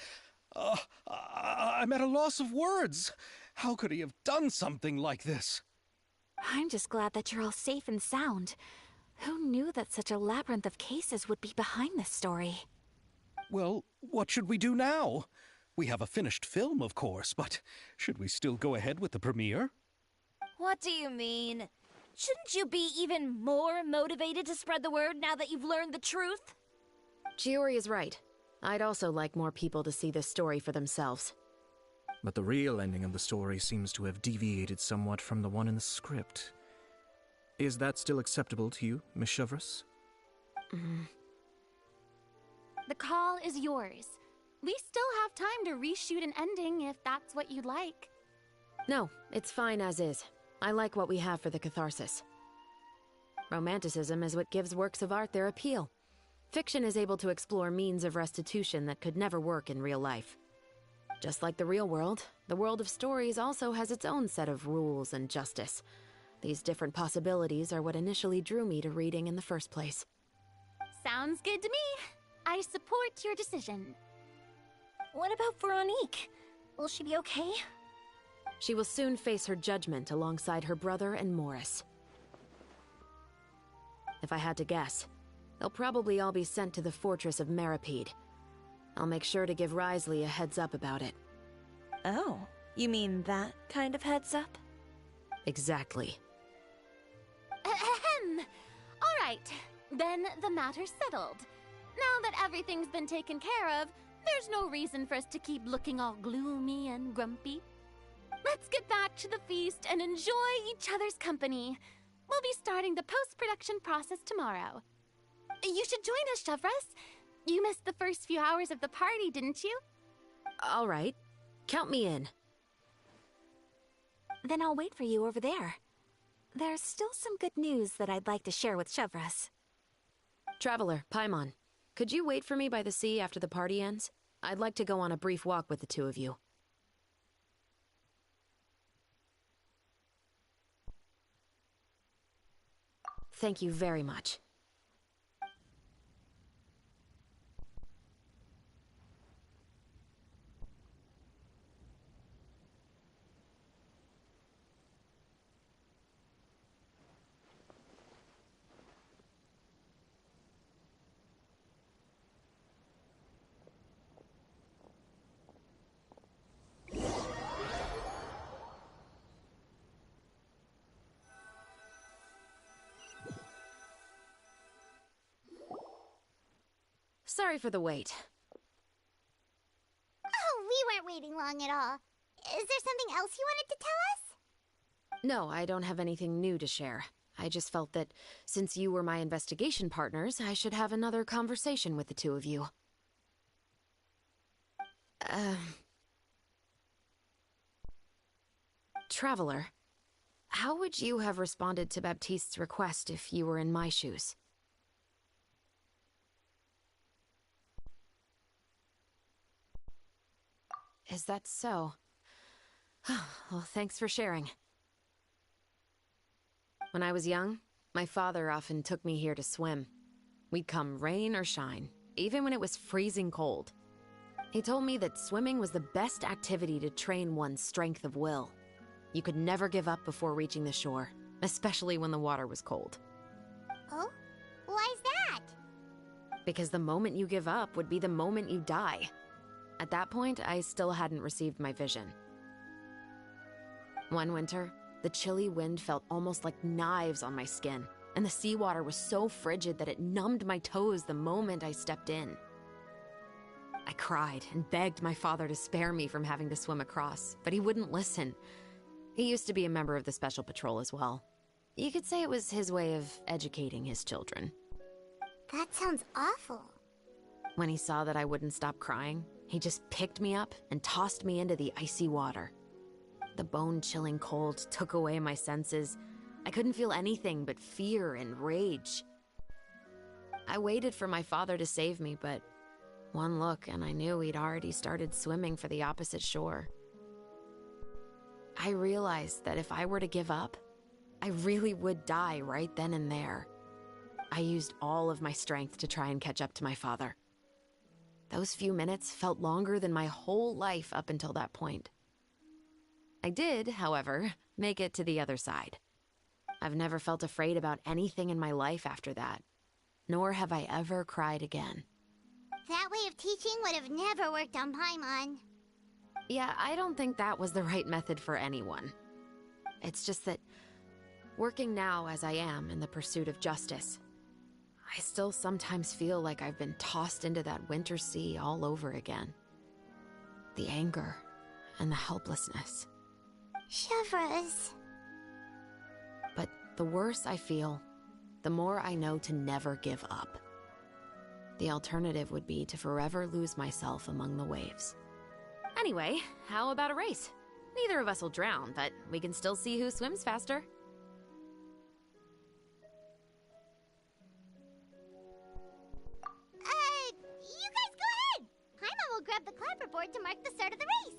I'm at a loss of words. How could he have done something like this? I'm just glad that you're all safe and sound. Who knew that such a labyrinth of cases would be behind this story? Well, what should we do now? We have a finished film, of course, but should we still go ahead with the premiere? What do you mean? Shouldn't you be even more motivated to spread the word now that you've learned the truth? Chiori is right. I'd also like more people to see this story for themselves. But the real ending of the story seems to have deviated somewhat from the one in the script. Is that still acceptable to you, Miss Chevreuse? The call is yours. We still have time to reshoot an ending if that's what you'd like. No, it's fine as is. I like what we have for the catharsis. Romanticism is what gives works of art their appeal. Fiction is able to explore means of restitution that could never work in real life. Just like the real world, the world of stories also has its own set of rules and justice. These different possibilities are what initially drew me to reading in the first place. Sounds good to me. I support your decision. What about Veronique? Will she be okay? She will soon face her judgment alongside her brother and Morris. If I had to guess, they'll probably all be sent to the fortress of Meripede. I'll make sure to give Risley a heads up about it. Oh, you mean that kind of heads up? Exactly. Ahem. All right, then the matter's settled. Now that everything's been taken care of, there's no reason for us to keep looking all gloomy and grumpy. Let's get back to the feast and enjoy each other's company. We'll be starting the post-production process tomorrow. You should join us, Chevres. You missed the first few hours of the party, didn't you? All right. Count me in. Then I'll wait for you over there. There's still some good news that I'd like to share with Chevres. Traveler, Paimon, could you wait for me by the sea after the party ends? I'd like to go on a brief walk with the two of you. Thank you very much. Sorry for the wait. Oh, we weren't waiting long at all. Is there something else you wanted to tell us? No, I don't have anything new to share. I just felt that since you were my investigation partners, I should have another conversation with the two of you. Traveler, how would you have responded to Baptiste's request if you were in my shoes? Is that so? Well, thanks for sharing. When I was young, my father often took me here to swim. We'd come rain or shine, even when it was freezing cold. He told me that swimming was the best activity to train one's strength of will. You could never give up before reaching the shore, especially when the water was cold. Oh? Why's that? Because the moment you give up would be the moment you die. At that point, I still hadn't received my vision. One winter, the chilly wind felt almost like knives on my skin, and the seawater was so frigid that it numbed my toes the moment I stepped in. I cried and begged my father to spare me from having to swim across, but he wouldn't listen. He used to be a member of the Special Patrol as well. You could say it was his way of educating his children. That sounds awful. When he saw that I wouldn't stop crying, he just picked me up and tossed me into the icy water. The bone-chilling cold took away my senses. I couldn't feel anything but fear and rage. I waited for my father to save me, but one look and I knew he'd already started swimming for the opposite shore. I realized that if I were to give up, I really would die right then and there. I used all of my strength to try and catch up to my father. Those few minutes felt longer than my whole life up until that point. I did, however, make it to the other side. I've never felt afraid about anything in my life after that, nor have I ever cried again. That way of teaching would have never worked on Paimon. Yeah, I don't think that was the right method for anyone. It's just that, working now as I am in the pursuit of justice, I still sometimes feel like I've been tossed into that winter sea all over again. The anger and the helplessness. Chevres. But the worse I feel, the more I know to never give up. The alternative would be to forever lose myself among the waves. Anyway, how about a race? Neither of us will drown, but we can still see who swims faster. You guys go ahead! Paimon will grab the clapperboard to mark the start of the race.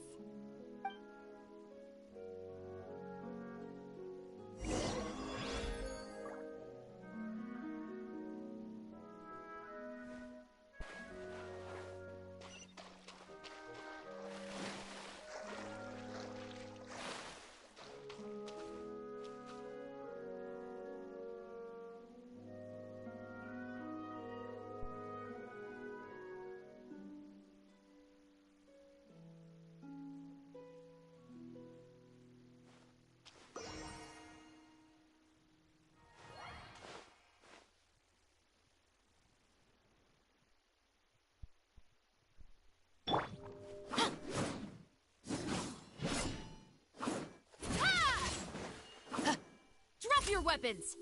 weapons!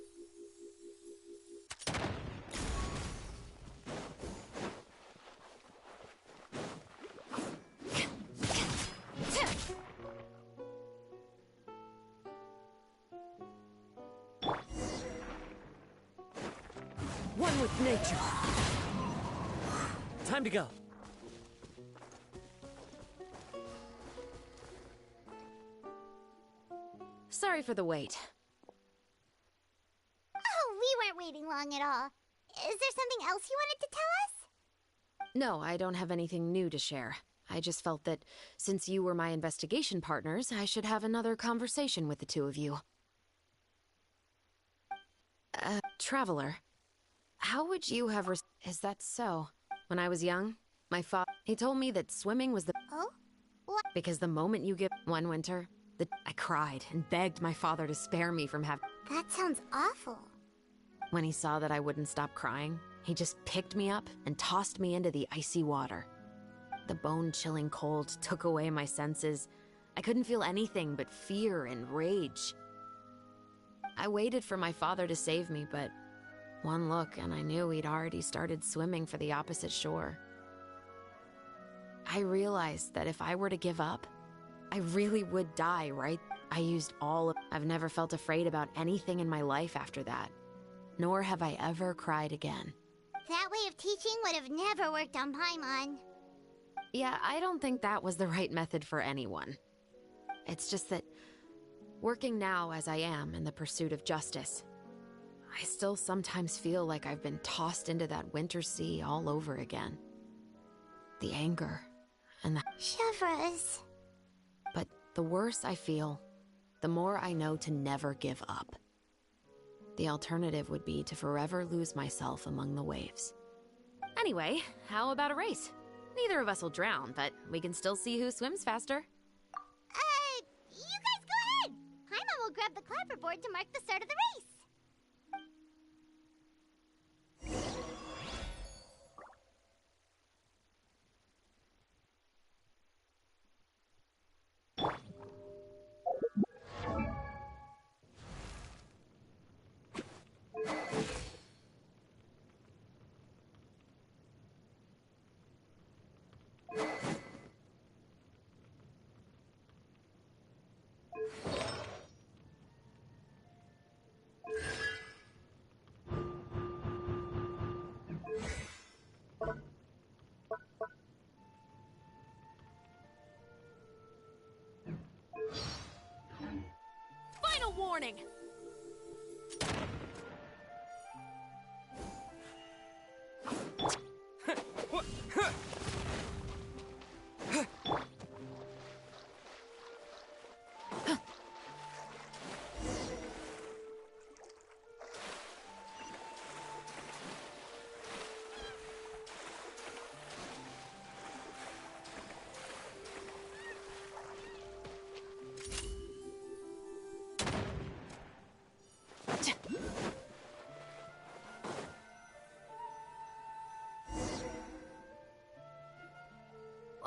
One with nature. Time to go. Sorry for the wait. Oh, we weren't waiting long at all. Is there something else you wanted to tell us? No, I don't have anything new to share. I just felt that since you were my investigation partners, I should have another conversation with the two of you. Traveler, how would you have is that so? When I was young, my father, he told me that swimming was the— Oh? What? Because the moment you give— One winter, I cried and begged my father to spare me from having— That sounds awful. When he saw that I wouldn't stop crying, he just picked me up and tossed me into the icy water. The bone-chilling cold took away my senses. I couldn't feel anything but fear and rage. I waited for my father to save me, but one look and I knew he'd already started swimming for the opposite shore. I realized that if I were to give up, I really would die, right? I used all of— I've never felt afraid about anything in my life after that, nor have I ever cried again. That way of teaching would have never worked on Paimon. Yeah, I don't think that was the right method for anyone. It's just that, working now as I am in the pursuit of justice, I still sometimes feel like I've been tossed into that winter sea all over again. The anger and the— Chevres. But the worse I feel, the more I know to never give up. The alternative would be to forever lose myself among the waves. Anyway, how about a race? Neither of us will drown, but we can still see who swims faster. You guys go ahead! Paimon will grab the clapperboard to mark the start of the race. Final warning!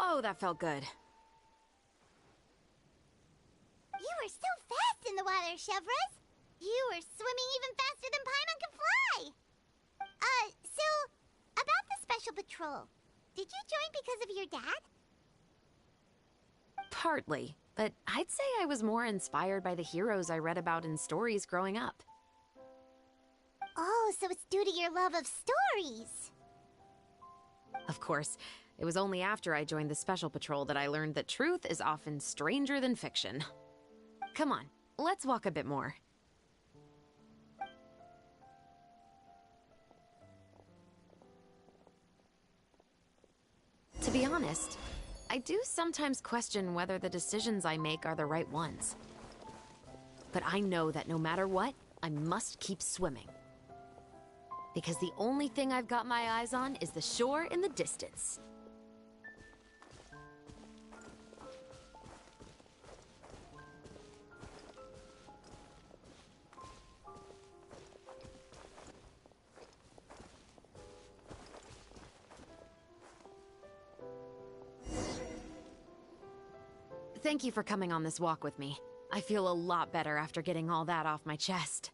Oh, that felt good. You were so fast in the water, Chevres. You were swimming even faster than Paimon can fly. So, about the special patrol, did you join because of your dad? Partly, but I'd say I was more inspired by the heroes I read about in stories growing up. Oh, so it's due to your love of stories. Of course, it was only after I joined the Special Patrol that I learned that truth is often stranger than fiction. Come on, let's walk a bit more. To be honest, I do sometimes question whether the decisions I make are the right ones. But I know that no matter what, I must keep swimming. Because the only thing I've got my eyes on is the shore in the distance. Thank you for coming on this walk with me. I feel a lot better after getting all that off my chest.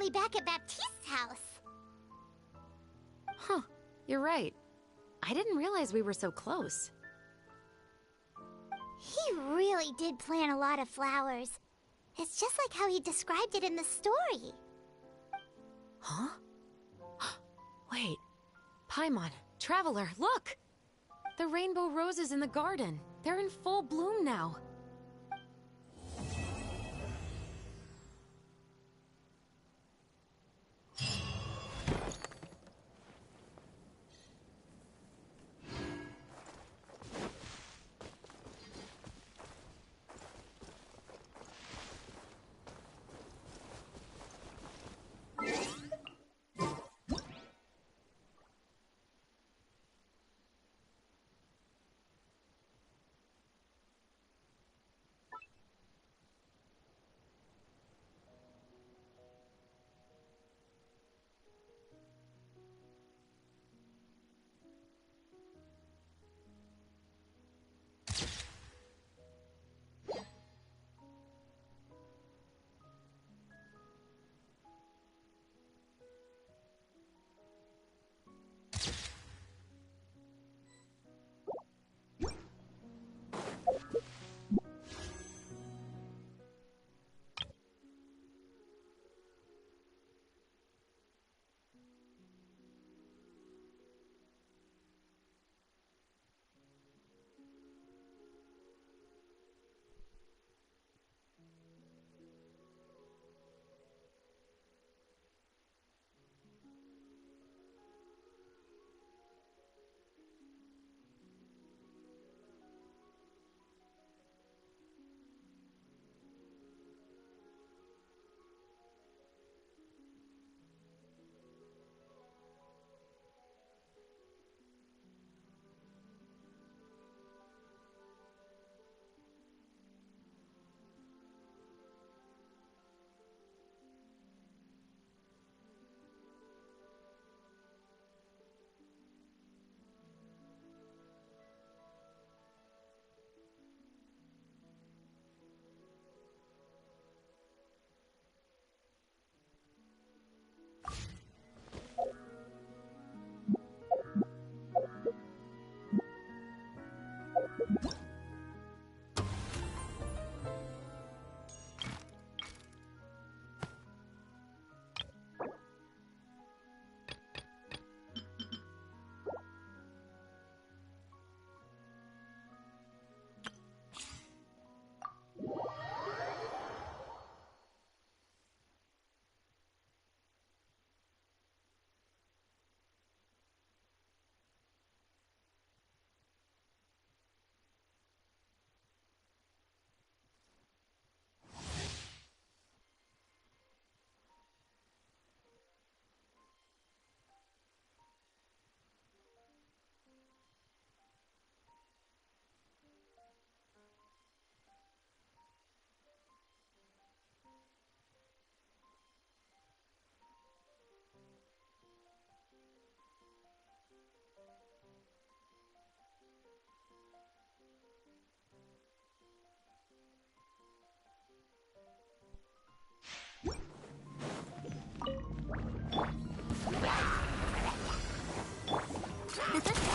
finally back at Baptiste's house. Huh, you're right. I didn't realize we were so close. He really did plant a lot of flowers. It's just like how he described it in the story. Huh? Wait. Paimon, Traveler, look! The rainbow roses in the garden. They're in full bloom now.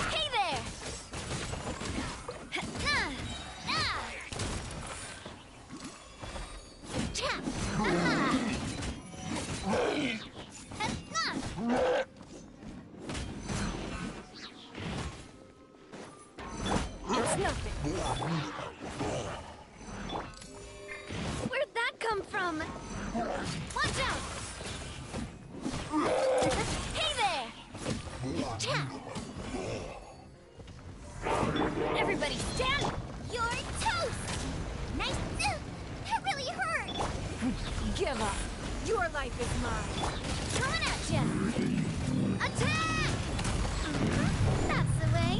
Hey there! It's nothing. Where'd that come from? Watch out! Hey there! Everybody stand! You're toast! Nice! That really hurt! Give up! Your life is mine! Coming at ya! Attack! That's the way!